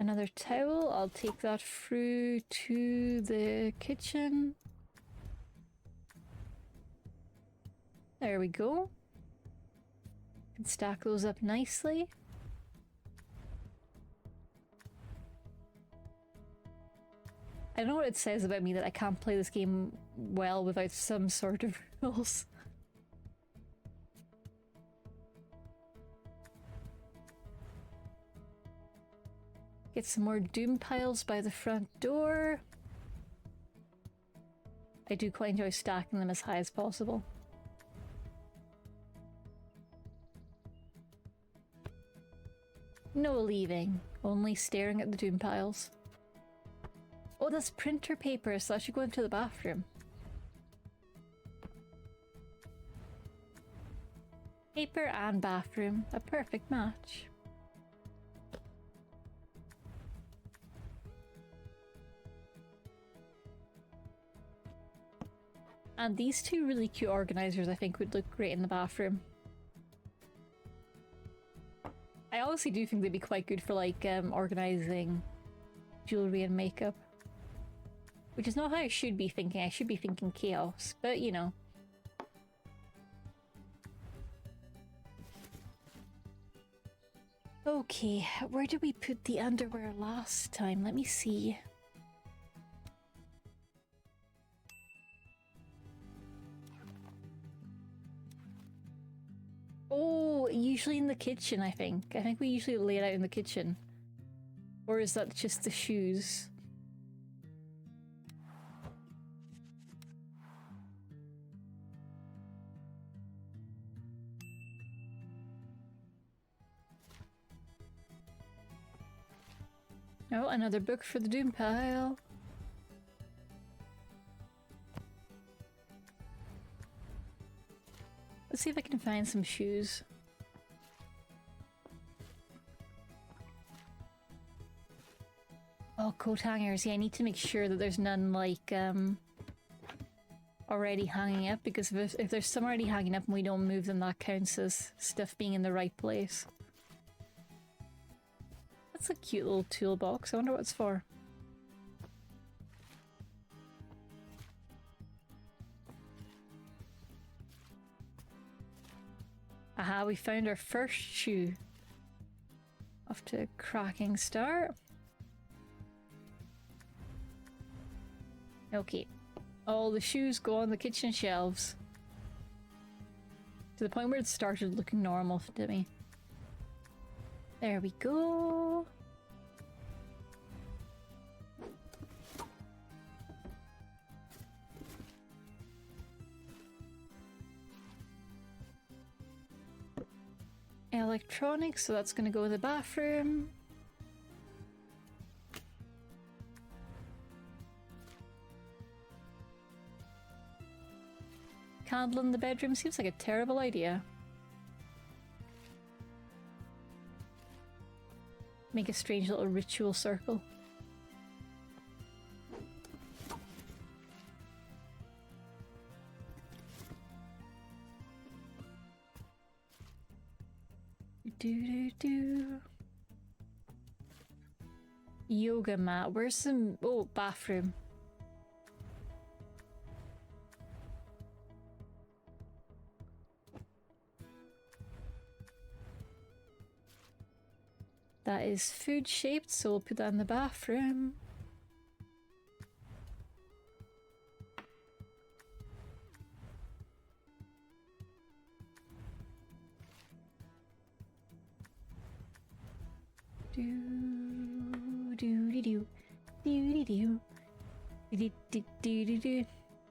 Speaker 1: Another towel, I'll take that through to the kitchen. There we go. Can stack those up nicely. I don't know what it says about me that I can't play this game well without some sort of rules. Get some more doom piles by the front door. I do quite enjoy stacking them as high as possible. No leaving, only staring at the doom piles. Oh, that's printer paper, so that should go into the bathroom. Paper and bathroom, a perfect match. And these two really cute organizers I think would look great in the bathroom. honestly do think they'd be quite good for like organizing jewelry and makeup. Which is not how I should be thinking. I should be thinking chaos, but you know. Okay, where did we put the underwear last time? Let me see. Oh, usually in the kitchen, I think. I think we usually lay it out in the kitchen. Or is that just the shoes? Oh, another book for the doom pile. Let's see if I can find some shoes. Oh, coat hangers. Yeah, I need to make sure that there's none, like, already hanging up, because if there's some already hanging up and we don't move them, that counts as stuff being in the right place. That's a cute little toolbox. I wonder what it's for. Aha, we found our first shoe. Off to a cracking start. Okay. All the shoes go on the kitchen shelves. To the point where it started looking normal to me. There we go. Electronics, so that's gonna go in the bathroom. Candle in the bedroom seems like a terrible idea. Make a strange little ritual circle. Do. Yoga mat. Where's some... Oh, bathroom. That is food shaped, so we'll put that in the bathroom.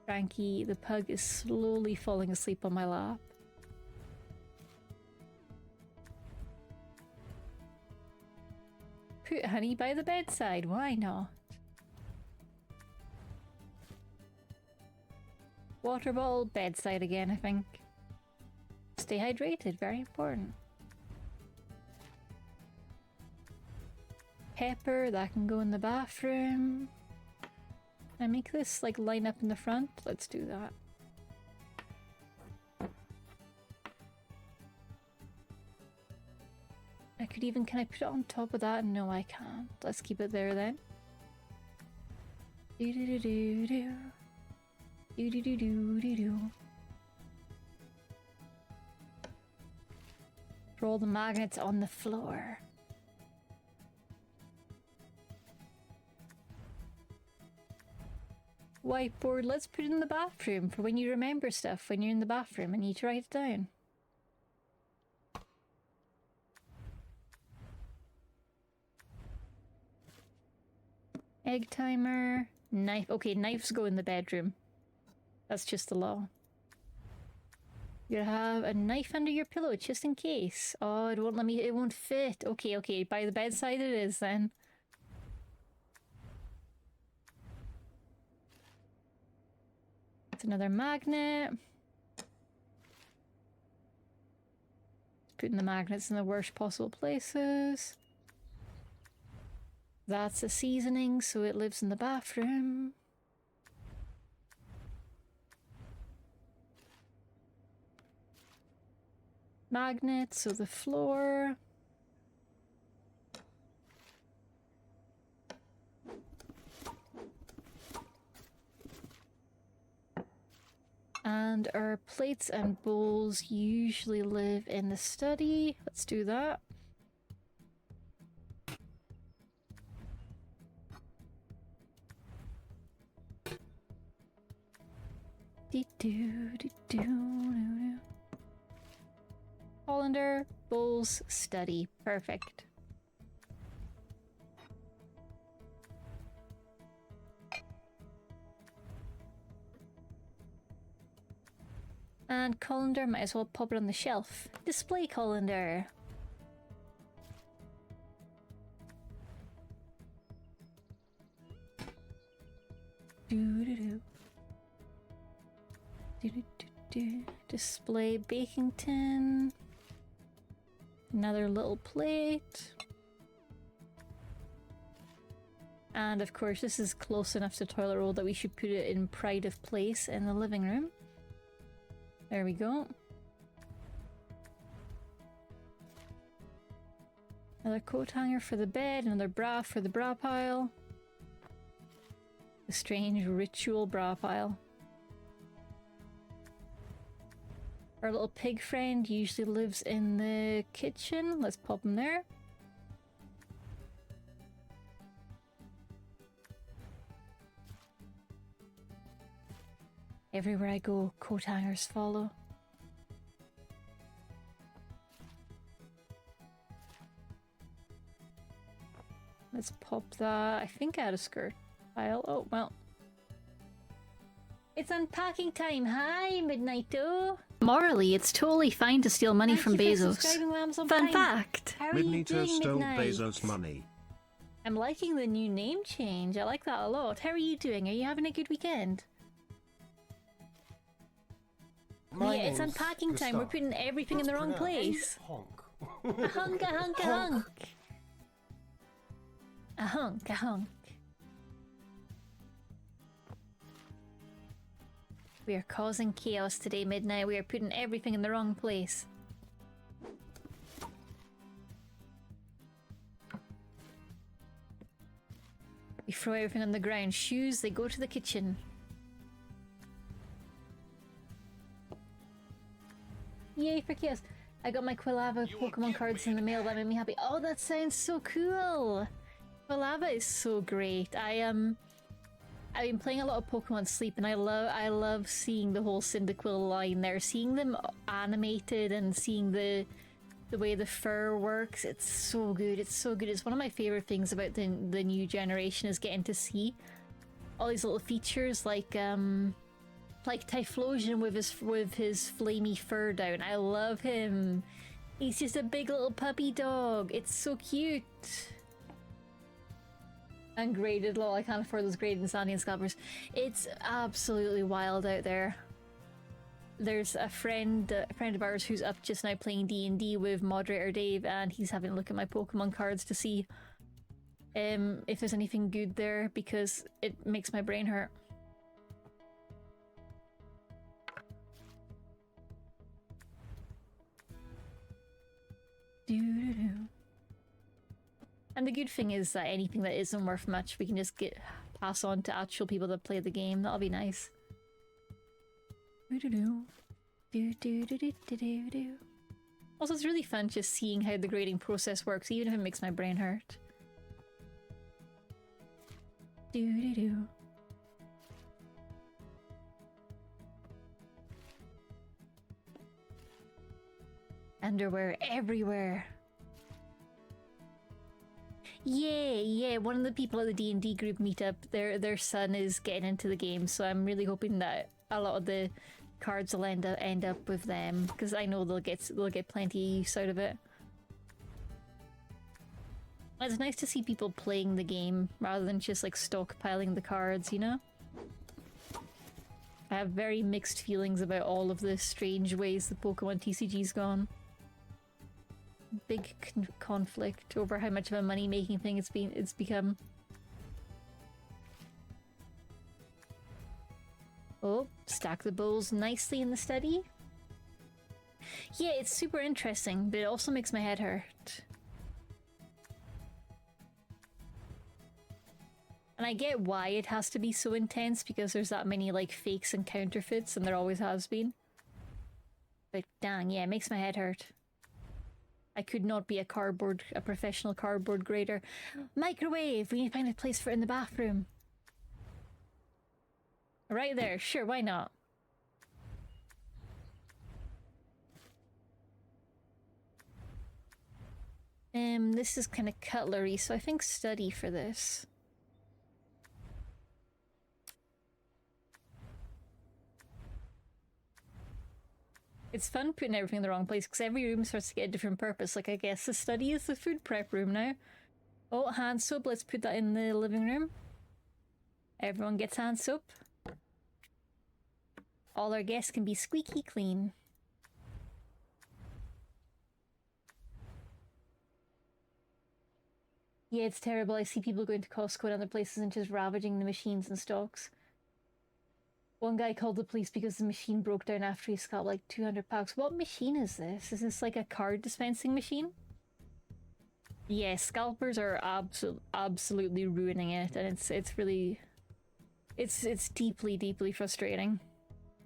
Speaker 1: Frankie, the pug, is slowly falling asleep on my lap. Put honey by the bedside, why not? Water bottle, bedside again, I think. Stay hydrated, very important. Pepper, that can go in the bathroom. Can I make this like line up in the front? Let's do that. I could even, can I put it on top of that? No, I can't. Let's keep it there then. Do do do do do. Do do do do do do. Roll the magnets on the floor. Whiteboard, let's put it in the bathroom for when you remember stuff when you're in the bathroom and need to write it down. Egg timer, knife. Okay, knives go in the bedroom. That's just the law. You have a knife under your pillow just in case. Oh, it won't let me, it won't fit. Okay, okay, by the bedside it is then. It's another magnet. Putting the magnets in the worst possible places. That's a seasoning, so it lives in the bathroom. Magnets, so the floor. And our plates and bowls usually live in the study. Let's do that. Hollander, bowls, study. Perfect. And colander, might as well pop it on the shelf. Display colander. Doo-doo-doo. Doo-doo-doo-doo. Display baking tin. Another little plate. And of course, this is close enough to toilet roll that we should put it in pride of place in the living room. There we go. Another coat hanger for the bed, another bra for the bra pile. A strange ritual bra pile. Our little pig friend usually lives in the kitchen. Let's pop him there. Everywhere I go, coat hangers follow. Let's pop that. I think I had a skirt pile. Oh, well. It's unpacking time. Hi, Midnighto.
Speaker 2: Morally, it's totally fine to steal money from Bezos. Fun fact.
Speaker 1: How are you
Speaker 4: Midnighto
Speaker 1: doing,
Speaker 4: stole
Speaker 1: Midnight?
Speaker 4: Bezos' money.
Speaker 1: I'm liking the new name change. I like that a lot. How are you doing? Are you having a good weekend? Yeah, it's unpacking time. We're putting everything in the wrong place.
Speaker 5: Honk.
Speaker 1: A hunk, a hunk, a hunk. A hunk, a hunk. We are causing chaos today, Midnight. We are putting everything in the wrong place. We throw everything on the ground. Shoes, they go to the kitchen. Yay for chaos. I got my Quilava Pokemon cards in the mail. That made me happy. Oh, that sounds so cool. Quilava is so great. I've been playing a lot of Pokemon Sleep, and I love seeing the whole Cyndaquil line there. Seeing them animated and seeing the way the fur works. It's so good. It's so good. It's one of my favorite things about the new generation is getting to see all these little features like Typhlosion with his flamey fur down. I love him. He's just a big little puppy dog. It's so cute. And graded, lol, I can't afford those graded Insanian scalpers. It's absolutely wild out there. There's a friend of ours who's up just now playing D&D with moderator Dave, and he's having a look at my Pokemon cards to see if there's anything good there, because it makes my brain hurt. Doo-doo-doo. And the good thing is that anything that isn't worth much, we can just pass on to actual people that play the game. That'll be nice. Doo-doo-doo. Doo-doo-doo-doo-doo-doo. Also, it's really fun just seeing how the grading process works, even if it makes my brain hurt. Doo-doo-doo. Underwear everywhere. Yeah, one of the people at the D&D group meetup, their son is getting into the game, so I'm really hoping that a lot of the cards will end up with them, because I know they'll get plenty of use out of it. It's nice to see people playing the game rather than just like stockpiling the cards, you know? I have very mixed feelings about all of the strange ways the Pokemon TCG's gone. Big conflict over how much of a money-making thing it's become. Oh, stack the bowls nicely in the study. Yeah, it's super interesting, but it also makes my head hurt. And I get why it has to be so intense, because there's that many, like, fakes and counterfeits, and there always has been. But dang, yeah, it makes my head hurt. I could not be a professional cardboard grader. Microwave! We need to find a place for it in the bathroom. Right there, sure, why not? This is kind of cutlery, so I think study for this. It's fun putting everything in the wrong place, because every room starts to get a different purpose. Like, I guess the study is the food prep room now. Oh, hand soap, let's put that in the living room. Everyone gets hand soap. All our guests can be squeaky clean. Yeah, it's terrible. I see people going to Costco and other places and just ravaging the machines and stocks. One guy called the police because the machine broke down after he scalped like 200 packs. What machine is this? Is this like a card dispensing machine? Yeah, scalpers are absolutely ruining it, and it's really... It's deeply, deeply frustrating.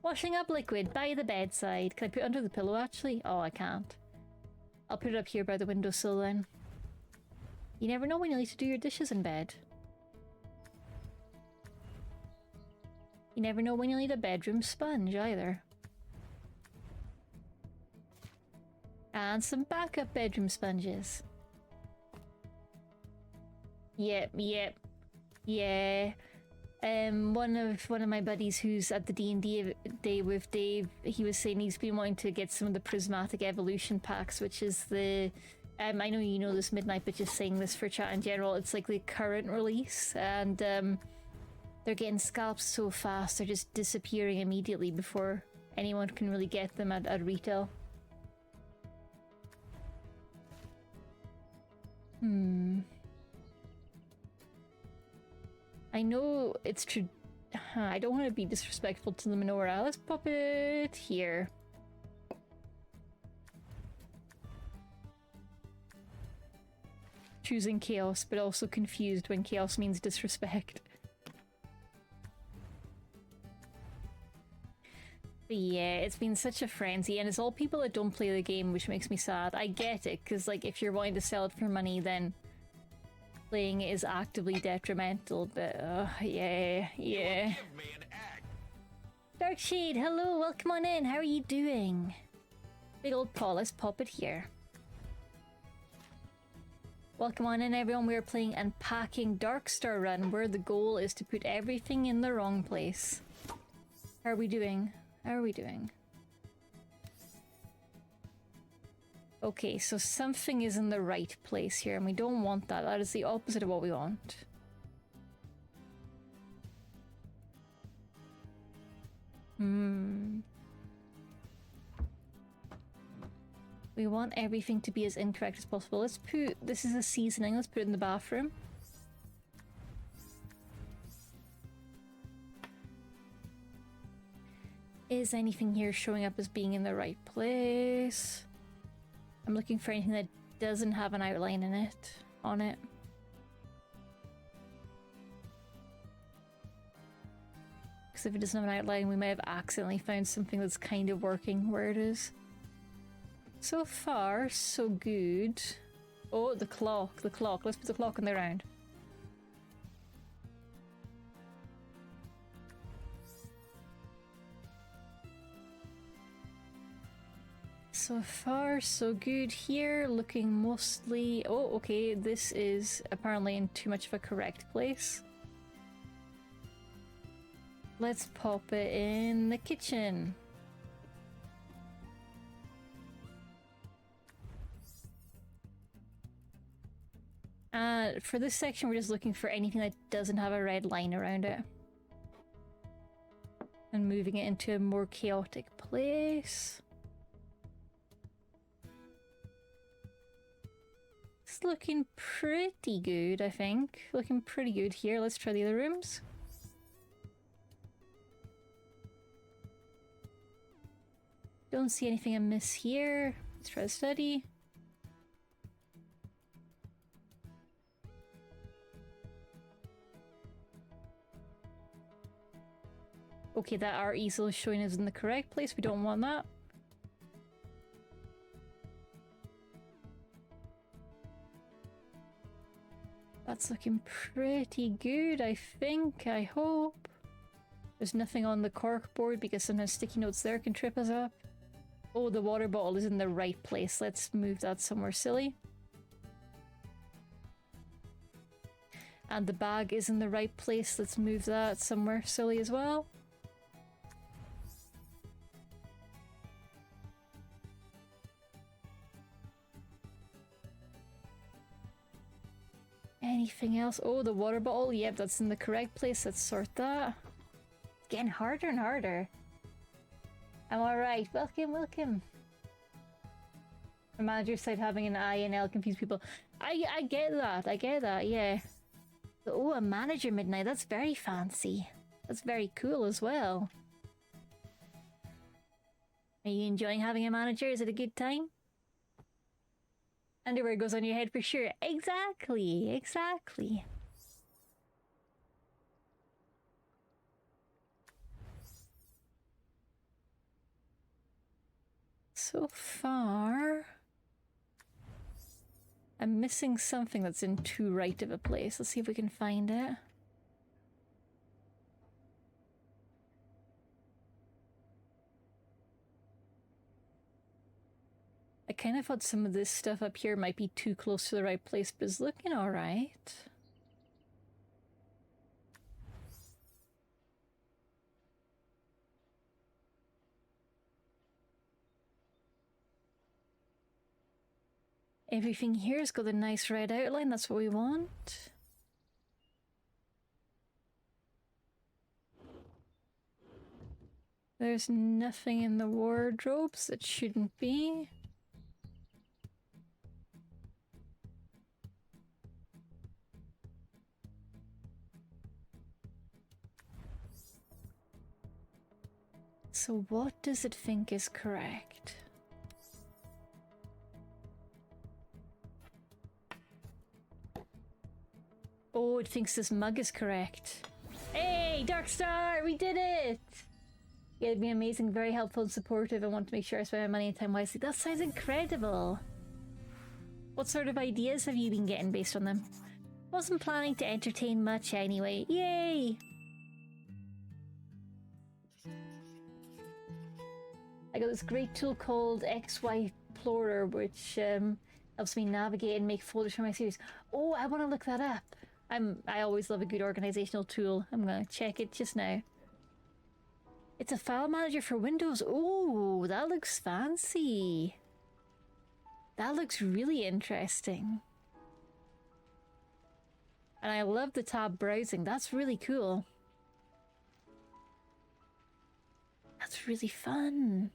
Speaker 1: Washing up liquid by the bedside. Can I put it under the pillow, actually? Oh, I can't. I'll put it up here by the windowsill then. You never know when you need to do your dishes in bed. You never know when you'll need a bedroom sponge either. And some backup bedroom sponges. Yep. Yeah. One of my buddies who's at the D&D day with Dave, he was saying he's been wanting to get some of the Prismatic Evolution packs, which is the... I know you know this, Midnight, but just saying this for chat in general, it's like the current release, and they're getting scalped so fast, they're just disappearing immediately before anyone can really get them at retail. I know it's true. I don't want to be disrespectful to the menorah. Let's pop it here. Choosing chaos, but also confused when chaos means disrespect. But yeah, it's been such a frenzy, and it's all people that don't play the game, which makes me sad. I get it, because like if you're wanting to sell it for money, then playing it is actively detrimental, but yeah.
Speaker 3: Give me an egg.
Speaker 1: Darkshade, hello, welcome on in. How are you doing? Big old paw, let's pop it here. Welcome on in, everyone. We're playing Unpacking Darkstar Run, where the goal is to put everything in the wrong place. How are we doing? How are we doing? Okay, so something is in the right place here, and we don't want that. That is the opposite of what we want. We want everything to be as incorrect as possible. Let's put... This is a seasoning. Let's put it in the bathroom. Is anything here showing up as being in the right place? I'm looking for anything that doesn't have an outline in it, on it. Because if it doesn't have an outline, we might have accidentally found something that's kind of working where it is. So far, so good. Oh, the clock, the clock. Let's put the clock in the round. So far, so good here. Looking mostly... Oh, okay, this is apparently in too much of a correct place. Let's pop it in the kitchen. For this section, we're just looking for anything that doesn't have a red line around it. And moving it into a more chaotic place. It's looking pretty good, I think. Looking pretty good here. Let's try the other rooms. Don't see anything amiss here. Let's try the study. Okay, that our easel is showing us in the correct place. We don't want that. That's looking pretty good, I think. I hope. There's nothing on the cork board because sometimes sticky notes there can trip us up. Oh, the water bottle is in the right place. Let's move that somewhere silly. And the bag is in the right place. Let's move that somewhere silly as well. Anything else? Oh, the water bottle. Yep, that's in the correct place. Let's sort that. It's getting harder and harder. I'm alright. Welcome, welcome. The manager said having an I and L confuse people. I get that. I get that, yeah. Oh, a manager midnight. That's very fancy. That's very cool as well. Are you enjoying having a manager? Is it a good time? Underwear goes on your head for sure. Exactly, exactly. So far, I'm missing something that's in too right of a place. Let's see if we can find it. I kind of thought some of this stuff up here might be too close to the right place, but it's looking alright. Everything here's got a nice red outline, that's what we want. There's nothing in the wardrobes that shouldn't be. So what does it think is correct? Oh, it thinks this mug is correct. Hey, Dark Star, we did it! Yeah, it'd be amazing, very helpful and supportive. I want to make sure I spend my money and time wisely. That sounds incredible! What sort of ideas have you been getting based on them? Wasn't planning to entertain much anyway. Yay! I got this great tool called XY Plorer, which helps me navigate and make folders for my series. Oh, I want to look that up. I always love a good organizational tool. I'm gonna check it just now. It's a file manager for Windows. Oh, that looks fancy. That looks really interesting. And I love the tab browsing. That's really cool. That's really fun.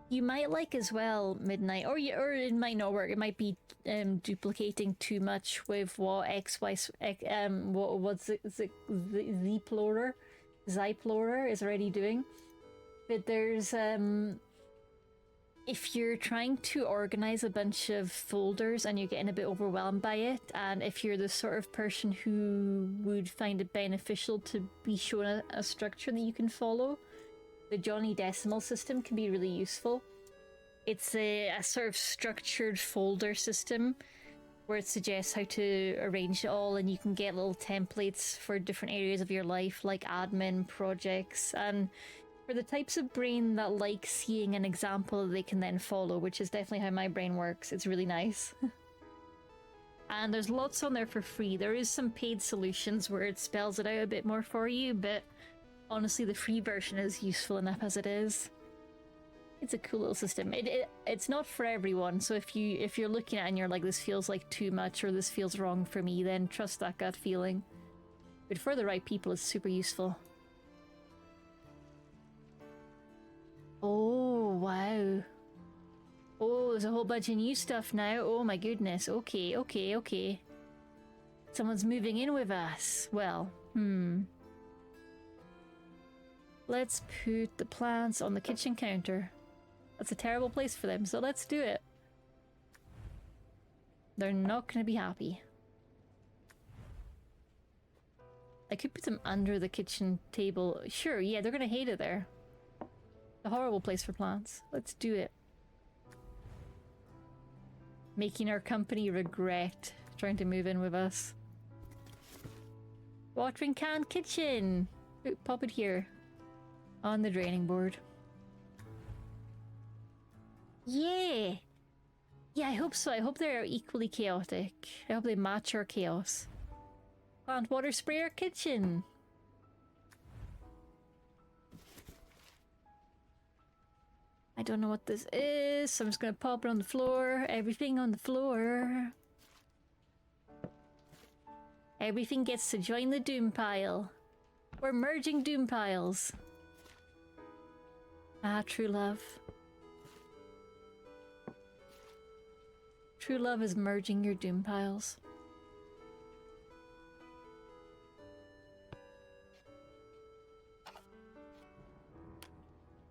Speaker 1: You might like as well Midnight, or it might not work. It might be duplicating too much with what Zyplorer is already doing. But there's if you're trying to organize a bunch of folders and you're getting a bit overwhelmed by it, and if you're the sort of person who would find it beneficial to be shown a structure that you can follow, the Johnny Decimal system can be really useful. It's a sort of structured folder system where it suggests how to arrange it all, and you can get little templates for different areas of your life, like admin, projects, and for the types of brain that like seeing an example they can then follow, which is definitely how my brain works. It's really nice. And there's lots on there for free. There is some paid solutions where it spells it out a bit more for you, but honestly, the free version is useful enough as it is. It's a cool little system. It's not for everyone, so if you're looking at it and you're like, this feels like too much or this feels wrong for me, then trust that gut feeling. But for the right people, it's super useful. Oh, wow. Oh, there's a whole bunch of new stuff now. Oh my goodness. Okay, okay, okay. Someone's moving in with us. Well, let's put the plants on the kitchen counter. That's a terrible place for them, so let's do it. They're not going to be happy. I could put them under the kitchen table. Sure, yeah, they're gonna hate it there. A horrible place for plants. Let's do it. Making our company regret trying to move in with us. Watering can kitchen! Ooh, pop it here. On the draining board. Yeah! Yeah, I hope so. I hope they're equally chaotic. I hope they match our chaos. Plant water sprayer kitchen! I don't know what this is, so I'm just gonna pop it on the floor. Everything on the floor. Everything gets to join the doom pile. We're merging doom piles. Ah, true love. True love is merging your doom piles.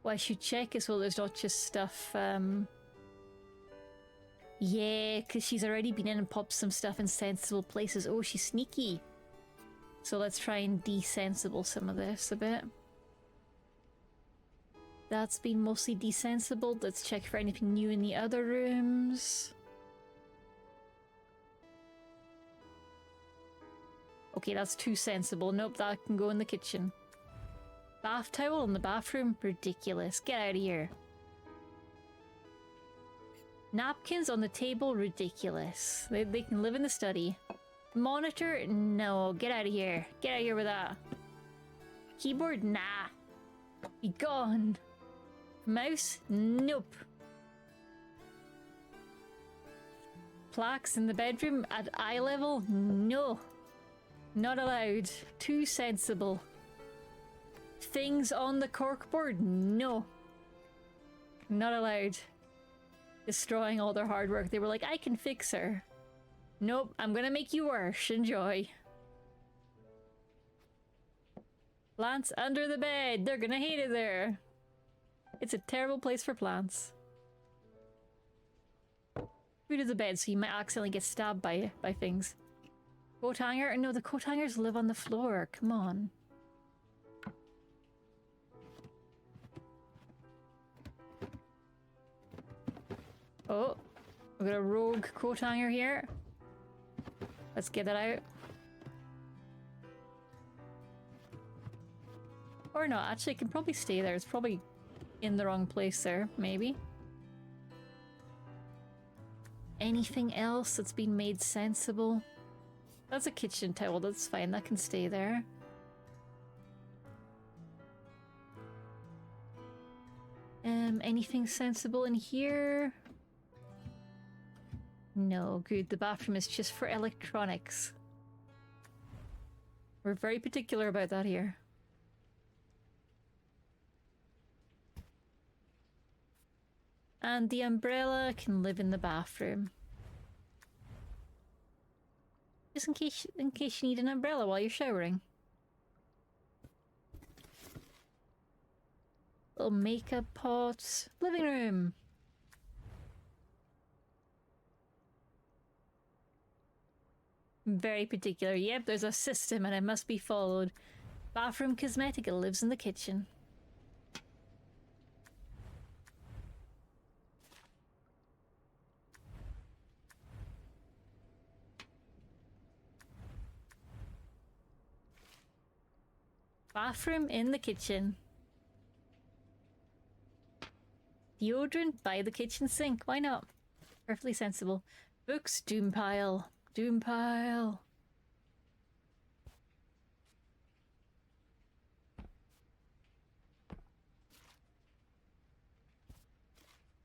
Speaker 1: What I should check as well, there's not just stuff, yeah, because she's already been in and popped some stuff in sensible places. Oh, she's sneaky. So let's try and desensible some of this a bit. That's been mostly desensible. Let's check for anything new in the other rooms. Okay, that's too sensible. Nope, that can go in the kitchen. Bath towel in the bathroom? Ridiculous. Get out of here. Napkins on the table? Ridiculous. They can live in the study. Monitor? No. Get out of here. Get out of here with that. Keyboard? Nah. Be gone. Mouse? Nope. Plaques in the bedroom at eye level? No. Not allowed. Too sensible. Things on the corkboard? No. Not allowed. Destroying all their hard work. They were like, I can fix her. Nope, I'm gonna make you worse. Enjoy. Plants under the bed. They're gonna hate it there. It's a terrible place for plants. Foot of the bed, so you might accidentally get stabbed by things. Coat hanger? No, the coat hangers live on the floor. Come on. Oh, we've got a rogue coat hanger here. Let's get that out. Or not, actually it can probably stay there. It's probably in the wrong place there, maybe. Anything else that's been made sensible? That's a kitchen towel, that's fine, that can stay there. Anything sensible in here? No, good. The bathroom is just for electronics. We're very particular about that here. And the umbrella can live in the bathroom. Just in case you need an umbrella while you're showering. Little makeup pot. Living room. Very particular. Yep, there's a system and it must be followed. Bathroom cosmetic, it lives in the kitchen. Bathroom in the kitchen. Deodorant by the kitchen sink. Why not? Perfectly sensible. Books, doom pile. Doom pile.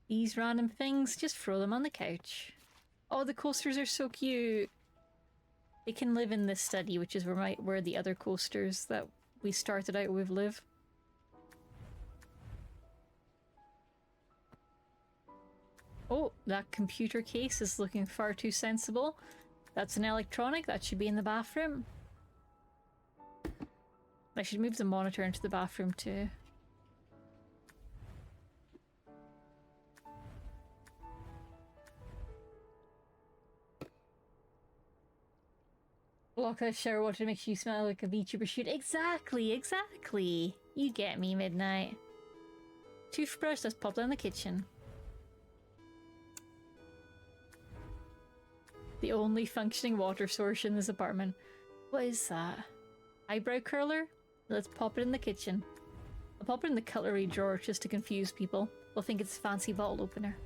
Speaker 1: These random things, just throw them on the couch. Oh, the coasters are so cute. They can live in this study, which is where the other coasters that we started out with live. Oh, that computer case is looking far too sensible. That's an electronic, that should be in the bathroom. I should move the monitor into the bathroom too. Block that shower water makes you smell like a VTuber shoot. Exactly, exactly. You get me, Midnight. Toothbrush, let's pop that in the kitchen. The only functioning water source in this apartment. What is that? Eyebrow curler? Let's pop it in the kitchen. I'll pop it in the cutlery drawer just to confuse people. They'll think it's a fancy bottle opener.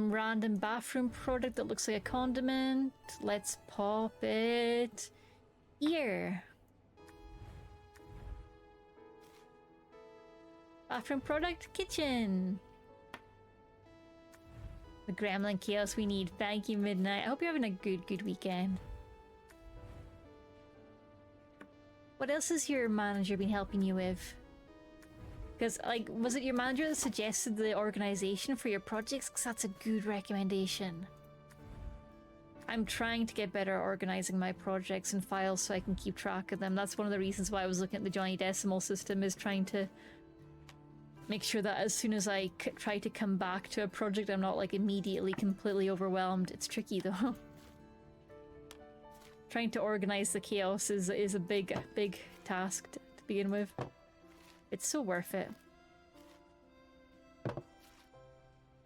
Speaker 1: Random bathroom product that looks like a condiment. Let's pop it here. Bathroom product, kitchen. The gremlin chaos we need. Thank you, Midnight. I hope you're having a good weekend. What else has your manager been helping you with? Because, like, was it your manager that suggested the organization for your projects? Because that's a good recommendation. I'm trying to get better at organizing my projects and files so I can keep track of them. That's one of the reasons why I was looking at the Johnny Decimal system, is trying to make sure that as soon as I try to come back to a project, I'm not, like, immediately completely overwhelmed. It's tricky, though. Trying to organize the chaos is a big task to begin with. It's so worth it.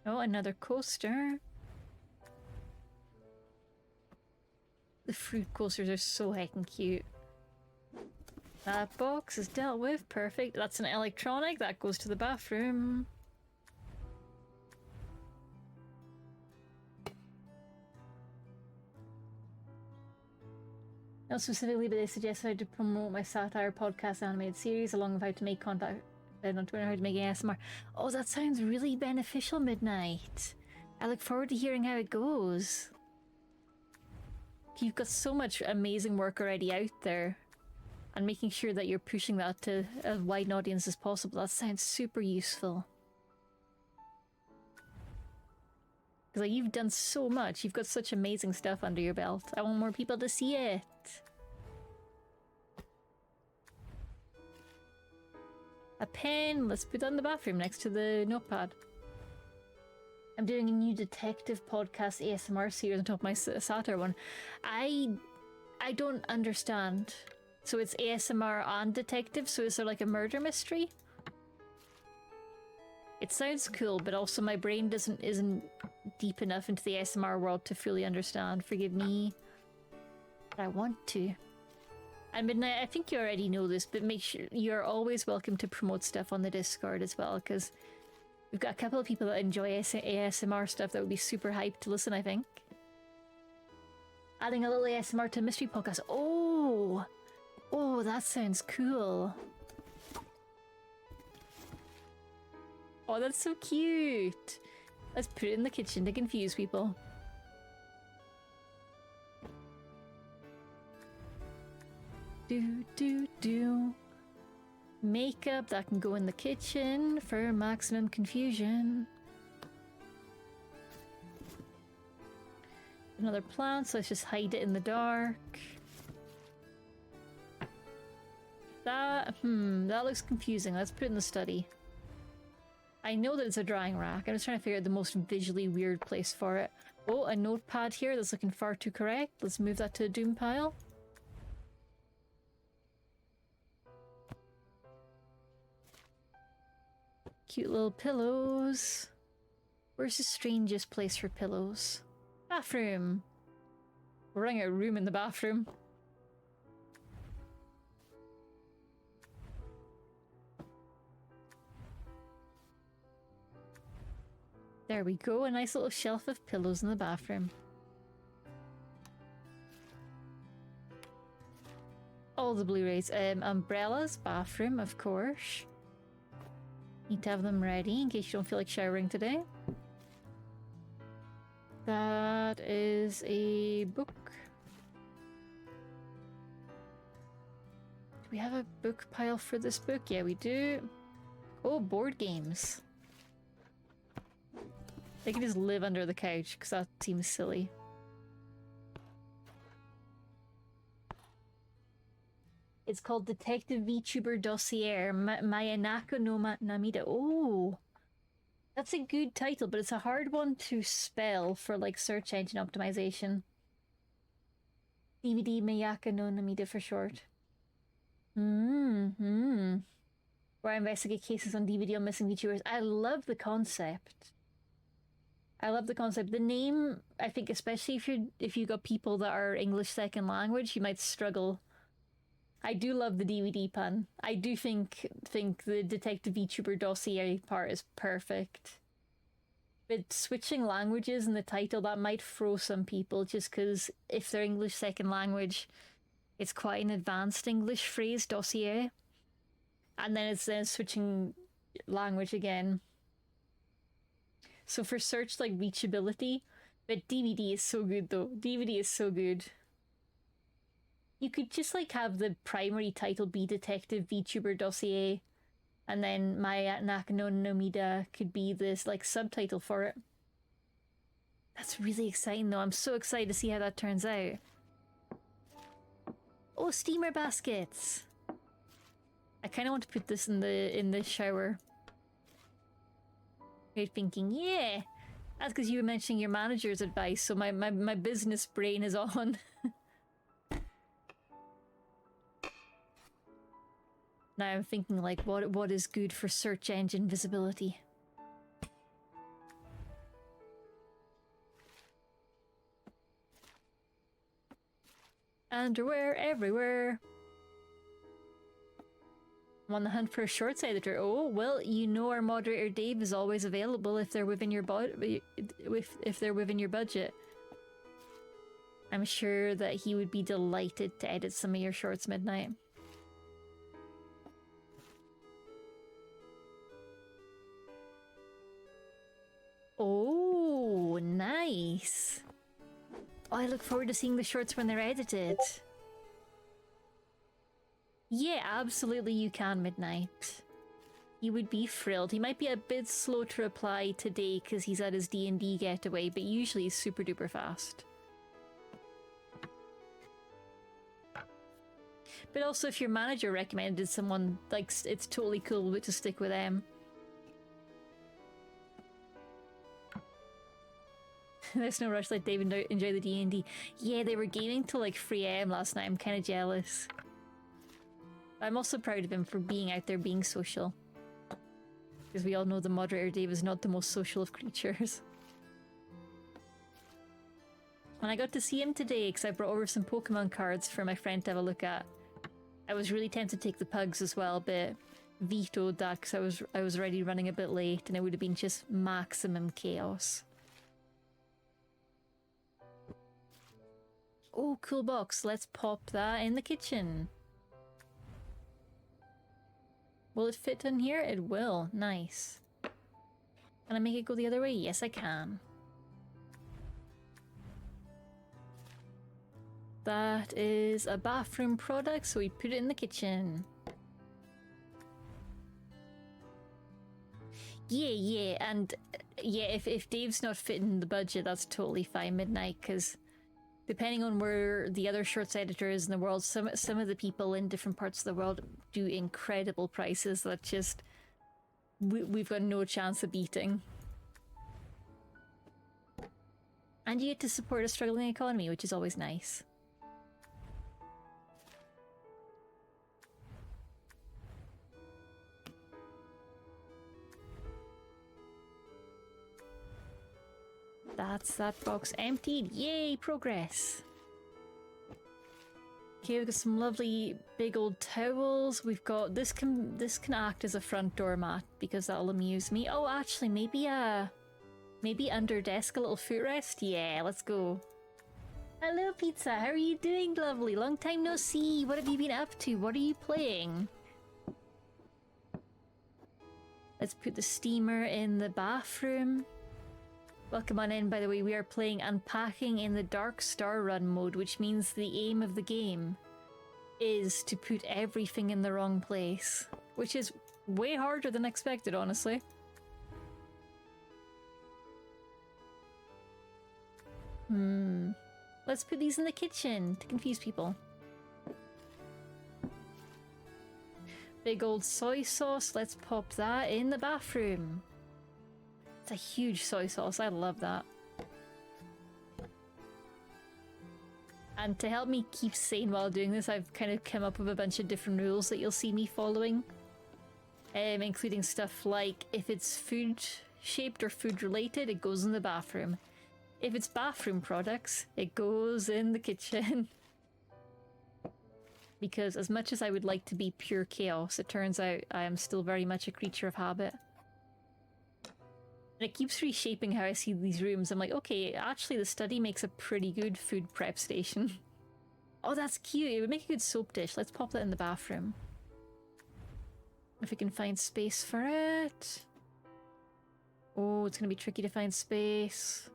Speaker 1: Oh, another coaster. The fruit coasters are so heckin' cute. That box is dealt with. Perfect. That's an electronic. That goes to the bathroom. Not specifically, but they suggested to promote my satire podcast animated series along with how to make contact on Twitter, how to make ASMR. Oh, that sounds really beneficial, Midnight. I look forward to hearing how it goes. You've got so much amazing work already out there, and making sure that you're pushing that to as wide an audience as possible. That sounds super useful. Because, like, you've done so much. You've got such amazing stuff under your belt. I want more people to see it. A pen. Let's put that in the bathroom next to the notepad. I'm doing a new detective podcast ASMR series on top of my satire one. I don't understand. So it's ASMR and detective, so is there like a murder mystery? It sounds cool, but also my brain isn't deep enough into the ASMR world to fully understand. Forgive me. But I want to. And Midnight, I think you already know this, but make sure you're always welcome to promote stuff on the Discord as well, because we've got a couple of people that enjoy ASMR stuff that would be super hyped to listen, I think. Adding a little ASMR to mystery podcast. Oh! Oh, that sounds cool. Oh, that's so cute. Let's put it in the kitchen to confuse people. Do. Makeup, that can go in the kitchen for maximum confusion. Another plant, so let's just hide it in the dark. That looks confusing. Let's put it in the study. I know that it's a drying rack. I'm just trying to figure out the most visually weird place for it. Oh, a notepad here that's looking far too correct. Let's move that to the doom pile. Cute little pillows. Where's the strangest place for pillows? Bathroom. We're running out of room in the bathroom. There we go, a nice little shelf of pillows in the bathroom. All the Blu-rays. Umbrellas, bathroom, of course. Need to have them ready in case you don't feel like showering today. That is a book. Do we have a book pile for this book? Yeah, we do. Oh, board games. They can just live under the couch, because that seems silly. It's called Detective VTuber Dossier, Mayanako no Namida. Oh! That's a good title, but it's a hard one to spell for, like, search engine optimization. DVD Miyaka no Namida for short. Where I investigate cases on DVD on missing VTubers. I love the concept. I love the concept. The name, I think, especially if you got people that are English second language, you might struggle. I do love the DVD pun. I do think the Detective VTuber dossier part is perfect. But switching languages in the title, that might throw some people, just because if they're English second language, it's quite an advanced English phrase, dossier. And then it's then switching language again. So for search, like, reachability, but DVD is so good, though. DVD is so good. You could just, like, have the primary title be Detective VTuber Dossier, and then Maya Nakano Nomida could be this, like, subtitle for it. That's really exciting, though. I'm so excited to see how that turns out. Oh, steamer baskets! I kind of want to put this in the shower. You're thinking, yeah! That's because you were mentioning your manager's advice, so my business brain is on. Now I'm thinking, like, what is good for search engine visibility? Underwear everywhere! I'm on the hunt for a shorts editor. Oh, well, you know our moderator Dave is always available if they're within your if they're within your budget. I'm sure that he would be delighted to edit some of your shorts midnight. Oh, nice. Oh, I look forward to seeing the shorts when they're edited. Yeah, absolutely you can, Midnight. He would be thrilled. He might be a bit slow to reply today because he's at his D&D getaway, but usually he's super duper fast. But also if your manager recommended someone, like, it's totally cool to stick with them. There's no rush, let Dave enjoy the D&D. Yeah, they were gaming till like 3 AM last night. I'm kind of jealous. I'm also proud of him for being out there being social. Because we all know the moderator Dave is not the most social of creatures. And I got to see him today because I brought over some Pokemon cards for my friend to have a look at. I was really tempted to take the pugs as well, but vetoed that because I was already running a bit late and it would have been just maximum chaos. Oh, cool box. Let's pop that in the kitchen. Will it fit in here? It will. Nice. Can I make it go the other way? Yes, I can. That is a bathroom product, so we put it in the kitchen. Yeah, and yeah, if Dave's not fitting the budget, that's totally fine, Midnight, because depending on where the other shorts editor is in the world, some of the people in different parts of the world do incredible prices that just we've got no chance of beating. And you get to support a struggling economy, which is always nice. That's that box emptied. Yay, progress. Okay, we've got some lovely big old towels. We've got this can act as a front door mat because that'll amuse me. Oh, actually, maybe under desk a little footrest. Yeah, let's go. Hello, Pizza. How are you doing, lovely? Long time no see. What have you been up to? What are you playing? Let's put the steamer in the bathroom. Welcome on in, by the way. We are playing Unpacking in the Dark Star Run mode, which means the aim of the game is to put everything in the wrong place, which is way harder than expected, honestly. Let's put these in the kitchen to confuse people. Big old soy sauce, let's pop that in the bathroom. It's a huge soy sauce, I love that. And to help me keep sane while doing this, I've kind of come up with a bunch of different rules that you'll see me following. Including stuff like, if it's food-shaped or food-related, it goes in the bathroom. If it's bathroom products, it goes in the kitchen. Because as much as I would like to be pure chaos, it turns out I am still very much a creature of habit. And it keeps reshaping how I see these rooms. I'm like, okay, actually the study makes a pretty good food prep station. Oh, that's cute. It would make a good soap dish. Let's pop that in the bathroom. If we can find space for it. Oh, it's going to be tricky to find space.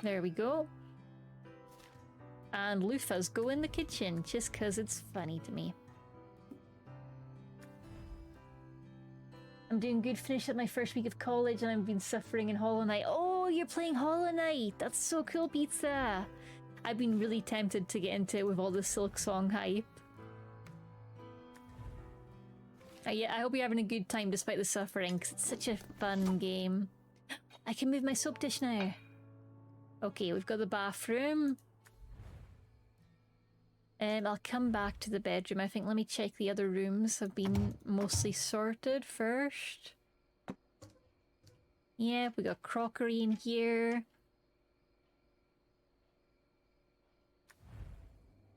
Speaker 1: There we go. And loofahs go in the kitchen just because it's funny to me. I'm doing good. Finished up my first week of college and I've been suffering in Hollow Knight. Oh, you're playing Hollow Knight! That's so cool, Pizza! I've been really tempted to get into it with all the Silksong hype. Yeah, I hope you're having a good time despite the suffering, because it's such a fun game. I can move my soap dish now. Okay, we've got the bathroom. I'll come back to the bedroom. I think let me check the other rooms have been mostly sorted first. Yeah, we got crockery in here.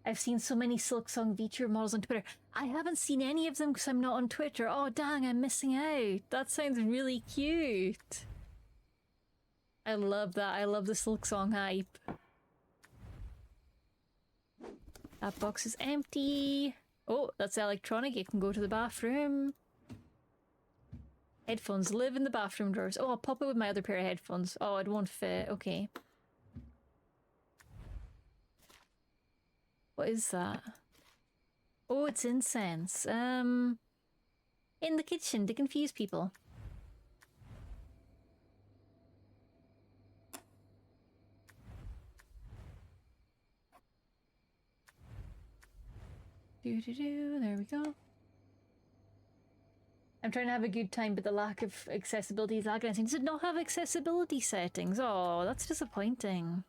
Speaker 1: I've seen so many Silksong VTuber models on Twitter. I haven't seen any of them because I'm not on Twitter. Oh dang, I'm missing out. That sounds really cute. I love that. I love the Silksong hype. That box is empty. Oh, that's electronic. It can go to the bathroom. Headphones live in the bathroom drawers. Oh, I'll pop it with my other pair of headphones. Oh, it won't fit. Okay. What is that? Oh, it's incense. In the kitchen to confuse people. There we go. I'm trying to have a good time, but the lack of accessibility is aggravating. Does it not have accessibility settings? Oh, that's disappointing.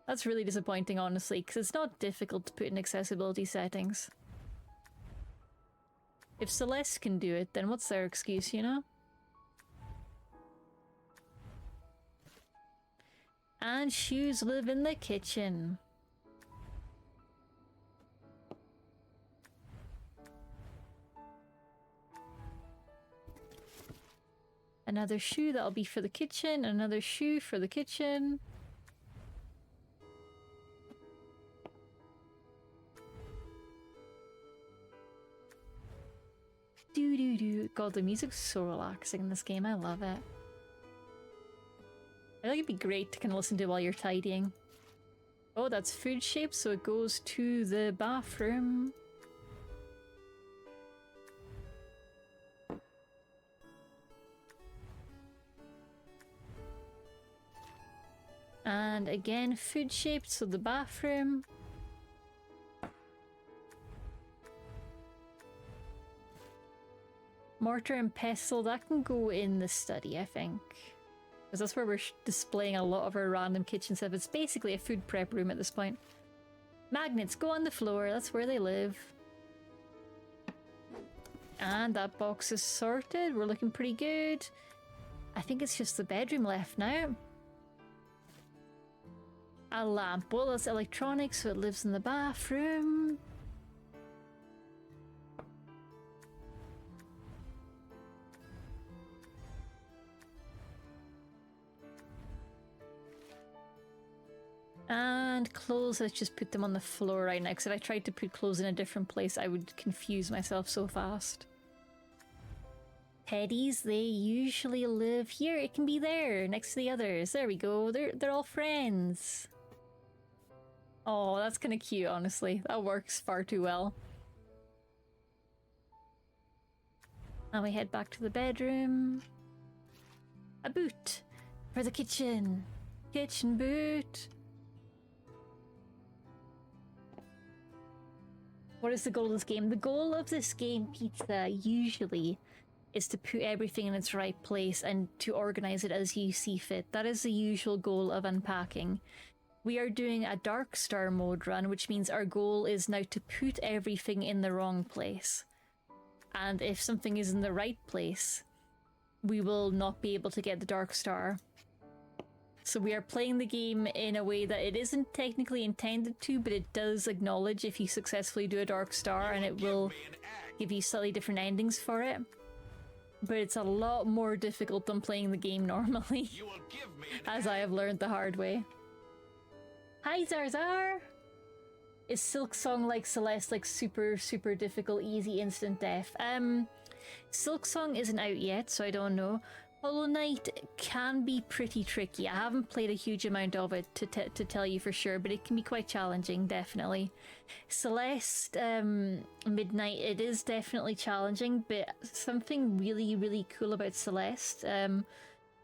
Speaker 1: That's really disappointing, honestly, because it's not difficult to put in accessibility settings. If Celeste can do it, then what's their excuse, you know? And shoes live in the kitchen. Another shoe that'll be for the kitchen, another shoe for the kitchen. Doo-doo-doo. God, the music's so relaxing in this game. I love it. I think it'd be great to kind of listen to while you're tidying. Oh, that's food shaped, so it goes to the bathroom. And again, food shaped, so the bathroom. Mortar and pestle, that can go in the study, I think. Because that's where we're displaying a lot of our random kitchen stuff. It's basically a food prep room at this point. Magnets go on the floor, that's where they live. And that box is sorted, we're looking pretty good. I think it's just the bedroom left now. A lamp. Well, that's electronic, so it lives in the bathroom. And clothes, let's just put them on the floor right now, because if I tried to put clothes in a different place, I would confuse myself so fast. Teddies, they usually live here. It can be there, next to the others. There we go. They're all friends. Oh, that's kind of cute, honestly. That works far too well. And we head back to the bedroom. A boot for the kitchen. Kitchen boot. What is the goal of this game? The goal of this game, Pizza, usually is to put everything in its right place and to organize it as you see fit. That is the usual goal of Unpacking. We are doing a Dark Star mode run, which means our goal is now to put everything in the wrong place. And if something is in the right place, we will not be able to get the Dark Star. So we are playing the game in a way that it isn't technically intended to, but it does acknowledge if you successfully do a Dark Star, and it will give you slightly different endings for it. But it's a lot more difficult than playing the game normally, as I have learned the hard way. Hi Zarzar! Is Silk Song like Celeste, like super difficult, easy, instant death? Silk Song isn't out yet, so I don't know. Hollow Knight can be pretty tricky. I haven't played a huge amount of it to tell you for sure, but it can be quite challenging, definitely. Celeste, Midnight, it is definitely challenging, but something really cool about Celeste,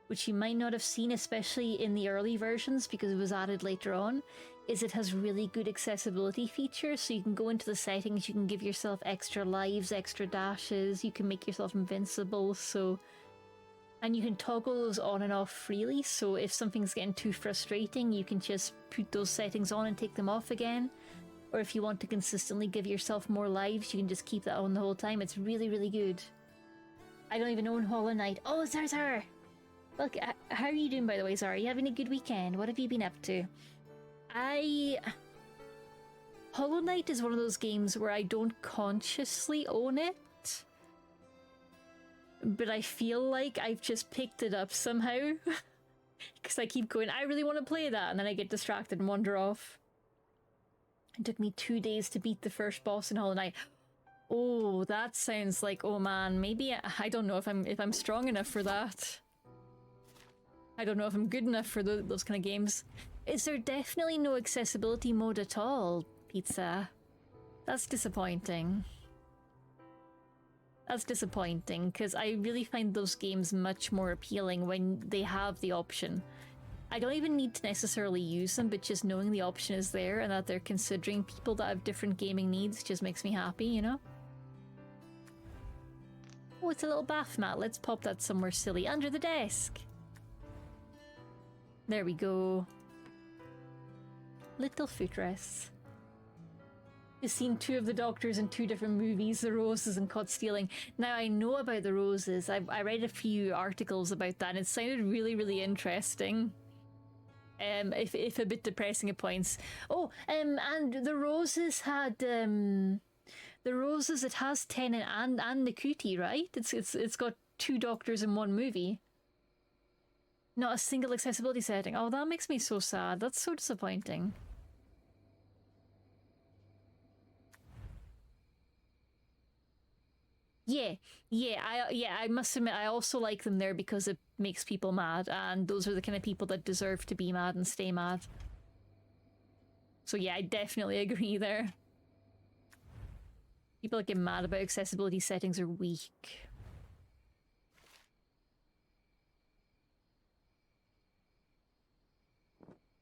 Speaker 1: which you might not have seen, especially in the early versions because it was added later on, is it has really good accessibility features. So you can go into the settings, you can give yourself extra lives, extra dashes, you can make yourself invincible, and you can toggle those on and off freely, so if something's getting too frustrating, you can just put those settings on and take them off again. Or if you want to consistently give yourself more lives, you can just keep that on the whole time. It's really good. I don't even own Hollow Knight. Oh, Zarzar! Look, how are you doing, by the way, Zara? Are you having a good weekend? What have you been up to? Hollow Knight is one of those games where I don't consciously own it, but I feel like I've just picked it up somehow. Because I keep going, I really want to play that, and then I get distracted and wander off. It took me 2 days to beat the first boss in Hollow Knight. Oh, that sounds like, oh man, maybe I don't know if I'm strong enough for that. I don't know if I'm good enough for those kind of games. Is there definitely no accessibility mode at all, Pizza? That's disappointing. That's disappointing, because I really find those games much more appealing when they have the option. I don't even need to necessarily use them, but just knowing the option is there and that they're considering people that have different gaming needs just makes me happy, you know? Oh, it's a little bath mat. Let's pop that somewhere silly. Under the desk! There we go. Little footrest. You've seen 2 of the Doctors in 2 different movies, the Roses and Caught Stealing. Now, I know about the Roses. I read a few articles about that, and it sounded really interesting. If a bit depressing at points. Oh, and the Roses had, the Roses, it has Tennant and Nakuti, right? It's got 2 Doctors in 1 movie. Not a single accessibility setting. Oh, that makes me so sad. That's so disappointing. Yeah, I must admit, I also like them there because it makes people mad, and those are the kind of people that deserve to be mad and stay mad. So yeah, I definitely agree there. People that get mad about accessibility settings are weak.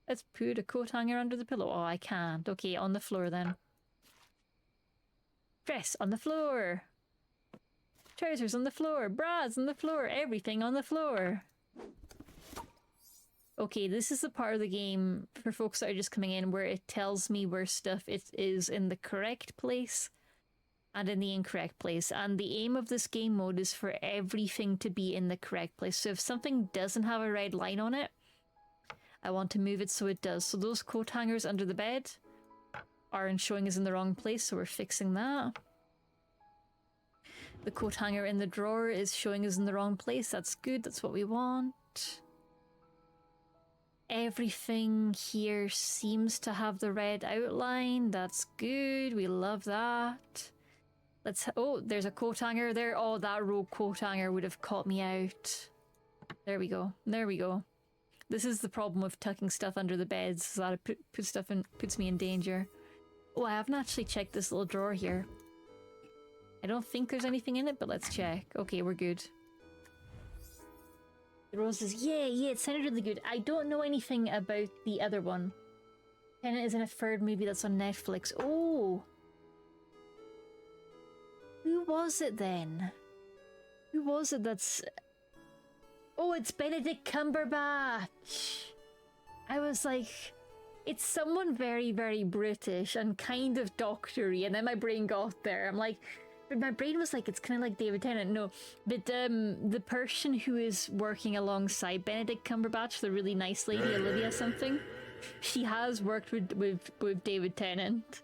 Speaker 1: Let's put a coat hanger under the pillow. Oh, I can't. Okay, on the floor then. Dress on the floor. Trousers on the floor. Bras on the floor. Everything on the floor. Okay, this is the part of the game for folks that are just coming in where it tells me where stuff is in the correct place and in the incorrect place. And the aim of this game mode is for everything to be in the correct place. So if something doesn't have a red line on it, I want to move it so it does. So those coat hangers under the bed aren't showing us in the wrong place, so we're fixing that. The coat hanger in the drawer is showing us in the wrong place. That's good, that's what we want. Everything here seems to have the red outline. That's good, we love that. Oh, there's a coat hanger there. Oh, that rogue coat hanger would have caught me out. There we go, there we go. This is the problem with tucking stuff under the beds, so that it puts me in danger. Oh, I haven't actually checked this little drawer here. I don't think there's anything in it, but let's check. Okay, we're good. The roses, yeah, it sounded really good. I don't know anything about the other one. Tennant is in a 3rd movie that's on Netflix. Oh! Who was it then? Who was it that's... Oh, it's Benedict Cumberbatch! I was like... It's someone very, very British and kind of doctory, and then my brain got there. I'm like... But my brain was like, it's kind of like David Tennant. No, but the person who is working alongside Benedict Cumberbatch, the really nice lady, Olivia something, she has worked with David Tennant.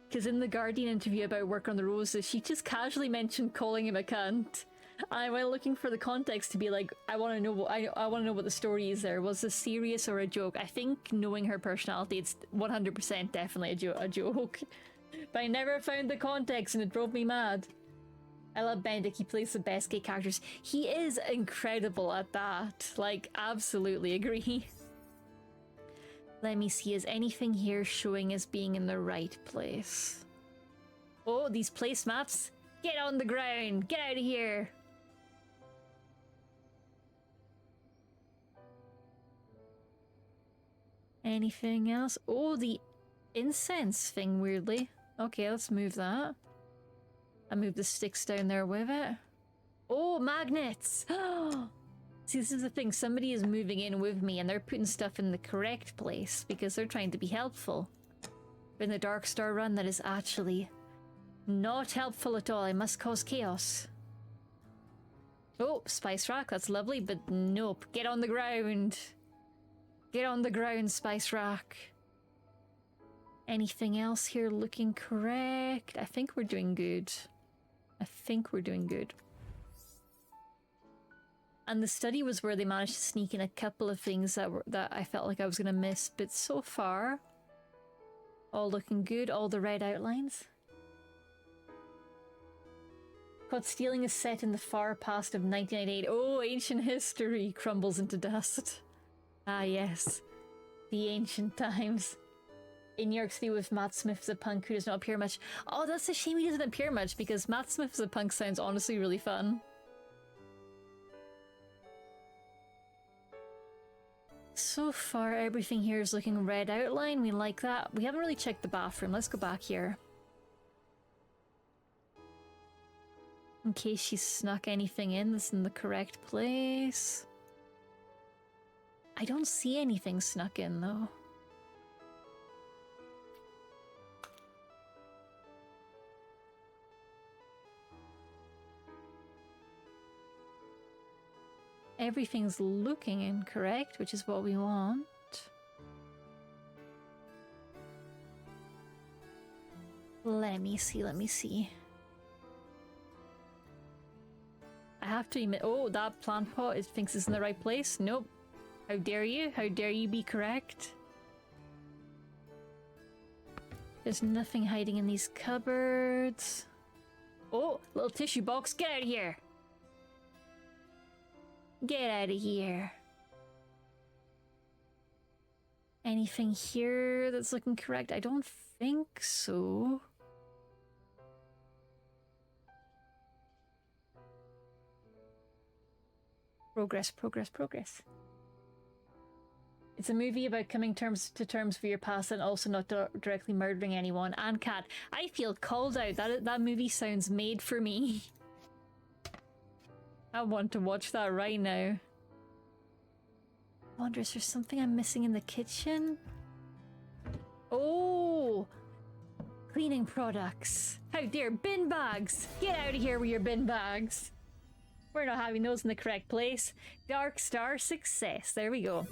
Speaker 1: Because in the Guardian interview about Work on the Roses, she just casually mentioned calling him a cunt. I went looking for the context to be like, I want to know what I want to know what the story is there. Was this serious or a joke? I think knowing her personality, it's 100% definitely a joke. But I never found the context and it drove me mad. I love Benedict, he plays the best gay characters. He is incredible at that. Like, absolutely agree. Let me see, is anything here showing as being in the right place? Oh, these placemats! Get on the ground! Get out of here! Anything else? Oh, the incense thing, weirdly. Okay, let's move that. I move the sticks down there with it. Oh, magnets! See, this is the thing. Somebody is moving in with me and they're putting stuff in the correct place because they're trying to be helpful. But in the Dark Star run, that is actually not helpful at all. I must cause chaos. Oh, Spice Rock. That's lovely, but nope. Get on the ground. Get on the ground, Spice Rock. Anything else here looking correct? I think we're doing good. I think we're doing good. And the study was where they managed to sneak in a couple of things that I felt like I was gonna miss, but so far, all looking good. All the red outlines. Caught stealing a set in the far past of 1998. Oh, ancient history crumbles into dust. Ah, yes, the ancient times. In New York City with Matt Smith as a punk who does not appear much. Oh, that's a shame he doesn't appear much because Matt Smith as a punk sounds honestly really fun. So far, everything here is looking red outline. We like that. We haven't really checked the bathroom. Let's go back here. In case she snuck anything in that's in the correct place. I don't see anything snuck in, though. Everything's looking incorrect, which is what we want. Let me see. I have to admit, oh, that plant pot thinks it's in the right place. Nope. How dare you? How dare you be correct? There's nothing hiding in these cupboards. Oh, little tissue box, get out of here! Get out of here. Anything here that's looking correct? I don't think so. Progress. It's a movie about coming to terms with your past and also not directly murdering anyone. And Cat, I feel called out. That movie sounds made for me. I want to watch that right now. I wonder, is there something I'm missing in the kitchen? Oh! Cleaning products. How dare, bin bags! Get out of here with your bin bags! We're not having those in the correct place. Dark Star success. There we go.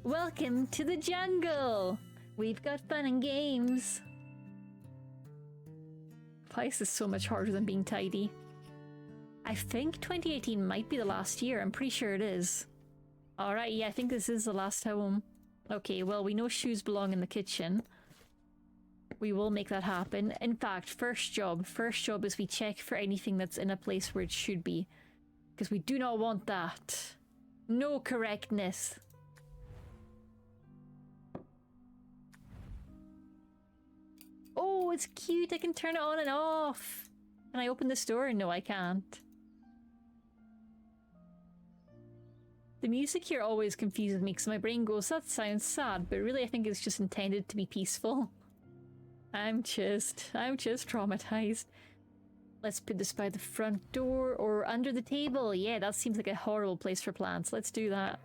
Speaker 1: Welcome to the jungle! We've got fun and games. Place is so much harder than being tidy. I think 2018 might be the last year. I'm pretty sure it is. Alright, yeah, I think this is the last home. Okay, well, we know shoes belong in the kitchen. We will make that happen. In fact, first job is we check for anything that's in a place where it should be. Because we do not want that. No correctness. Oh, it's cute. I can turn it on and off. Can I open this door? No, I can't. The music here always confuses me because my brain goes, that sounds sad, but really I think it's just intended to be peaceful. I'm just traumatized. Let's put this by the front door or under the table. Yeah, that seems like a horrible place for plants. Let's do that.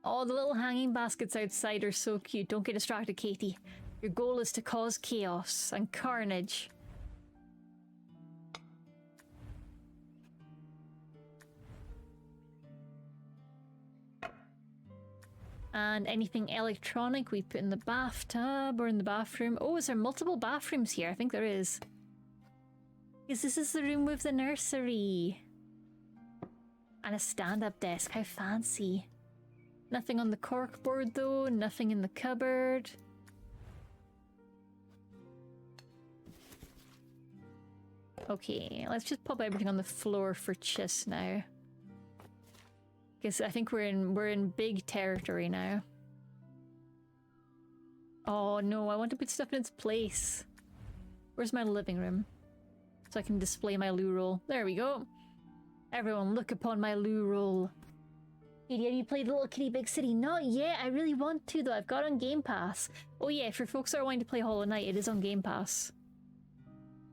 Speaker 1: Oh, the little hanging baskets outside are so cute. Don't get distracted, Katie. Your goal is to cause chaos and carnage. And anything electronic we put in the bathtub or in the bathroom. Oh, is there multiple bathrooms here? I think there is. Because this is the room with the nursery. And a stand-up desk. How fancy. Nothing on the corkboard though. Nothing in the cupboard. Okay, let's just pop everything on the floor for just now. Because I think we're in big territory now. Oh no, I want to put stuff in its place. Where's my living room? So I can display my loo roll. There we go. Everyone look upon my loo roll. Katie, have you played Little Kitty Big City? Not yet. I really want to though. I've got it on Game Pass. Oh yeah, for folks that are wanting to play Hollow Knight, it is on Game Pass.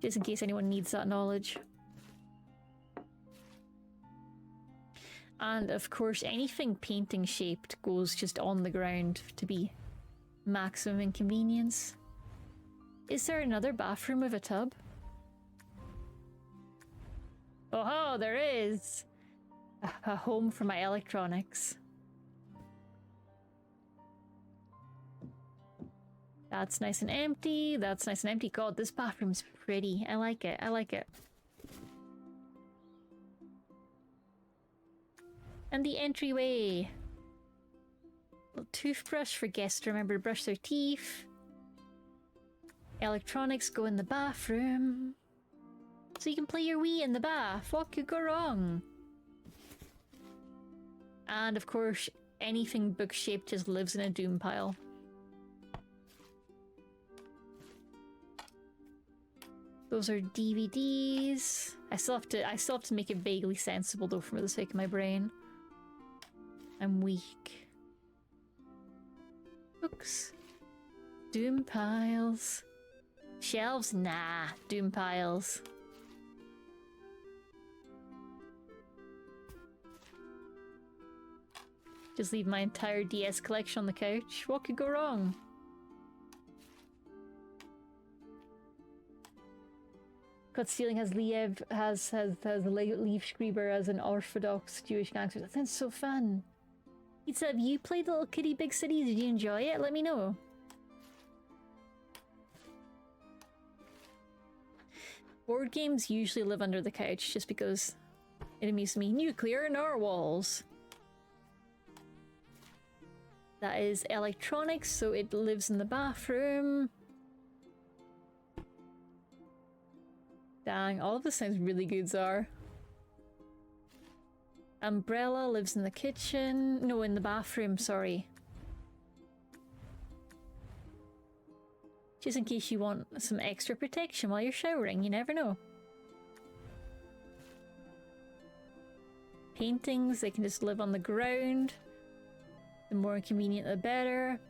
Speaker 1: Just in case anyone needs that knowledge. And of course, anything painting shaped goes just on the ground to be maximum inconvenience. Is there another bathroom with a tub? Oh, there is! A home for my electronics. That's nice and empty. That's nice and empty. God, this bathroom's pretty. I like it. I like it. And the entryway. Little toothbrush for guests to remember to brush their teeth. Electronics go in the bathroom. So you can play your Wii in the bath. What could go wrong? And of course, anything book-shaped just lives in a doom pile. Those are DVDs. I still have to make it vaguely sensible though for the sake of my brain. I'm weak. Books. Doom piles. Shelves? Nah. Doom piles. Just leave my entire DS collection on the couch. What could go wrong? God Stealing has Liev has Leaf Schreiber as an Orthodox Jewish gangster. That sounds so fun. Pizza, have you played Little Kitty Big City? Did you enjoy it? Let me know. Board games usually live under the couch just because it amuses me. Nuclear narwhals. That is electronics, so it lives in the bathroom. Dang, all of this sounds really good, Zar. Umbrella lives in the kitchen. No, in the bathroom, sorry. Just in case you want some extra protection while you're showering, you never know. Paintings, they can just live on the ground. The more inconvenient, the better.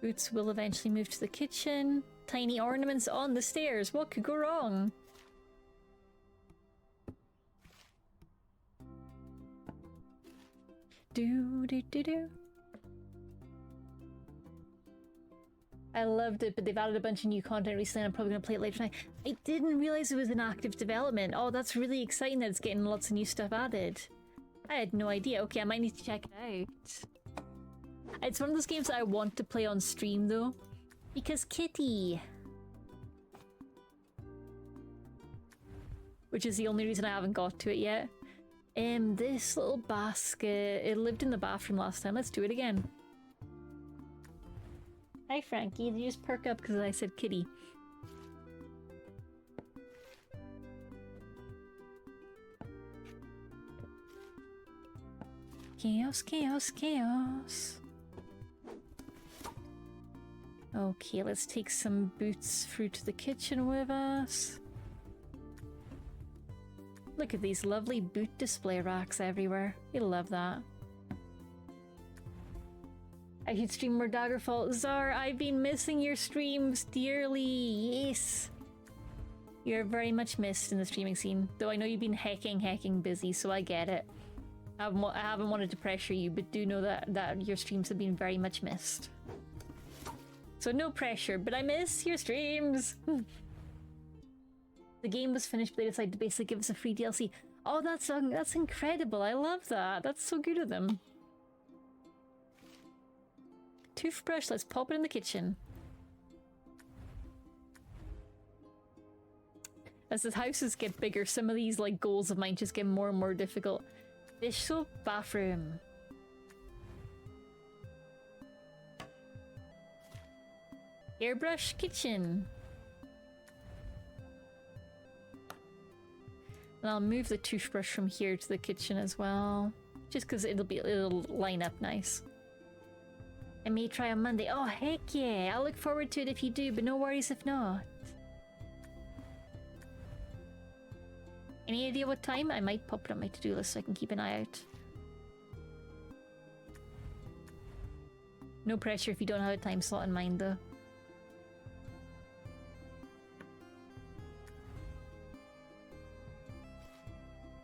Speaker 1: Boots will eventually move to the kitchen. Tiny ornaments on the stairs. What could go wrong? Do do do do. I loved it, but they've added a bunch of new content recently and I'm probably going to play it later tonight. I didn't realize it was in active development. Oh, that's really exciting that it's getting lots of new stuff added. I had no idea. Okay, I might need to check it out. It's one of those games that I want to play on stream though. Because Kitty! Which is the only reason I haven't got to it yet. This little basket, it lived in the bathroom last time. Let's do it again. Hi Frankie, did you just perk up because I said kitty? Chaos, chaos, chaos. Okay, let's take some boots through to the kitchen with us. Look at these lovely boot display racks everywhere. You'll love that. I should stream more Daggerfall. Czar, I've been missing your streams dearly. Yes. You're very much missed in the streaming scene. Though I know you've been hecking busy, so I get it. I haven't wanted to pressure you, but do know that your streams have been very much missed. So no pressure, but I miss your streams. The game was finished, but they decided to basically give us a free DLC. Oh, that's incredible. I love that. That's so good of them. Toothbrush, let's pop it in the kitchen. As the houses get bigger, some of these like goals of mine just get more and more difficult. Dish soap, bathroom. Airbrush, kitchen. And I'll move the toothbrush from here to the kitchen as well. Just because it'll line up nice. I may try on Monday. Oh, heck yeah. I'll look forward to it if you do, but no worries if not. Any idea what time? I might pop it on my to-do list so I can keep an eye out. No pressure if you don't have a time slot in mind, though.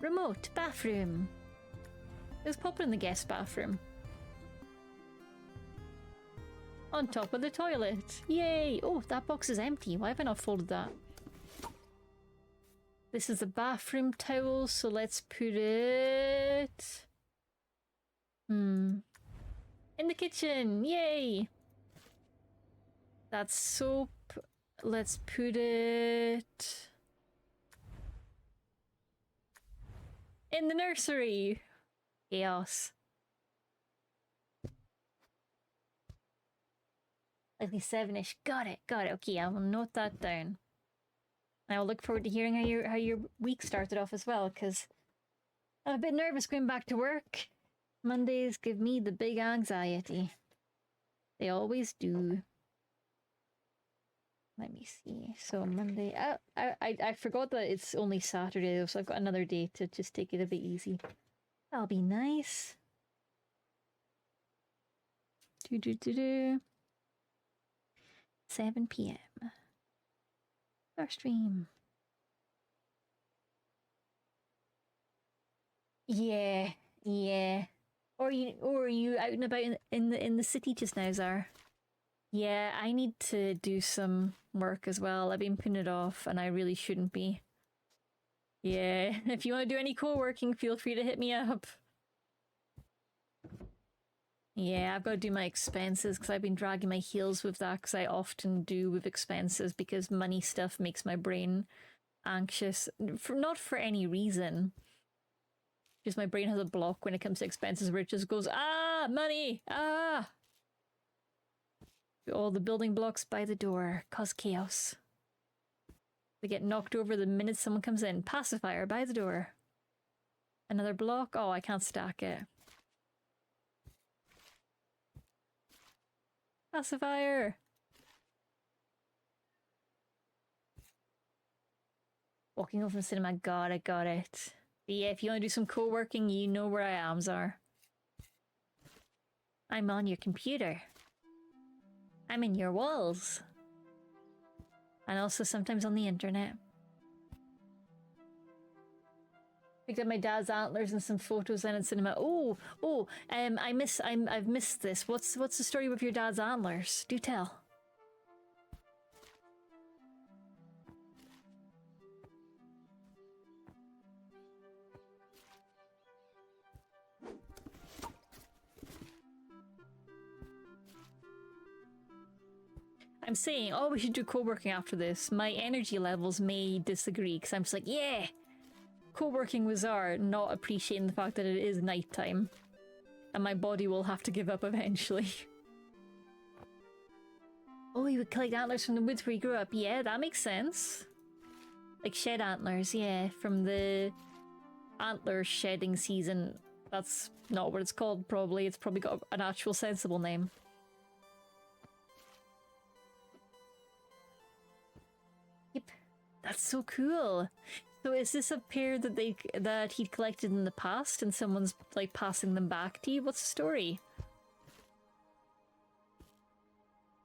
Speaker 1: Remote bathroom. Let's pop it in the guest bathroom. On top of the toilet. Yay! Oh, that box is empty. Why have I not folded that? This is the bathroom towel, so let's put it... in the kitchen! Yay! That's soap. Let's put it... in the nursery! Chaos. Likely 7-ish. Got it. Okay, I will note that down. I will look forward to hearing how your week started off as well, because I'm a bit nervous going back to work. Mondays give me the big anxiety. They always do. Let me see. So Monday... I forgot that it's only Saturday, though, so I've got another day to just take it a bit easy. That'll be nice. 7 p.m. Our stream. Yeah. Or are you out and about in the city just now, Zara? Yeah, I need to do some work as well. I've been putting it off, and I really shouldn't be. Yeah, if you want to do any co-working, feel free to hit me up. Yeah, I've got to do my expenses because I've been dragging my heels with that because I often do with expenses because money stuff makes my brain anxious. Not for any reason. Just my brain has a block when it comes to expenses where it just goes, ah, money, ah. All the building blocks by the door cause chaos. They get knocked over the minute someone comes in. Pacifier by the door. Another block? Oh, I can't stack it. Pacifier! Walking home from cinema, got it. But yeah, if you want to do some co-working, you know where I am, Zar. I'm on your computer. I'm in your walls. And also sometimes on the internet. Picked up my dad's antlers and some photos in cinema. I've missed this. What's the story with your dad's antlers? Do tell. I'm saying, oh, we should do co-working after this. My energy levels may disagree because I'm just like, yeah, co-working with Zar, not appreciating the fact that it is nighttime. And my body will have to give up eventually. Oh, you would collect antlers from the woods where you grew up. Yeah, that makes sense. Like shed antlers, yeah, from the antler shedding season. That's not what it's called, probably. It's probably got an actual sensible name. Yep, that's so cool. So is this a pair that he'd collected in the past and someone's like passing them back to you? What's the story?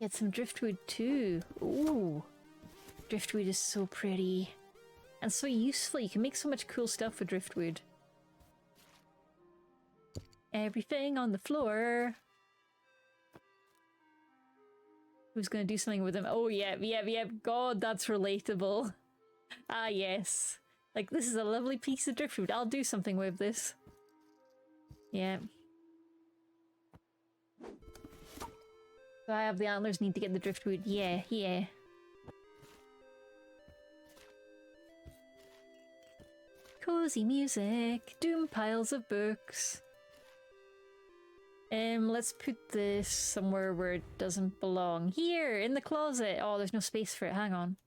Speaker 1: Get some driftwood too. Ooh. Driftwood is so pretty. And so useful. You can make so much cool stuff with driftwood. Everything on the floor. Who's gonna do something with them? Oh, yeah. God, that's relatable. Ah, yes. Like, this is a lovely piece of driftwood. I'll do something with this. Yeah. So I have the antlers, need to get the driftwood. Yeah. Cozy music. Doom piles of books. Let's put this somewhere where it doesn't belong. Here, in the closet. Oh, there's no space for it. Hang on.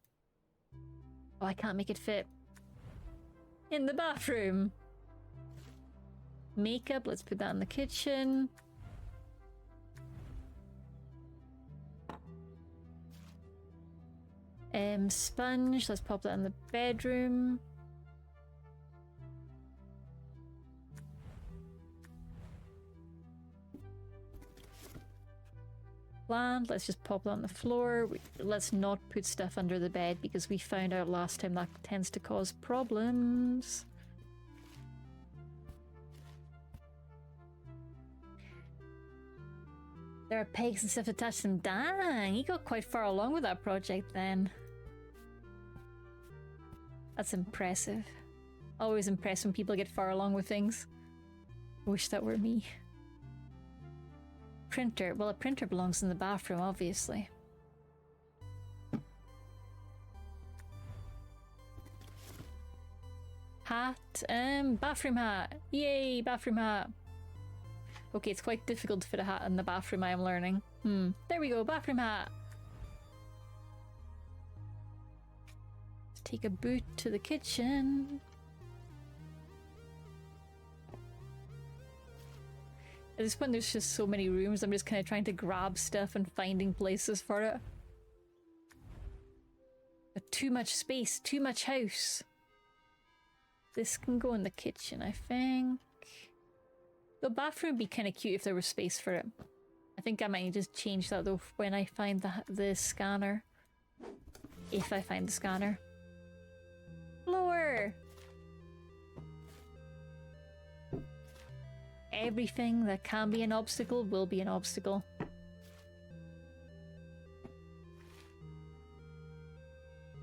Speaker 1: Oh, I can't make it fit. In the bathroom. Makeup, let's put that in the kitchen. Sponge, let's pop that in the bedroom. Plant, let's just pop that on the floor. Let's not put stuff under the bed because we found out last time that tends to cause problems. There are pegs and stuff attached to them. Dang, he got quite far along with that project then. That's impressive. Always impressed when people get far along with things. Wish that were me. Printer. Well, a printer belongs in the bathroom, obviously. Hat. Bathroom hat. Yay, bathroom hat. Okay, it's quite difficult to fit a hat in the bathroom, I am learning. There we go, bathroom hat. Let's take a boot to the kitchen. At this point, there's just so many rooms, I'm just kind of trying to grab stuff and finding places for it. But too much space, too much house. This can go in the kitchen, I think. The bathroom would be kind of cute if there was space for it. I think I might need to change that though when I find the scanner. If I find the scanner. Floor! Everything that can be an obstacle will be an obstacle.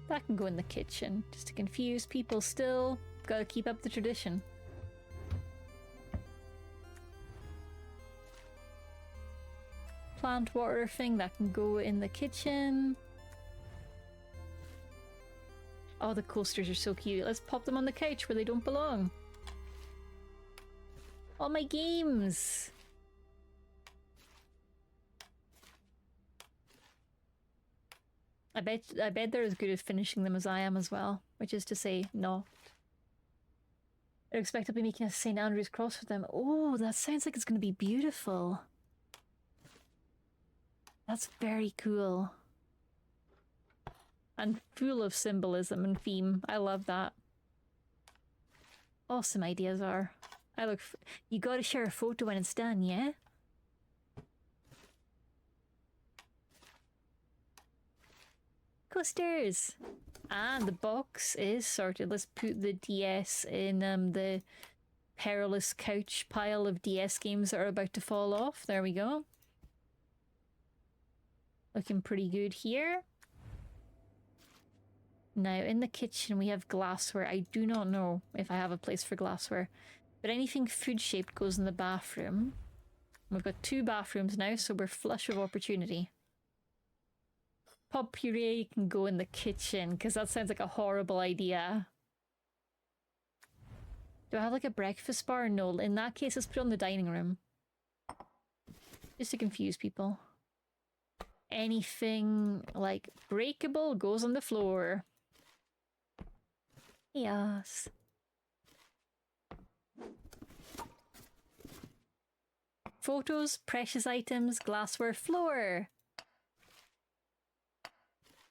Speaker 1: That can go in the kitchen, just to confuse people still. Gotta keep up the tradition. Plant water thing, that can go in the kitchen. Oh, the coasters are so cute. Let's pop them on the couch where they don't belong. All my games! I bet they're as good at finishing them as I am as well, which is to say, not. I expect I'll be making a St. Andrew's cross with them. Oh, that sounds like it's going to be beautiful. That's very cool. And full of symbolism and theme. I love that. Awesome ideas are. You gotta share a photo when it's done, yeah? Coasters! And the box is sorted. Let's put the DS in the perilous couch pile of DS games that are about to fall off. There we go. Looking pretty good here. Now, in the kitchen we have glassware. I do not know if I have a place for glassware. But anything food-shaped goes in the bathroom. We've got 2 bathrooms now, so we're flush of opportunity. Pop puree can go in the kitchen, because that sounds like a horrible idea. Do I have like a breakfast bar? No, in that case, let's put it on the dining room. Just to confuse people. Anything like breakable goes on the floor. Yes. Photos, precious items, glassware, floor.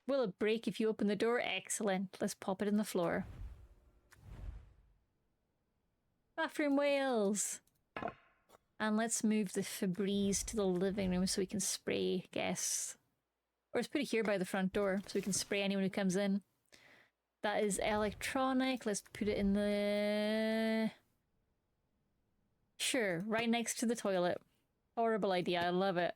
Speaker 1: Will it break if you open the door? Excellent. Let's pop it in the floor. Bathroom whales. And let's move the Febreze to the living room so we can spray guests. Or let's put it here by the front door so we can spray anyone who comes in. That is electronic. Let's put it in the... Sure, right next to the toilet. Horrible idea, I love it.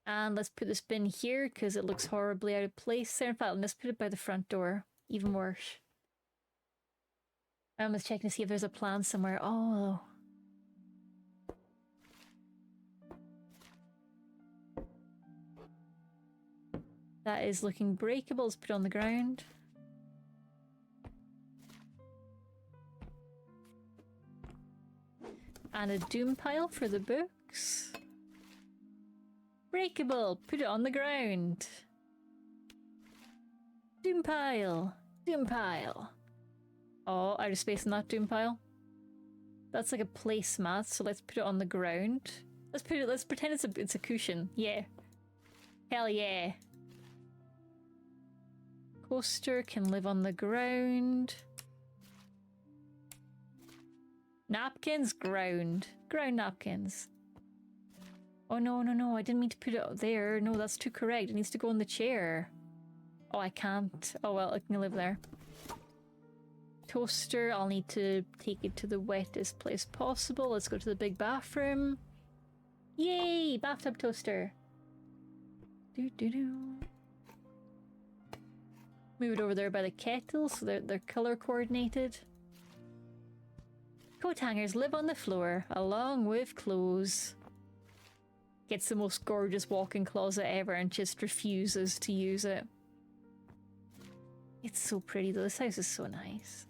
Speaker 1: And let's put this bin here because it looks horribly out of place there. In fact, let's put it by the front door. Even worse. I'm just checking to see if there's a plan somewhere. Oh. That is looking breakable. Let's put it on the ground. And a doom pile for the books. Breakable. Put it on the ground. Doom pile. Doom pile. Oh, out of space in that doom pile. That's like a placemat, so let's put it on the ground. Let's pretend it's a cushion. Yeah. Hell yeah. Coaster can live on the ground. Napkins, ground. Ground napkins. Oh no, no, no, I didn't mean to put it there. No, that's too correct. It needs to go on the chair. Oh, I can't. Oh well, it can live there. Toaster, I'll need to take it to the wettest place possible. Let's go to the big bathroom. Yay! Bathtub toaster. Do-do-do. Move it over there by the kettle so they're color coordinated. Coat hangers live on the floor along with clothes. Gets the most gorgeous walk-in closet ever and just refuses to use it. It's so pretty though. This house is so nice.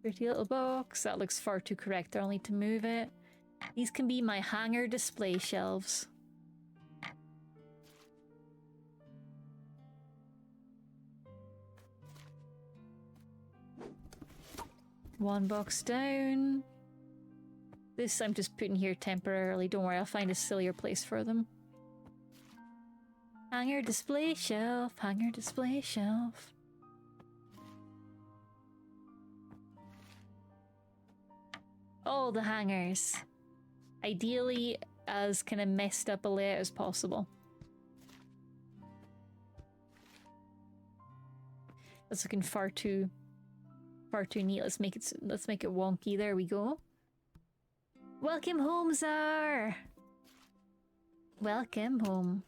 Speaker 1: Pretty little box. That looks far too correct. I'll need to move it. These can be my hanger display shelves. One box down. This I'm just putting here temporarily. Don't worry, I'll find a sillier place for them. Hanger display shelf. Hanger display shelf. All the hangers. Ideally, as kind of messed up a layout as possible. That's looking far too neat. Let's make it wonky. There we go. Welcome home, Czar. Welcome home.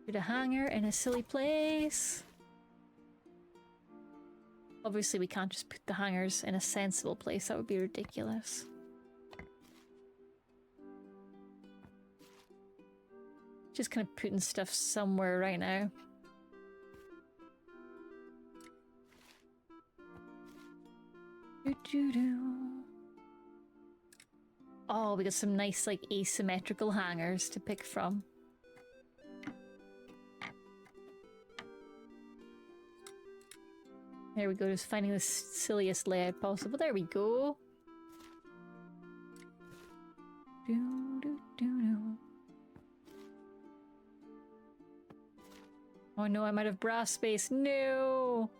Speaker 1: Put a hanger in a silly place. Obviously, we can't just put the hangers in a sensible place. That would be ridiculous. Just kind of putting stuff somewhere right now. Oh, we got some nice, like, asymmetrical hangers to pick from. There we go, just finding the silliest layout possible. There we go. Oh no, I'm out of bra space. No!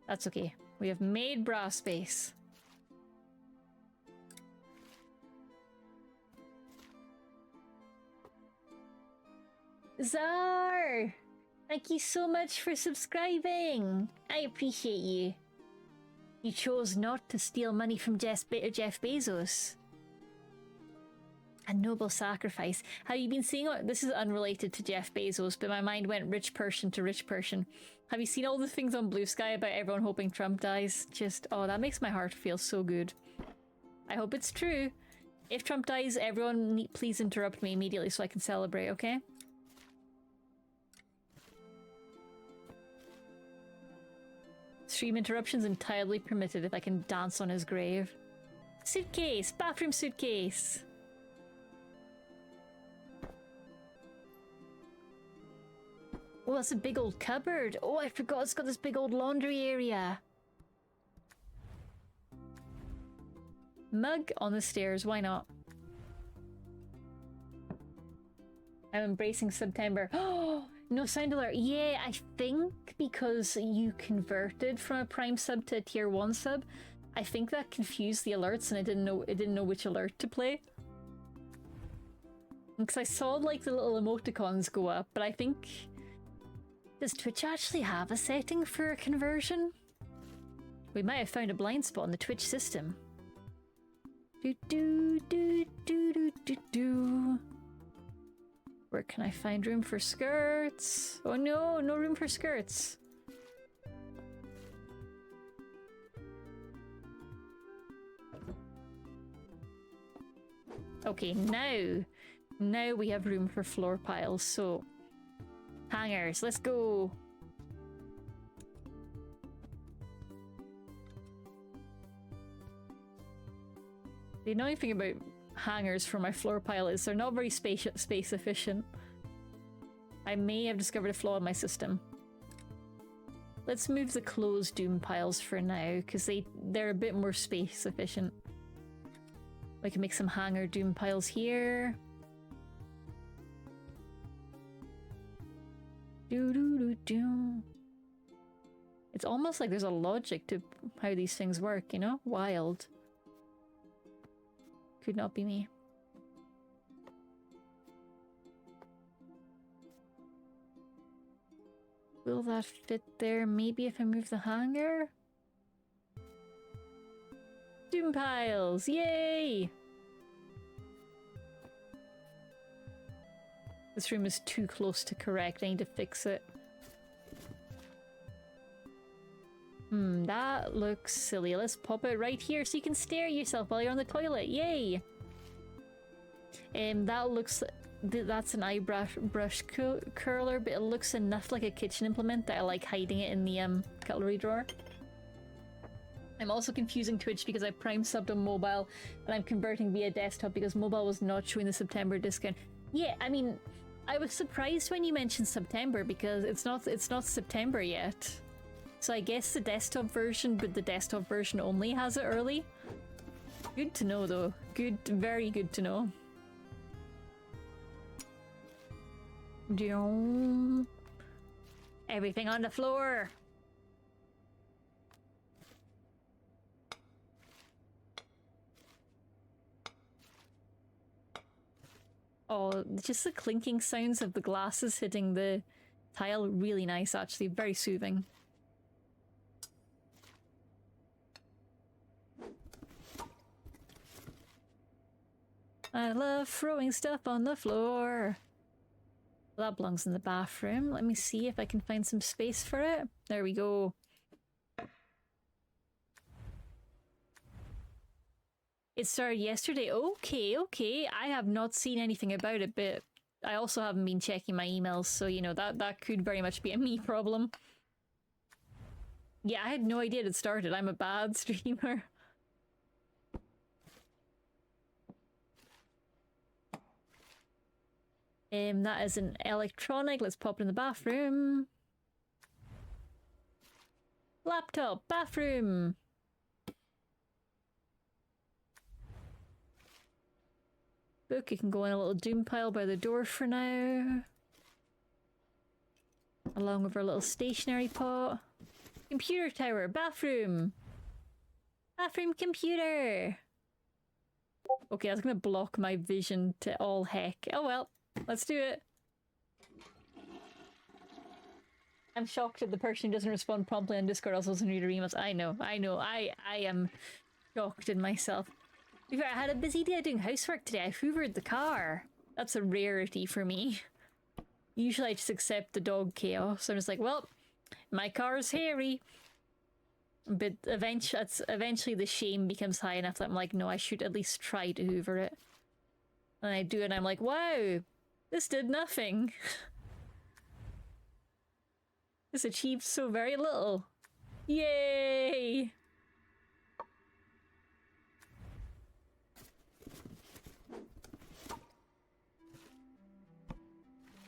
Speaker 1: That's okay. We have made bra space. Czar! Thank you so much for subscribing. I appreciate you. You chose not to steal money from Jeff Bezos. A noble sacrifice. Have you been seeing... This is unrelated to Jeff Bezos, but my mind went rich person to rich person. Have you seen all the things on Blue Sky about everyone hoping Trump dies? Just... Oh, that makes my heart feel so good. I hope it's true. If Trump dies, everyone please interrupt me immediately so I can celebrate, okay? Stream interruptions entirely permitted if I can dance on his grave. Suitcase! Bathroom suitcase! Oh, that's a big old cupboard. Oh, I forgot it's got this big old laundry area. Mug on the stairs, why not? I'm embracing September. Oh, no sound alert. Yeah, I think because you converted from a Prime sub to a Tier 1 sub, I think that confused the alerts and it didn't know which alert to play. Because I saw like the little emoticons go up, but I think... Does Twitch actually have a setting for a conversion? We might have found a blind spot in the Twitch system. Do do do do do do do. Where can I find room for skirts? Oh no, no room for skirts. Okay, now we have room for floor piles, so hangers, let's go. The annoying thing about hangers for my floor pile is they're not very space efficient. I may have discovered a flaw in my system. Let's move the closed doom piles for now, because they're a bit more space efficient. We can make some hanger doom piles here. Do do do do. It's almost like there's a logic to how these things work, you know? Wild. Could not be me. Will that fit there? Maybe if I move the hanger? Doom piles! Yay! This room is too close to correct. I need to fix it. That looks silly. Let's pop it right here so you can stare at yourself while you're on the toilet. Yay! That looks... That's an eyebrow brush curler, but it looks enough like a kitchen implement that I like hiding it in the cutlery drawer. I'm also confusing Twitch because I prime subbed on mobile and I'm converting via desktop because mobile was not showing the September discount. Yeah, I mean, I was surprised when you mentioned September because it's not September yet. So I guess the desktop version, but the desktop version only has it early. Good to know though. Good, very good to know. Everything on the floor. Oh, just the clinking sounds of the glasses hitting the tile, really nice actually, very soothing. I love throwing stuff on the floor. Well, that belongs in the bathroom. Let me see if I can find some space for it. There we go. It started yesterday. Okay, okay. I have not seen anything about it, but I also haven't been checking my emails, so you know, that could very much be a me problem. Yeah, I had no idea it started. I'm a bad streamer. That is an electronic. Let's pop it in the bathroom. Laptop, bathroom. Book, you can go in a little doom pile by the door for now. Along with our little stationery pot. Computer tower, bathroom. Bathroom computer. Okay, that's gonna block my vision to all heck. Oh well. Let's do it. I'm shocked at the person who doesn't respond promptly on Discord also doesn't read her emails. I know. I am shocked in myself. To be fair, I had a busy day doing housework today. I hoovered the car. That's a rarity for me. Usually I just accept the dog chaos. I'm just like, well, my car's hairy. But eventually the shame becomes high enough that I'm like, no, I should at least try to hoover it. And I do, and I'm like, wow, this did nothing. This achieved so very little. Yay!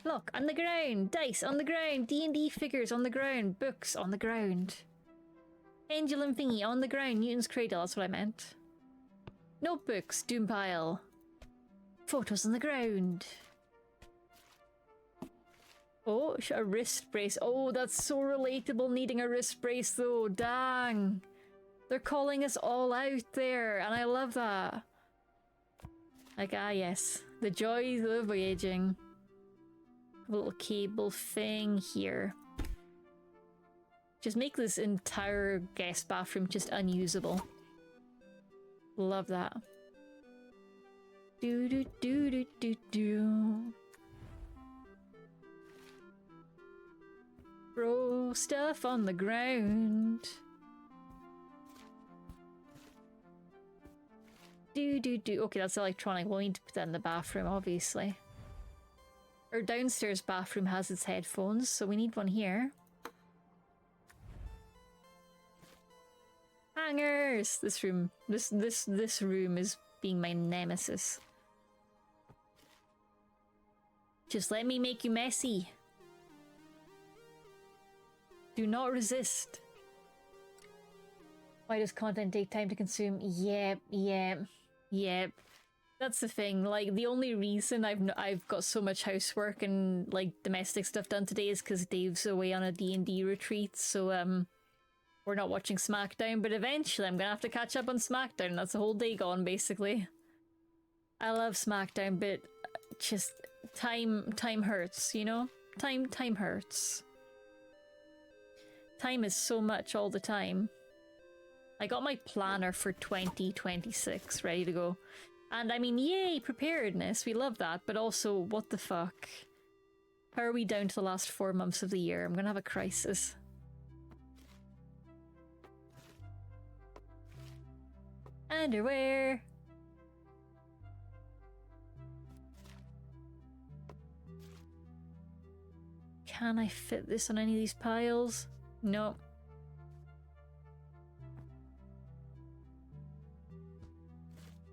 Speaker 1: Look, on the ground, dice on the ground, D&D figures on the ground, books on the ground. Pendulum thingy on the ground, Newton's cradle, that's what I meant. Notebooks, doom pile. Photos on the ground. Oh, a wrist brace. Oh, that's so relatable, needing a wrist brace though. Dang. They're calling us all out there, and I love that. Like, ah yes. The joys of voyaging. A little cable thing here. Just make this entire guest bathroom just unusable. Love that. Do do do do do do. Throw stuff on the ground. Do do do. Okay, that's electronic. We'll need to put that in the bathroom, obviously. Our downstairs bathroom has its headphones, so we need one here. Hangers! This room is being my nemesis. Just let me make you messy. Do not resist. Why does content take time to consume? Yep. That's the thing. Like, the only reason I've got so much housework and like domestic stuff done today is because Dave's away on a D&D retreat. So we're not watching SmackDown. But eventually, I'm gonna have to catch up on SmackDown. That's a whole day gone, basically. I love SmackDown, but just time hurts. You know, time hurts. Time is so much all the time. I got my planner for 2026 ready to go. And I mean, yay, preparedness, we love that, but also, what the fuck? How are we down to the last 4 months of the year? I'm gonna have a crisis. Underwear! Can I fit this on any of these piles? No.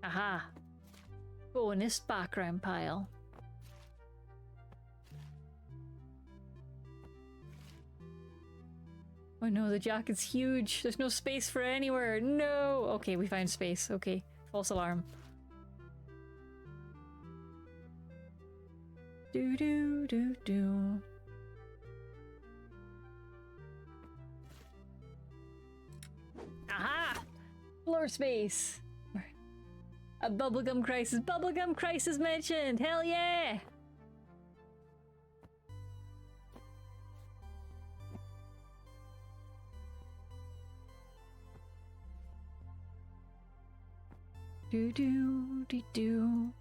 Speaker 1: Aha! Go in this background pile. Oh no, the jacket's huge. There's no space for anywhere. No! Okay, we found space. Okay. False alarm. Do do do do. Aha! Floor space! A bubblegum crisis. Bubblegum crisis mentioned! Hell yeah! Do do do do.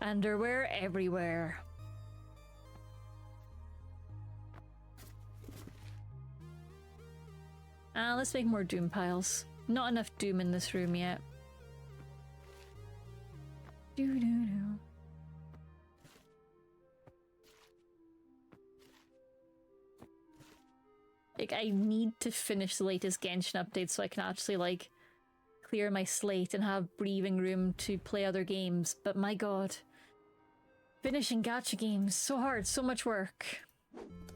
Speaker 1: Underwear everywhere. Let's make more doom piles. Not enough doom in this room yet. Do do do. Like, I need to finish the latest Genshin update so I can actually, like, clear my slate and have breathing room to play other games. But my god. Finishing gacha games. So hard, so much work.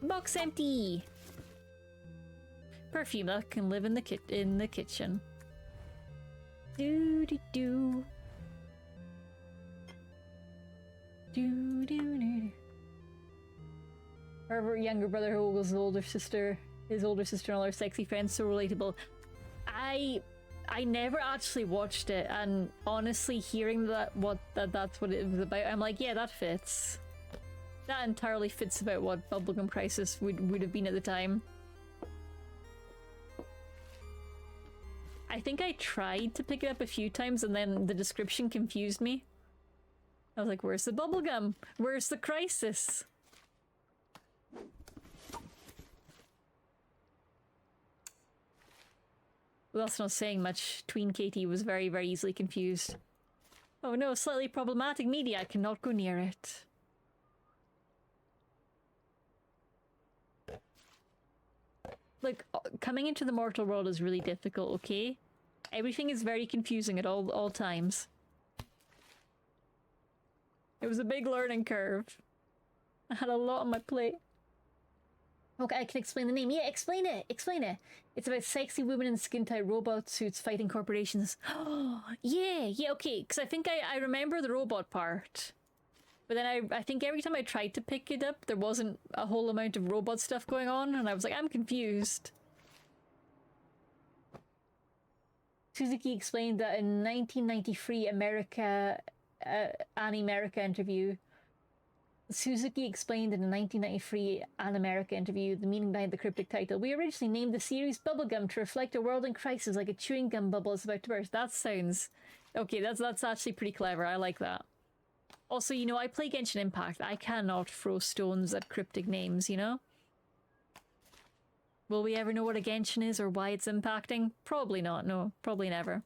Speaker 1: Box empty! Perfume that can live in the kitchen. Do do do. Do do do. Her younger brother who was his older sister and all her sexy friends, so relatable. I never actually watched it, and honestly, hearing that's what it was about, I'm like, yeah, that fits. That entirely fits about what Bubblegum Crisis would have been at the time. I think I tried to pick it up a few times, and then the description confused me. I was like, where's the bubblegum? Where's the crisis? Well, that's not saying much. Tween Katie was very, very easily confused. Oh no, slightly problematic media. I cannot go near it. Like, coming into the mortal world is really difficult, okay? Everything is very confusing at all times. It was a big learning curve. I had a lot on my plate. Okay, I can explain the name. Yeah, explain it! Explain it! It's about sexy women in skin-tight robot suits fighting corporations. Oh, yeah, okay, because I think I remember the robot part. But then I think every time I tried to pick it up, there wasn't a whole amount of robot stuff going on, and I was like, I'm confused. Suzuki explained that in 1993 An America interview, Suzuki explained in a 1993 An America interview the meaning behind the cryptic title. We originally named the series Bubblegum to reflect a world in crisis, like a chewing gum bubble is about to burst. That sounds... Okay, that's actually pretty clever. I like that. Also, you know, I play Genshin Impact. I cannot throw stones at cryptic names, you know? Will we ever know what a Genshin is or why it's impacting? Probably not, no. Probably never.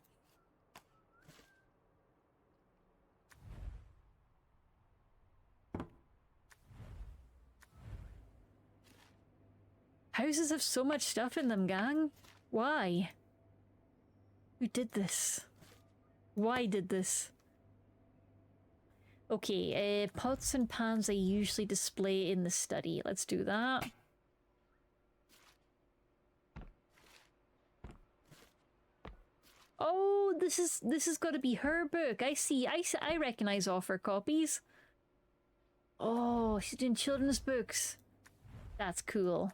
Speaker 1: Houses have so much stuff in them, gang. Why? Who did this? Why did this? Okay, pots and pans I usually display in the study. Let's do that. Oh, this has got to be her book. I see. I recognize off her copies. Oh, she's doing children's books. That's cool.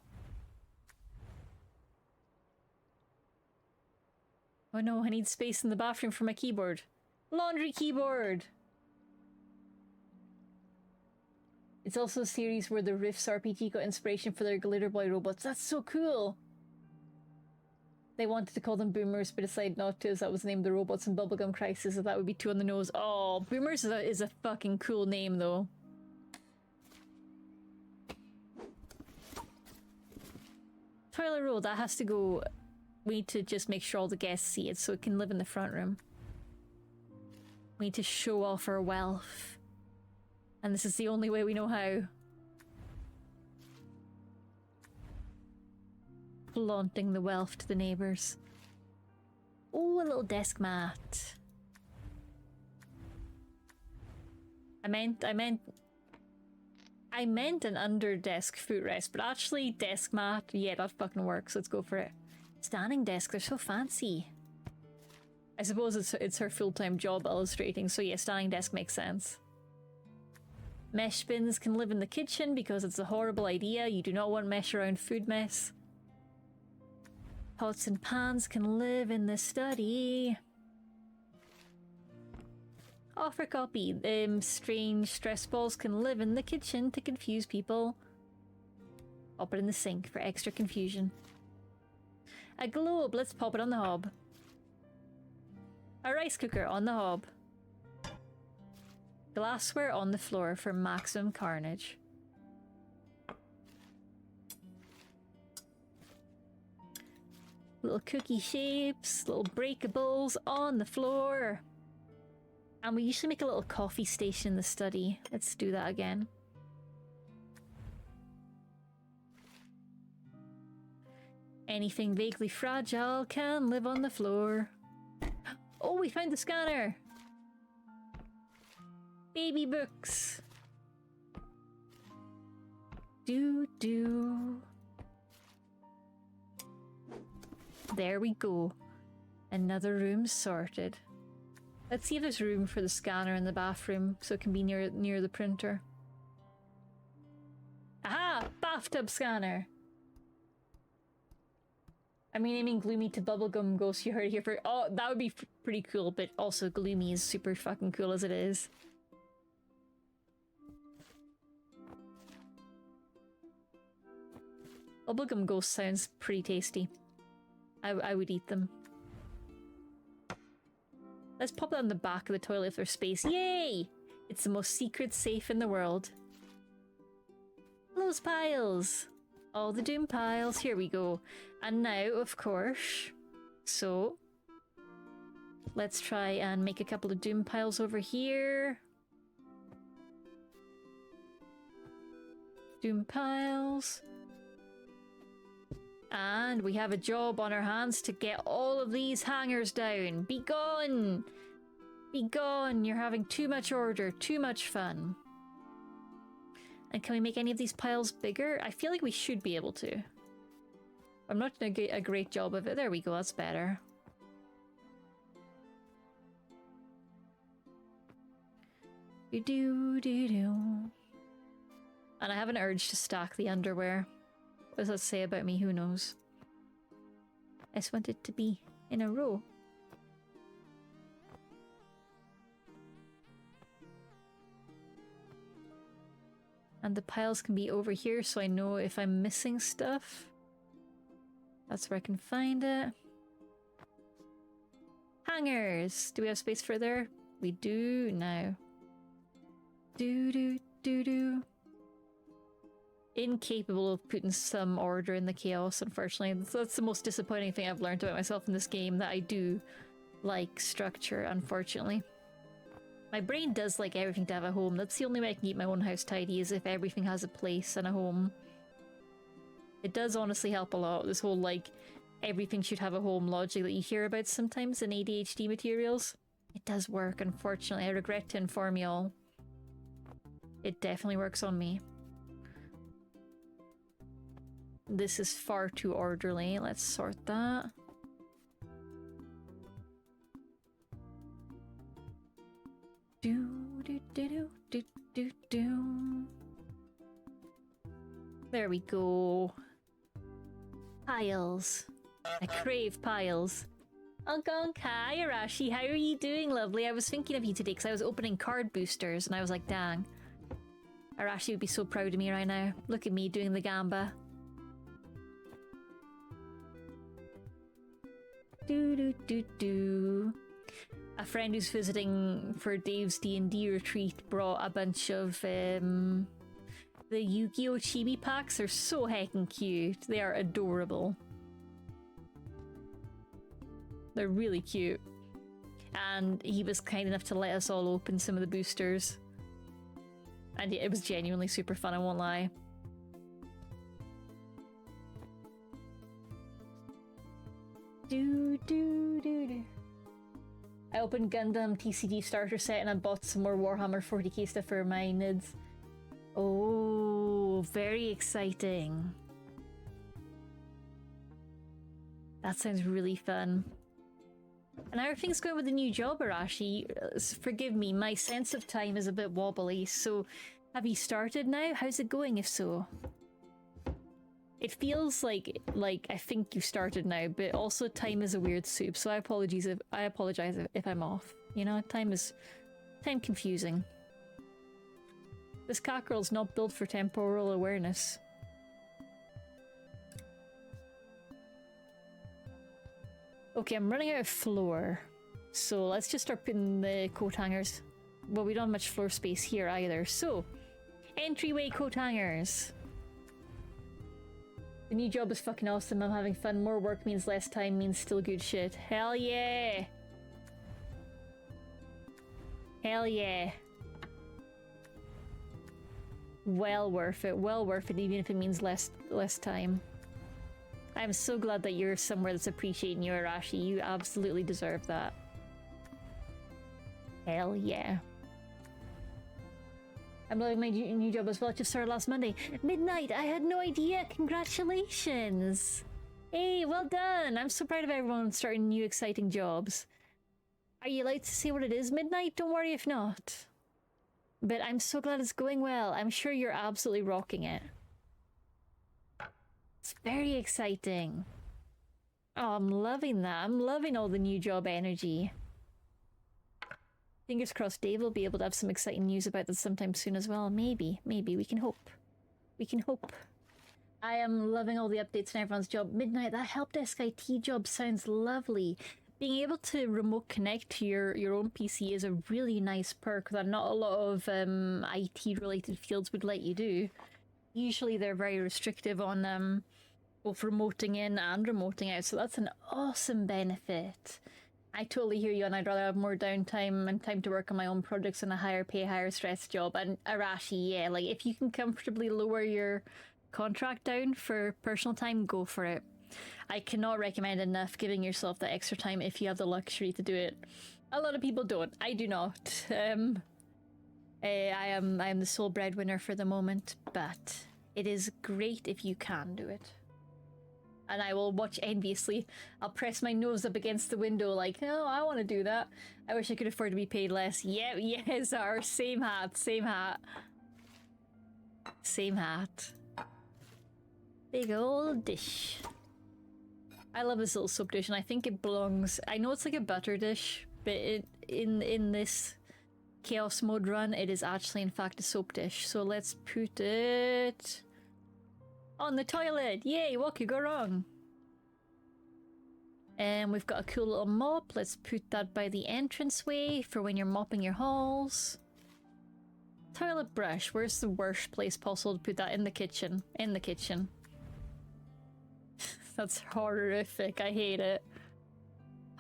Speaker 1: Oh no, I need space in the bathroom for my keyboard. Laundry keyboard! It's also a series where the Rifts RPG got inspiration for their Glitter Boy robots. That's so cool! They wanted to call them Boomers, but decided not to, as that was the name of the robots in Bubblegum Crisis, so that would be too on the nose. Oh, Boomers is a fucking cool name, though. Toilet roll, that has to go... We need to just make sure all the guests see it so it can live in the front room. We need to show off our wealth. And this is the only way we know how. Flaunting the wealth to the neighbours. Oh, a little desk mat. I meant an under-desk footrest, but actually desk mat, yeah, that fucking works. Let's go for it. Standing desk, they're so fancy. I suppose it's her full-time job illustrating, so yeah, standing desk makes sense. Mesh bins can live in the kitchen because it's a horrible idea. You do not want mesh around food mess. Pots and pans can live in the study. Offer copy. Strange stress balls can live in the kitchen to confuse people. Pop it in the sink for extra confusion. A globe, let's pop it on the hob. A rice cooker on the hob. Glassware on the floor for maximum carnage. Little cookie shapes, little breakables on the floor. And we usually make a little coffee station in the study. Let's do that again. Anything vaguely fragile can live on the floor. Oh, we found the scanner! Baby books! Do. There we go. Another room sorted. Let's see if there's room for the scanner in the bathroom so it can be near the printer. Aha! Bathtub scanner! I'm renaming Gloomy to Bubblegum Ghost. You heard it here for... Oh, that would be pretty cool, but also Gloomy is super fucking cool as it is. Bubblegum Ghost sounds pretty tasty. I would eat them. Let's pop that on the back of the toilet if there's space. Yay! It's the most secret safe in the world. Those piles! All the doom piles. Here we go. And now, of course, so let's try and make a couple of doom piles over here. Doom piles. And we have a job on our hands to get all of these hangers down. Be gone! Be gone! You're having too much order, too much fun. And can we make any of these piles bigger? I feel like we should be able to. I'm not doing a great job of it. There we go, that's better. Do do do do. And I have an urge to stack the underwear. What does that say about me? Who knows? I just want it to be in a row. And the piles can be over here so I know if I'm missing stuff. That's where I can find it. Hangers! Do we have space for there? We do now. Do do do do. Incapable of putting some order in the chaos, unfortunately. That's the most disappointing thing I've learned about myself in this game, that I do like structure, unfortunately. My brain does like everything to have a home. That's the only way I can keep my own house tidy, is if everything has a place and a home. It does honestly help a lot, this whole like everything should have a home logic that you hear about sometimes in ADHD materials. It does work, unfortunately. I regret to inform you all. It definitely works on me. This is far too orderly. Let's sort that. Do do do do do do do. There we go. Piles. I crave piles. Uncle Kai, Arashi, how are you doing, lovely? I was thinking of you today because I was opening card boosters and I was like, dang. Arashi would be so proud of me right now. Look at me doing the gamba. Do do do do. A friend who's visiting for Dave's D&D retreat brought a bunch of the Yu-Gi-Oh! Chibi packs. They're so heckin' cute. They are adorable. They're really cute. And he was kind enough to let us all open some of the boosters. And yeah, it was genuinely super fun, I won't lie. Do do do do. I opened Gundam TCG starter set and I bought some more Warhammer 40k stuff for my nids. Oh, very exciting. That sounds really fun. And how are things going with the new job, Arashi? Forgive me, my sense of time is a bit wobbly, so have you started now? How's it going, if so? It feels like I think you started now, but also time is a weird soup, so I apologize if I'm off. You know, time confusing. This cockerel's not built for temporal awareness. Okay, I'm running out of floor, so let's just start putting the coat hangers. Well, we don't have much floor space here either, so entryway coat hangers. The new job is fucking awesome. I'm having fun. More work means less time means still good shit. Hell yeah! Hell yeah. Well worth it. Well worth it, even if it means less time. I'm so glad that you're somewhere that's appreciating you, Arashi. You absolutely deserve that. Hell yeah. I'm loving my new job as well. It just started last Monday. Midnight! I had no idea! Congratulations! Hey, well done! I'm so proud of everyone starting new exciting jobs. Are you allowed to say what it is, Midnight? Don't worry if not. But I'm so glad it's going well. I'm sure you're absolutely rocking it. It's very exciting. Oh, I'm loving that. I'm loving all the new job energy. Fingers crossed Dave will be able to have some exciting news about this sometime soon as well. Maybe. We can hope. We can hope. I am loving all the updates in everyone's job. Midnight, that help desk IT job sounds lovely. Being able to remote connect to your own PC is a really nice perk that not a lot of IT related fields would let you do. Usually they're very restrictive on both remoting in and remoting out, so that's an awesome benefit. I totally hear you, and I'd rather have more downtime and time to work on my own projects and a higher pay, higher stress job. And Arashi, yeah, like if you can comfortably lower your contract down for personal time, go for it. I cannot recommend enough giving yourself that extra time if you have the luxury to do it. A lot of people don't. I do not. I am the sole breadwinner for the moment, but it is great if you can do it. And I will watch enviously. I'll press my nose up against the window like, oh, I want to do that. I wish I could afford to be paid less. Yeah, yes, our same hat, same hat. Same hat. Big old dish. I love this little soap dish, and I think it belongs... I know it's like a butter dish, but in this chaos mode run, it is actually in fact a soap dish. So let's put it... on the toilet! Yay, what could go wrong? And we've got a cool little mop. Let's put that by the entranceway for when you're mopping your halls. Toilet brush. Where's the worst place possible to put that? In the kitchen. In the kitchen. That's horrific. I hate it.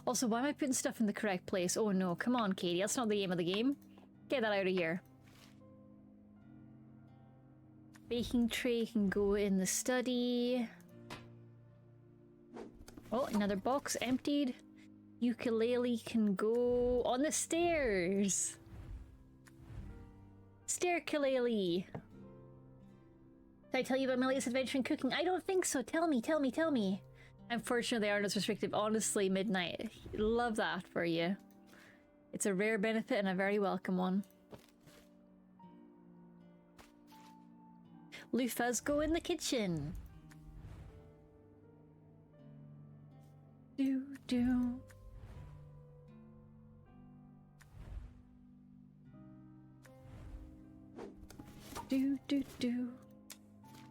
Speaker 1: Also, why am I putting stuff in the correct place? Oh no, come on, Katie. That's not the aim of the game. Get that out of here. Baking tray can go in the study. Oh, another box emptied. Ukulele can go on the stairs. Stair-kulele. Did I tell you about my latest adventure in cooking? I don't think so. Tell me, tell me, tell me. Unfortunately, they aren't as restrictive. Honestly, Midnight. Love that for you. It's a rare benefit and a very welcome one. Loofahs go in the kitchen. Do do. Do do do.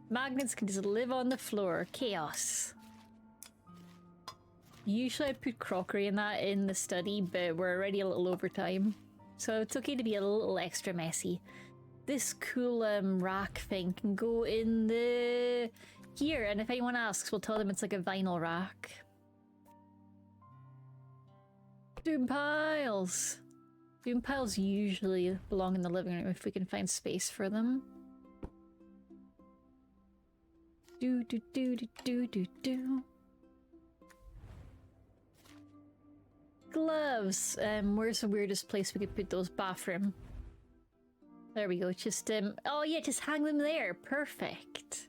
Speaker 1: Magnets can just live on the floor. Chaos. Usually I'd put crockery in that in the study, but we're already a little over time. So it's okay to be a little extra messy. This cool rack thing can go in the... here, and if anyone asks, we'll tell them it's like a vinyl rack. Doom piles! Doom piles usually belong in the living room if we can find space for them. Do do do do do do do. Gloves! Where's the weirdest place we could put those? Bathroom. There we go, just, oh yeah, just hang them there. Perfect.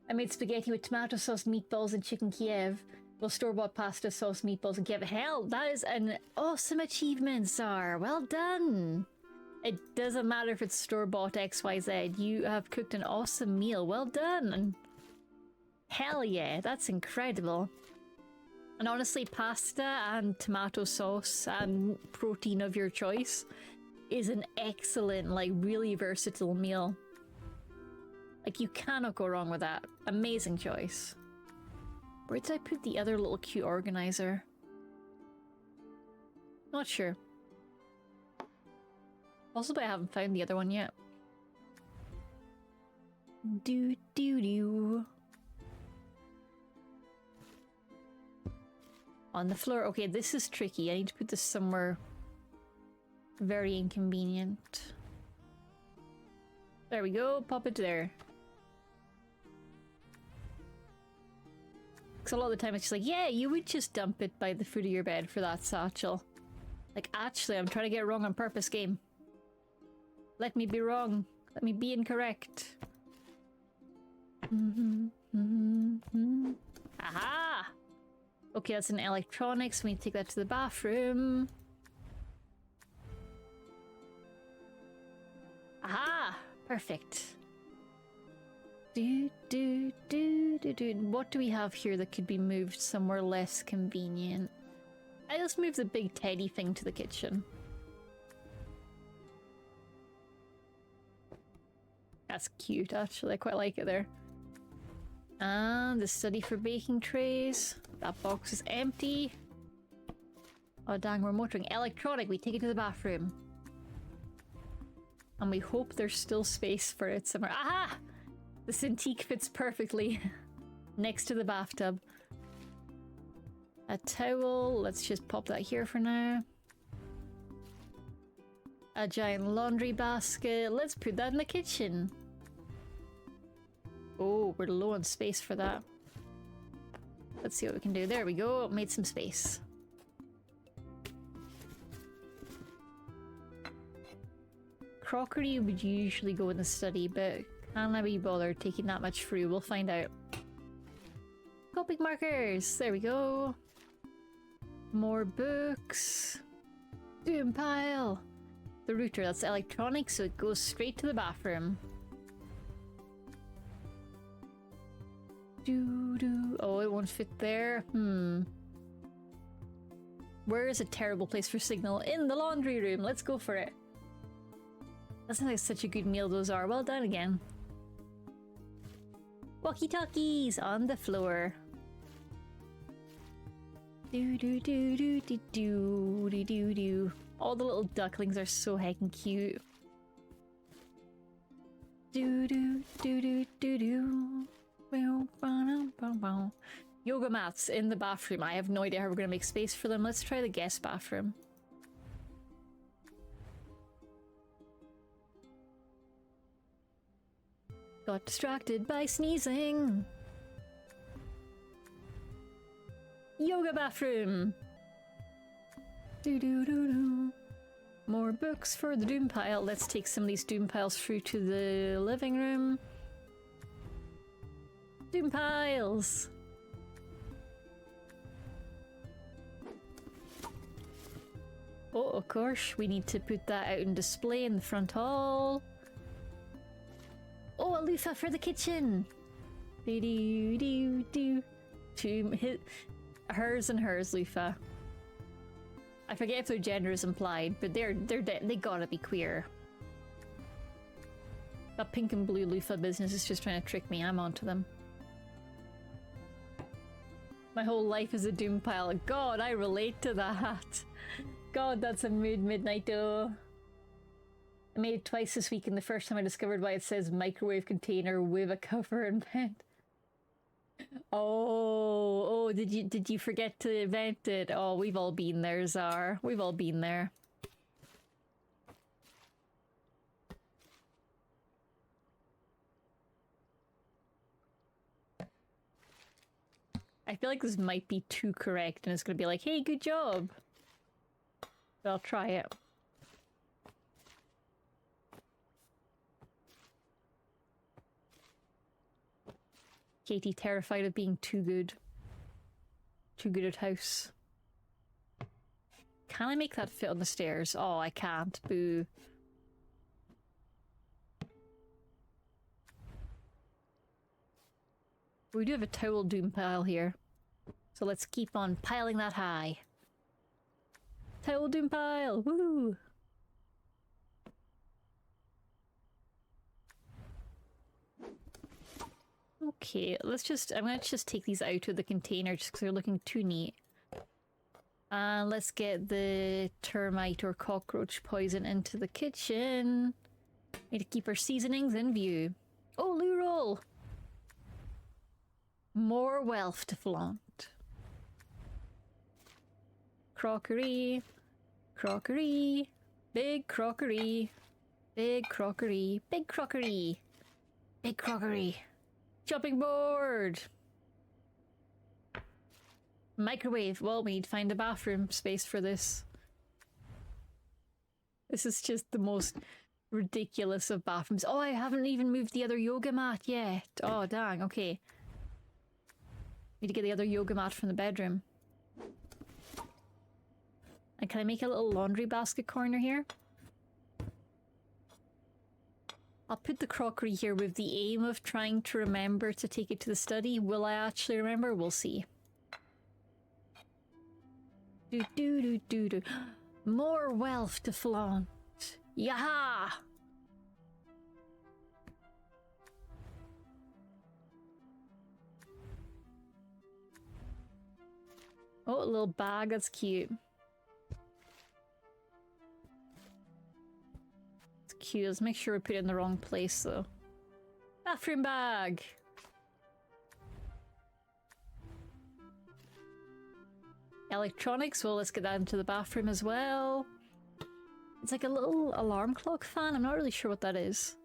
Speaker 1: I made spaghetti with tomato sauce, meatballs, and chicken Kiev. Well, store-bought pasta sauce, meatballs, and Kiev. Hell, that is an awesome achievement, Tsar. Well done. It doesn't matter if it's store-bought XYZ. You have cooked an awesome meal. Well done. Hell yeah, that's incredible. And honestly, pasta and tomato sauce and protein of your choice is an excellent, like, really versatile meal. Like, you cannot go wrong with that. Amazing choice. Where did I put the other little cute organizer? Not sure. Possibly I haven't found the other one yet. Do do do. On the floor. Okay, this is tricky. I need to put this somewhere very inconvenient. There we go. Pop it there. Because a lot of the time it's just like, yeah, you would just dump it by the foot of your bed for that satchel. Like, actually, I'm trying to get it wrong on purpose, game. Let me be wrong. Let me be incorrect. Aha! Okay, that's an electronics. We need to take that to the bathroom. Aha! Perfect. Do, do, do, do, do. What do we have here that could be moved somewhere less convenient? I just move the big teddy thing to the kitchen. That's cute, actually. I quite like it there. And the study for baking trays. That box is empty. Oh dang, we're motoring. Electronic, we take it to the bathroom. And we hope there's still space for it somewhere. Aha! The Cintiq fits perfectly next to the bathtub. A towel, let's just pop that here for now. A giant laundry basket, let's put that in the kitchen. Oh, we're low on space for that. Let's see what we can do. There we go, made some space. Crockery would usually go in the study, but Can I be bothered taking that much through? We'll find out. Copic markers! There we go. More books. Doom pile. The router, that's electronic, so it goes straight to the bathroom. Oh, it won't fit there. Where is a terrible place for signal? In the laundry room. Let's go for it. That sounds like such a good meal those are. Well done again. Walkie-talkies on the floor. Do do do do do do do do do. All the little ducklings are so heckin' cute. Do do do do do do. Yoga mats in the bathroom. I have no idea how we're gonna make space for them. Let's try the guest bathroom. Got distracted by sneezing. Yoga bathroom. Do do do do. More books for the doom pile. Let's take some of these doom piles through to the living room. Doom piles. Oh, of course, we need to put that out in display in the front hall. Oh, a loofah for the kitchen. Do do do do. Hers and hers loofah. I forget if their gender is implied, but they gotta be queer. That pink and blue loofah business is just trying to trick me. I'm onto them. My whole life is a doom pile. God, I relate to that. God, that's a mood midnight-o. I made it twice this week, and the first time I discovered why it says microwave container with a cover and vent. Oh, did you forget to vent it? Oh, we've all been there, Czar. We've all been there. I feel like this might be too correct, and it's gonna be like, hey, good job. But I'll try it. Katie terrified of being too good. Too good at house. Can I make that fit on the stairs? Oh, I can't. Boo. We do have a towel doom pile here. So let's keep on piling that high. Towel doom pile! Woo! Okay, I'm gonna just take these out of the container just because they're looking too neat. And let's get the termite or cockroach poison into the kitchen. Need to keep our seasonings in view. Oh, loo roll! More wealth to flaunt. Crockery. Crockery. Big crockery. Big crockery. Big crockery. Big crockery. Chopping board! Microwave. Well, we need to find a bathroom space for this. This is just the most ridiculous of bathrooms. Oh, I haven't even moved the other yoga mat yet. Oh, dang. Okay. Need to get the other yoga mat from the bedroom. And can I make a little laundry basket corner here? I'll put the crockery here with the aim of trying to remember to take it to the study. Will I actually remember? We'll see. Do do do do do. More wealth to flaunt. Yaha! Oh, a little bag. That's cute. Cute. Let's make sure we put it in the wrong place though. Bathroom bag! Electronics, well let's get that into the bathroom as well. It's like a little alarm clock fan, I'm not really sure what that is.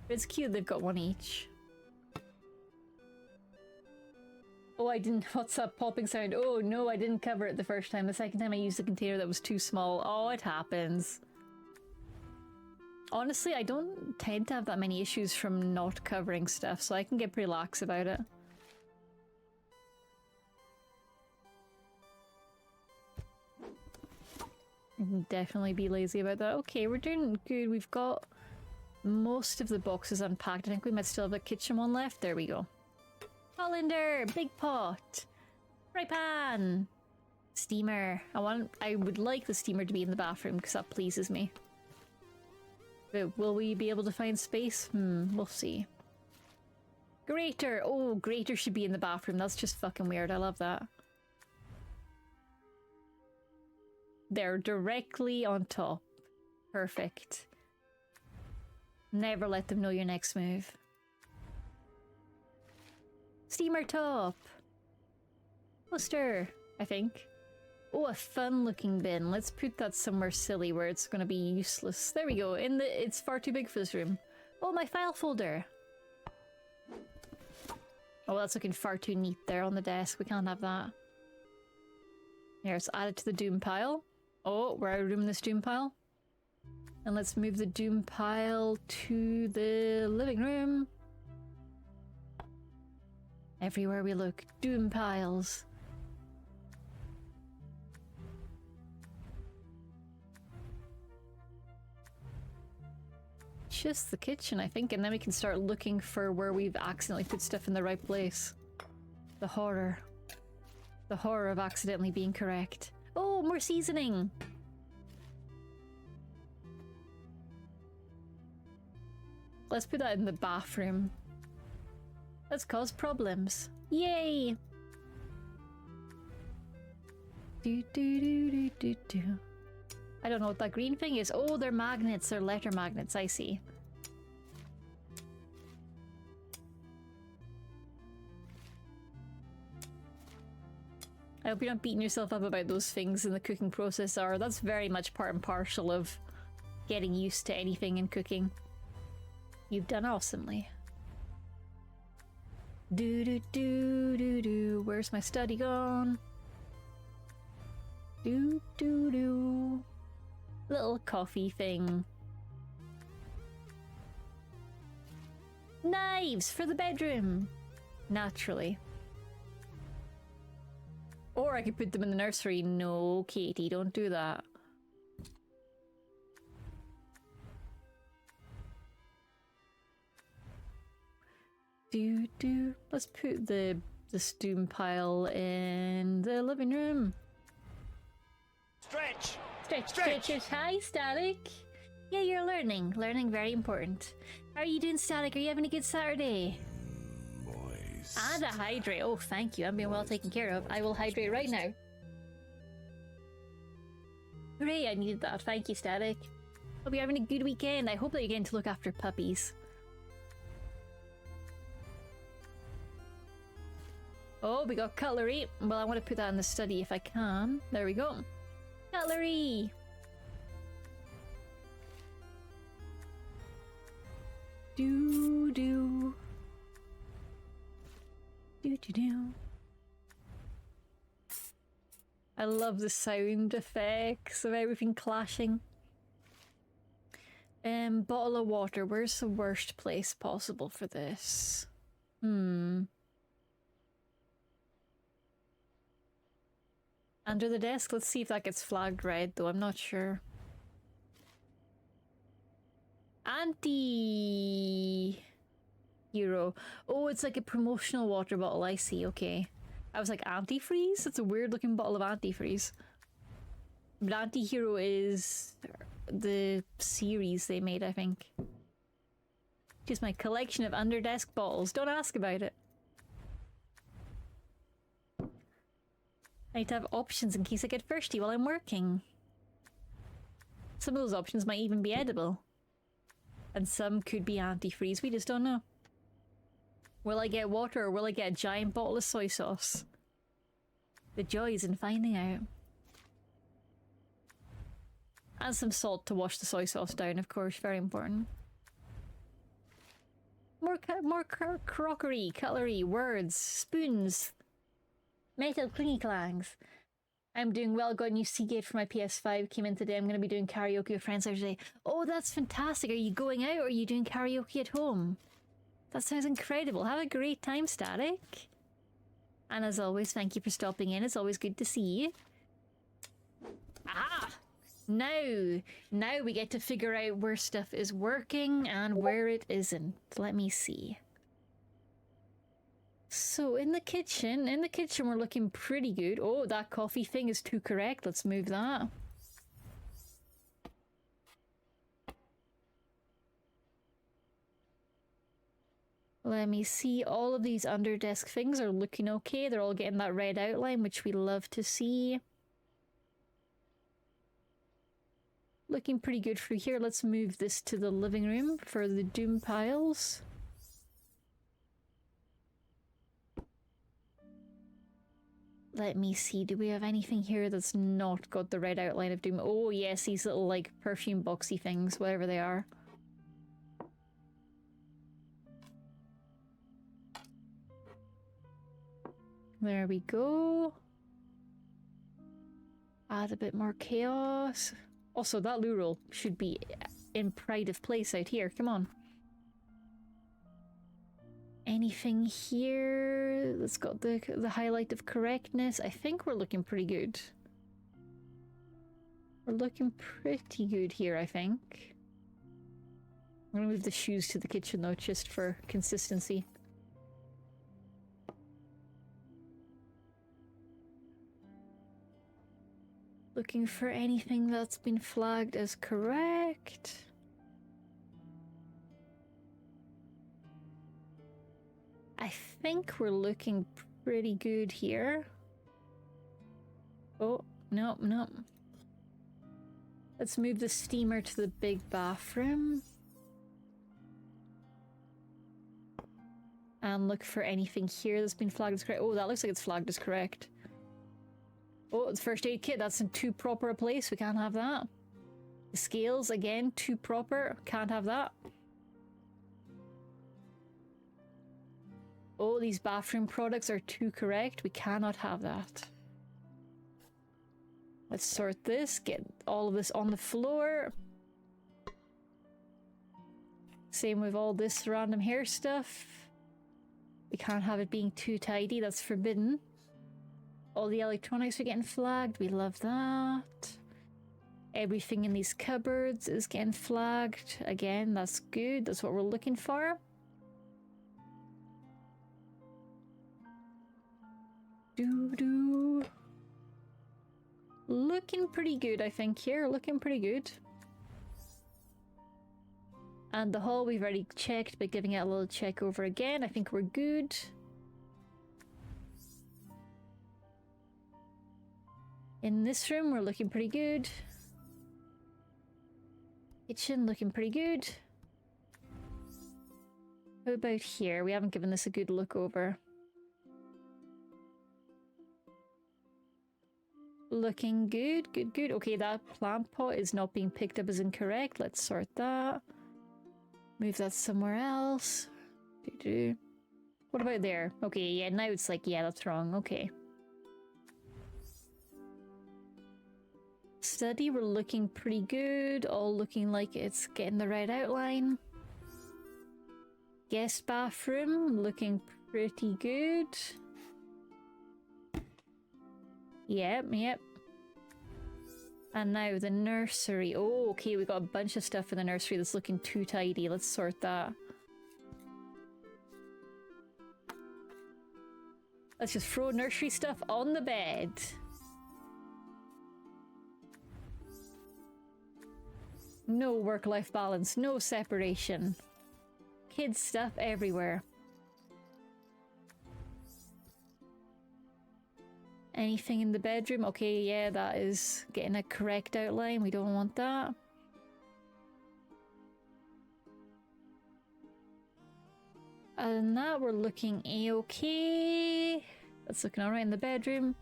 Speaker 1: But it's cute, they've got one each. Oh, I didn't- what's that popping sound? Oh no, I didn't cover it the first time. The second time I used the container that was too small. Oh, it happens. Honestly, I don't tend to have that many issues from not covering stuff, so I can get pretty lax about it. I can definitely be lazy about that. Okay, we're doing good. We've got most of the boxes unpacked. I think we might still have a kitchen one left. There we go. Colander, big pot, fry pan, steamer. I would like the steamer to be in the bathroom because that pleases me. But will we be able to find space? We'll see. Grater. Oh, grater should be in the bathroom. That's just fucking weird. I love that. They're directly on top. Perfect. Never let them know your next move. Steamer top. Poster, I think. Oh, a fun-looking bin. Let's put that somewhere silly where it's going to be useless. There we go. It's far too big for this room. Oh, my file folder. Oh, that's looking far too neat there on the desk. We can't have that. Here, let's add it to the doom pile. Oh, we're out of room in this doom pile. And let's move the doom pile to the living room. Everywhere we look, doom piles. Just the kitchen, I think, and then we can start looking for where we've accidentally put stuff in the right place. The horror. The horror of accidentally being correct. Oh, more seasoning! Let's put that in the bathroom. Let's cause problems. Yay! Do. I don't know what that green thing is. Oh, they're magnets. They're letter magnets. I see. I hope you're not beating yourself up about those things in the cooking process, or that's very much part and parcel of getting used to anything in cooking. You've done awesomely. Do. Where's my study gone? Do. Little coffee thing. Knives for the bedroom! Naturally. Or I could put them in the nursery. No, Katie, don't do that. Do. Let's put the steam pile in the living room.
Speaker 3: Stretch!
Speaker 1: Stretch. Hi, Static. Yeah, you're learning. Learning, very important. How are you doing, Static? Are you having a good Saturday?
Speaker 3: Moist.
Speaker 1: And a hydrate. Oh, thank you. I'm being well taken care of. I will hydrate right now. Hooray, I needed that. Thank you, Static. Hope you're having a good weekend. I hope that you're getting to look after puppies. Oh, we got cutlery. Well, I want to put that in the study if I can. There we go. Cutlery! Do. I love the sound effects of everything clashing. Bottle of water. Where's the worst place possible for this? Under the desk? Let's see if that gets flagged red, though. I'm not sure. Anti-hero. Oh, it's like a promotional water bottle. I see, okay. I was like, antifreeze? It's a weird looking bottle of antifreeze. But anti-hero is the series they made, I think. Just my collection of underdesk bottles. Don't ask about it. I need to have options in case I get thirsty while I'm working. Some of those options might even be edible. And some could be antifreeze, we just don't know. Will I get water or will I get a giant bottle of soy sauce? The joys in finding out. And some salt to wash the soy sauce down, of course, very important. More crockery, cutlery, words, spoons. Metal clingy clangs. I'm doing well. Got a new Seagate for my PS5. Came in today. I'm going to be doing karaoke with friends later today. Oh, that's fantastic. Are you going out or are you doing karaoke at home? That sounds incredible. Have a great time, Static. And as always, thank you for stopping in. It's always good to see you. Ah! Now we get to figure out where stuff is working and where it isn't. Let me see. So in the kitchen we're looking pretty good. Oh, that coffee thing is too correct. Let's move that. Let me see. All of these under desk things are looking okay. They're all getting that red outline, which we love to see. Looking pretty good through here. Let's move this to the living room for the doom piles. Let me see, do we have anything here that's not got the red outline of doom? Oh yes, these little like perfume boxy things, whatever they are. There we go. Add a bit more chaos. Also, that loo roll should be in pride of place out here. Come on. Anything here that's got the highlight of correctness? I think we're looking pretty good. We're looking pretty good here, I think. I'm gonna move the shoes to the kitchen though, just for consistency. Looking for anything that's been flagged as correct. I think we're looking pretty good here. Oh, no, no. Let's move the steamer to the big bathroom. And look for anything here that's been flagged as correct. Oh, that looks like it's flagged as correct. Oh, it's first aid kit. That's in too proper a place. We can't have that. The scales, again, too proper. Can't have that. Oh, these bathroom products are too correct. We cannot have that. Let's sort this. Get all of this on the floor. Same with all this random hair stuff. We can't have it being too tidy. That's forbidden. All the electronics are getting flagged. We love that. Everything in these cupboards is getting flagged. Again, that's good. That's what we're looking for. Doo-doo. Looking pretty good, I think, here. Looking pretty good. And the hall we've already checked, but giving it a little check over again. I think we're good. In this room, we're looking pretty good. Kitchen, looking pretty good. How about here? We haven't given this a good look over. Looking good, good, good. Okay, that plant pot is not being picked up as incorrect. Let's sort that. Move that somewhere else. Doo-doo. What about there? Okay, yeah, now it's like, yeah, that's wrong. Okay. Study, we're looking pretty good. All looking like it's getting the right outline. Guest bathroom, looking pretty good. Yep, yep. And now the nursery. Oh, okay, we got a bunch of stuff in the nursery that's looking too tidy. Let's sort that. Let's just throw nursery stuff on the bed. No work-life balance, no separation. Kids stuff everywhere. Anything in the bedroom? Okay, yeah, that is getting a correct outline. We don't want that. Other than that, we're looking a-okay. That's looking alright in the bedroom.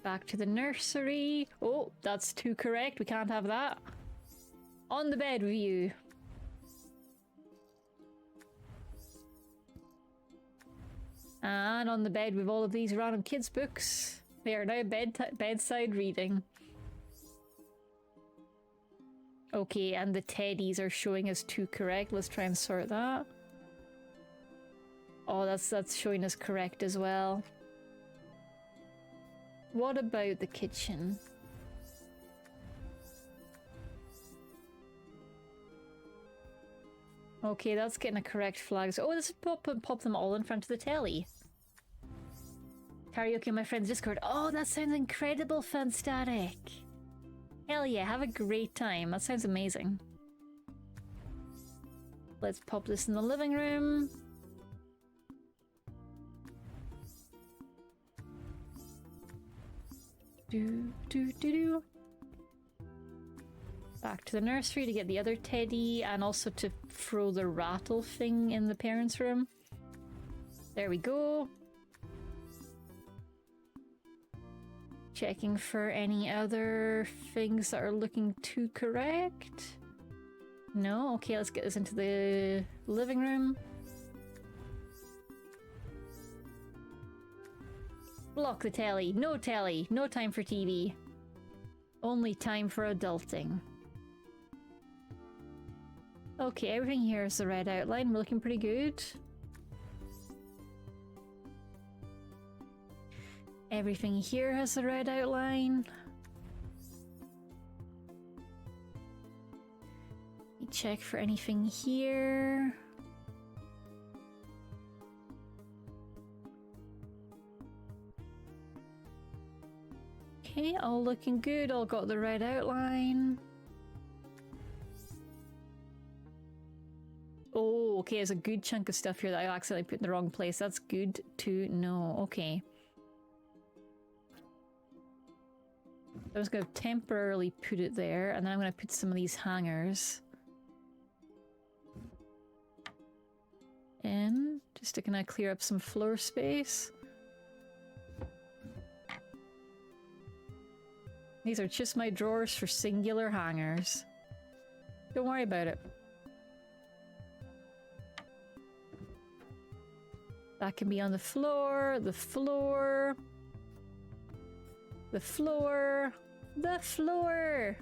Speaker 1: Back to the nursery. Oh, that's too correct. We can't have that. On the bed with you. And on the bed with all of these random kids' books. They are now bedside reading. Okay, and the teddies are showing us 2 correct. Let's try and sort that. Oh, that's showing us correct as well. What about the kitchen? Okay, that's getting a correct flag. Oh, let's pop them all in front of the telly. Karaoke on my friend's Discord. Oh, that sounds incredible, Fanstatic. Hell yeah, have a great time. That sounds amazing. Let's pop this in the living room. Do. Back to the nursery to get the other teddy and also to throw the rattle thing in the parents' room. There we go. Checking for any other things that are looking too correct. No? Okay, let's get this into the living room. Block the telly. No telly. No time for TV. Only time for adulting. Okay, everything here is the red outline. We're looking pretty good. Everything here has the red outline. Let me check for anything here. Okay, all looking good. All got the red outline. Oh, okay, there's a good chunk of stuff here that I accidentally put in the wrong place. That's good to know. Okay. I'm just going to temporarily put it there, and then I'm going to put some of these hangers in, just to kind of clear up some floor space. These are just my drawers for singular hangers. Don't worry about it. That can be on the floor, the floor, the floor, the floor.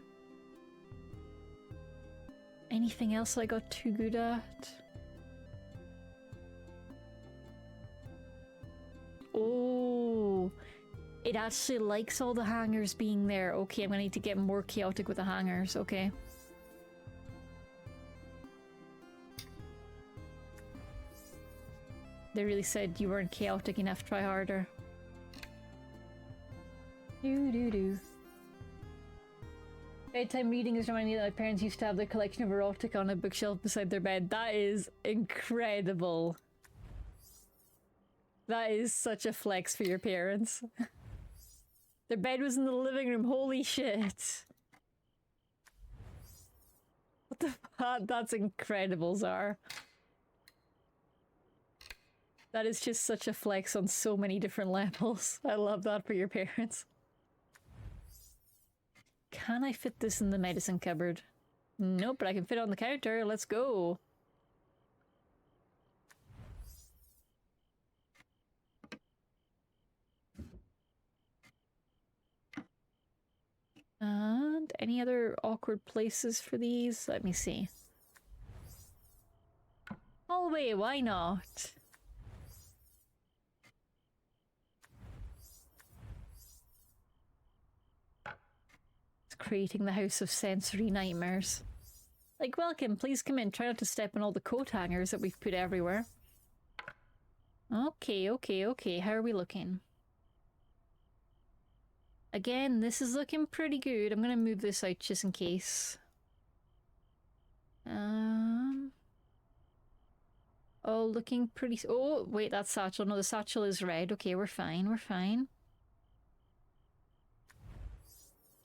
Speaker 1: Anything else I got too good at? Oh, it actually likes all the hangers being there. Okay, I'm gonna need to get more chaotic with the hangers. Okay. They really said you weren't chaotic enough, try harder. Do. Bedtime reading is reminding me that my parents used to have their collection of erotica on a bookshelf beside their bed. That is incredible. That is such a flex for your parents. Their bed was in the living room, holy shit. What the fuck? That's incredible, Zara. That is just such a flex on so many different levels. I love that for your parents. Can I fit this in the medicine cupboard? Nope, but I can fit it on the counter. Let's go. And any other awkward places for these? Let me see. Hallway, why not? Creating the house of sensory nightmares. Like, welcome, please come in. Try not to step on all the coat hangers that we've put everywhere. Okay. How are we looking? Again, this is looking pretty good. I'm gonna move this out just in case. Oh, looking pretty... Oh, wait, that's satchel. No, the satchel is red. Okay, we're fine. We're fine.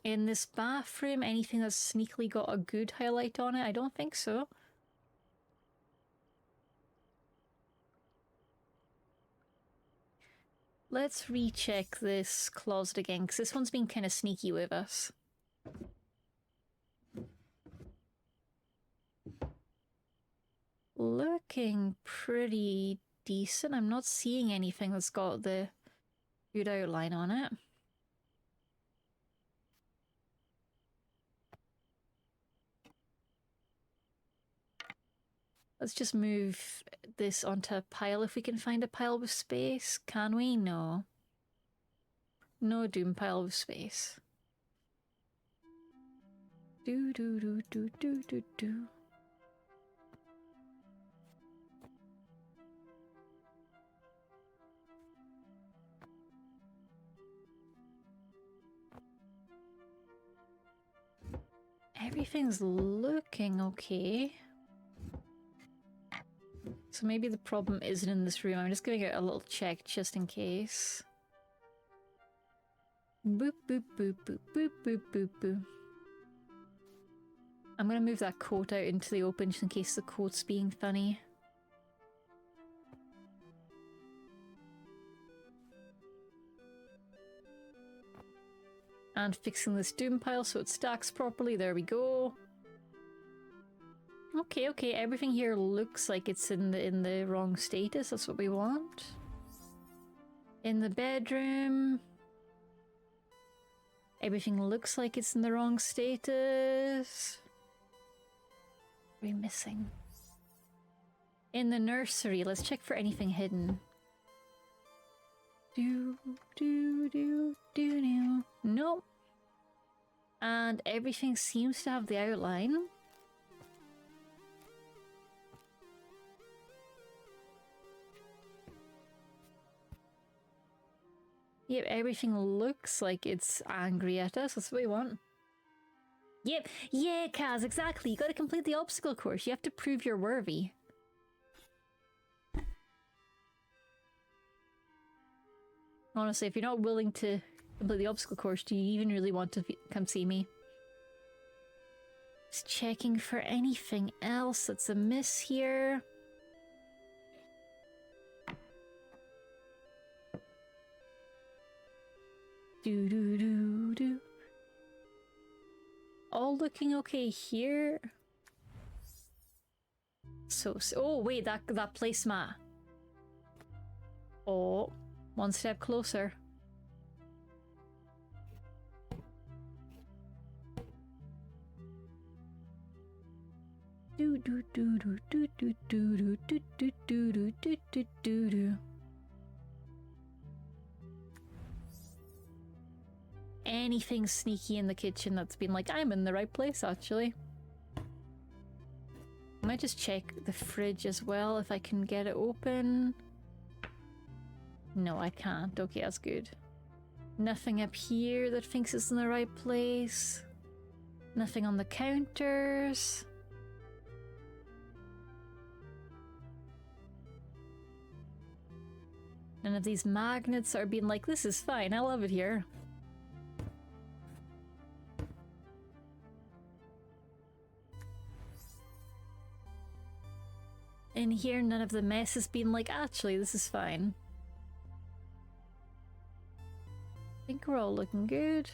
Speaker 1: In this bathroom, anything that's sneakily got a good highlight on it? I don't think so. Let's recheck this closet again, because this one's been kind of sneaky with us. Looking pretty decent. I'm not seeing anything that's got the good outline on it. Let's just move this onto a pile if we can find a pile with space. Can we? No. No doom pile with space. Do do do do do do do. Everything's looking okay. So maybe the problem isn't in this room. I'm just giving it a little check just in case. Boop, boop, boop, boop, boop, boop, boop, boop. I'm gonna move that coat out into the open just in case the coat's being funny. And fixing this doom pile so it stacks properly. There we go. Okay, okay, everything here looks like it's in the wrong status. That's what we want. In the bedroom, everything looks like it's in the wrong status. What are we missing? In the nursery, let's check for anything hidden. Do do do do do. Nope. And everything seems to have the outline. Yep, everything looks like it's angry at us. That's what we want. Yep, yeah, Kaz, exactly. You gotta complete the obstacle course. You have to prove you're worthy. Honestly, if you're not willing to complete the obstacle course, do you even really want to come see me? Just checking for anything else that's amiss here. Do do do do. All looking okay here. So oh wait, that placemat. Oh, one step closer. Do do do do do do do do do do do do do do do. Anything sneaky in the kitchen that's been like, I'm in the right place actually. I might just check the fridge as well if I can get it open. No, I can't. Okay, that's good. Nothing up here that thinks it's in the right place. Nothing on the counters. None of these magnets are being like, this is fine, I love it here. In here, none of the mess has been like, actually, this is fine. I think we're all looking good.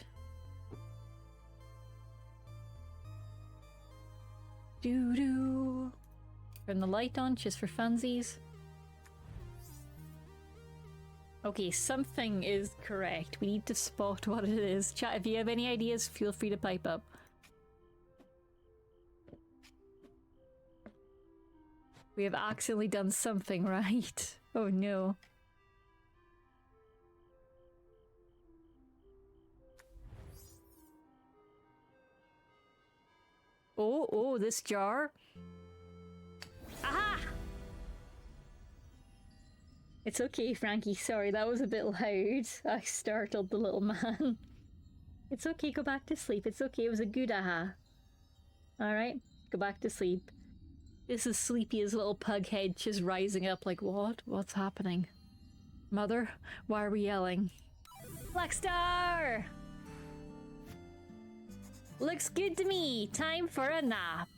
Speaker 1: Doo-doo. Turn the light on just for funsies. Okay, something is correct. We need to spot what it is. Chat, if you have any ideas, feel free to pipe up. We have accidentally done something right. Oh no. Oh, this jar. Aha! It's okay, Frankie. Sorry, that was a bit loud. I startled the little man. It's okay, go back to sleep. It's okay, it was a good aha. Alright, go back to sleep. This is Sleepy's little pug head just rising up like, what? What's happening? Mother, why are we yelling? Black Star! Looks good to me. Time for a nap.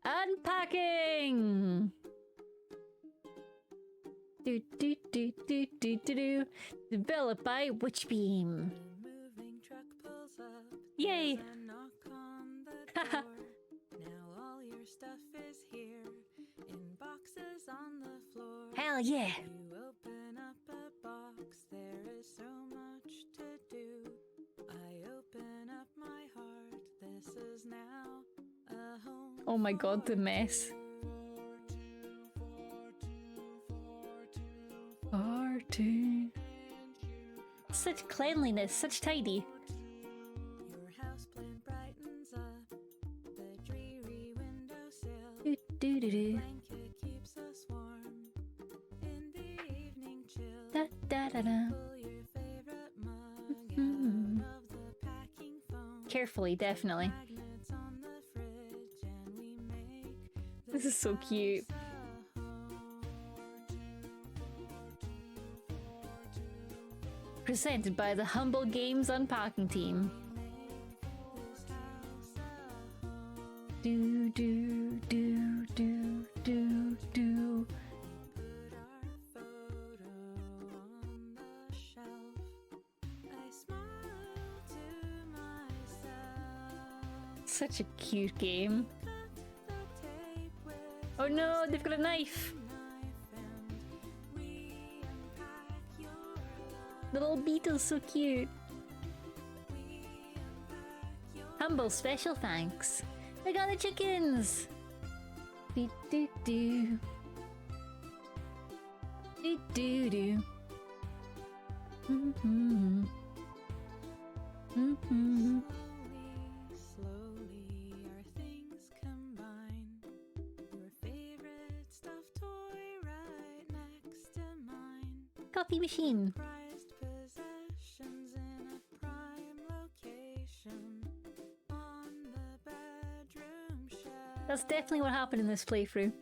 Speaker 1: Unpacking! Do do do do do do do. Developed by Witchbeam. Yay! Haha.
Speaker 4: Now all your stuff is here in boxes on the floor.
Speaker 1: Hell yeah!
Speaker 4: You open up a box, there is so much to do. I open up my heart, this
Speaker 1: Oh my god, the mess. 4-2. Such cleanliness, such tidy.
Speaker 4: Your houseplant brightens up the dreary windowsill.
Speaker 1: Do, do, do, do.
Speaker 4: Blanket keeps us warm in the evening chill.
Speaker 1: Da, da, da, da.
Speaker 4: Pull your favorite mug
Speaker 1: Mhm.
Speaker 4: out of the packing foam.
Speaker 1: Carefully, definitely.
Speaker 4: Magnets on the fridge and we make
Speaker 1: This is so cute.
Speaker 4: a home.
Speaker 1: Presented by the Humble Games Unpacking team.
Speaker 4: This house a home.
Speaker 1: Do, do, do, do, do, do.
Speaker 4: Put our photo on the shelf. I smile to myself.
Speaker 1: Such a cute game.
Speaker 4: Cut the tape with
Speaker 1: Oh no, they've got a knife.
Speaker 4: knife and we unpack your love.
Speaker 1: The little beetle's so cute.
Speaker 4: We unpack your
Speaker 1: Humble special thanks. I got the chickens. Do do do. Do do do. Mm-hmm. Mm-hmm.
Speaker 4: Slowly our things combine. Your favorite stuffed toy right next to mine.
Speaker 1: Coffee machine.
Speaker 4: Prized possessions in a prime location on the bedroom shelf.
Speaker 1: That's definitely what happened in this playthrough.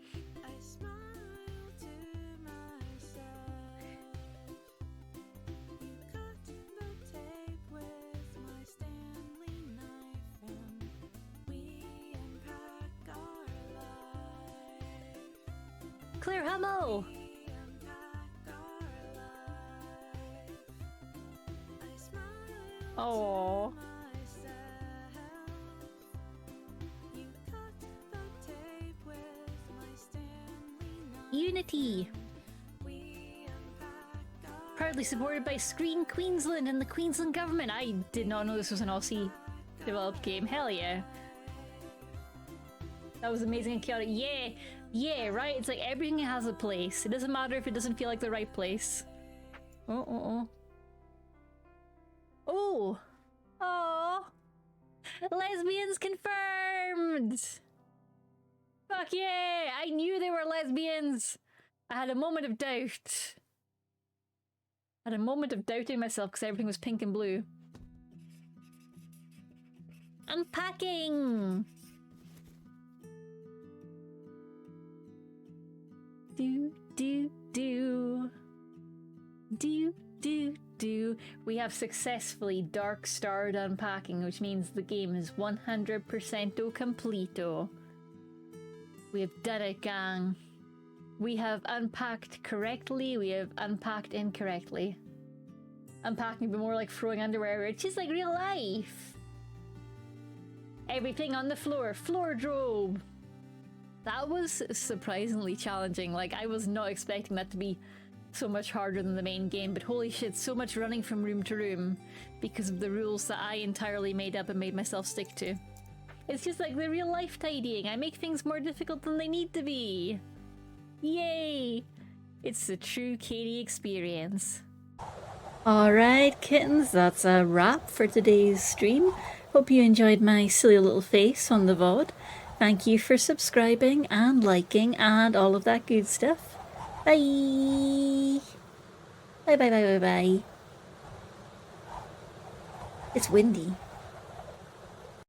Speaker 4: I smile to myself. You cut the tape with my Stanley knife and we unpack our life.
Speaker 1: Claire Hummel.
Speaker 4: We unpack our life. I smile
Speaker 1: Oh.
Speaker 4: to myself. You cut the tape with my Stanley knife.
Speaker 1: Unity.
Speaker 4: We unpack our
Speaker 1: Proudly supported by Screen Queensland and the Queensland government. I did not know this was an Aussie developed game. Hell yeah. That was amazing and chaotic. Yeah, yeah, right? It's like everything has a place. It doesn't matter if it doesn't feel like the right place. Oh. Oh! Oh! Lesbians confirmed! Fuck yeah! I knew they were lesbians! I had a moment of doubt. I had a moment of doubting myself because everything was pink and blue. Unpacking! Do, do, do. Do, do, do. We have successfully dark starred unpacking, which means the game is 100% completo. We have done it, gang. We have unpacked correctly, we have unpacked incorrectly. Unpacking would be more like throwing underwear, it's just like real life. Everything on the floor, floordrobe. That was surprisingly challenging. Like, I was not expecting that to be so much harder than the main game, but holy shit, so much running from room to room because of the rules that I entirely made up and made myself stick to. It's just like the real life tidying. I make things more difficult than they need to be. Yay! It's the true Katie experience. Alright, kittens, that's a wrap for today's stream. Hope you enjoyed my silly little face on the VOD. Thank you for subscribing and liking and all of that good stuff. Bye! Bye bye bye bye bye. It's windy.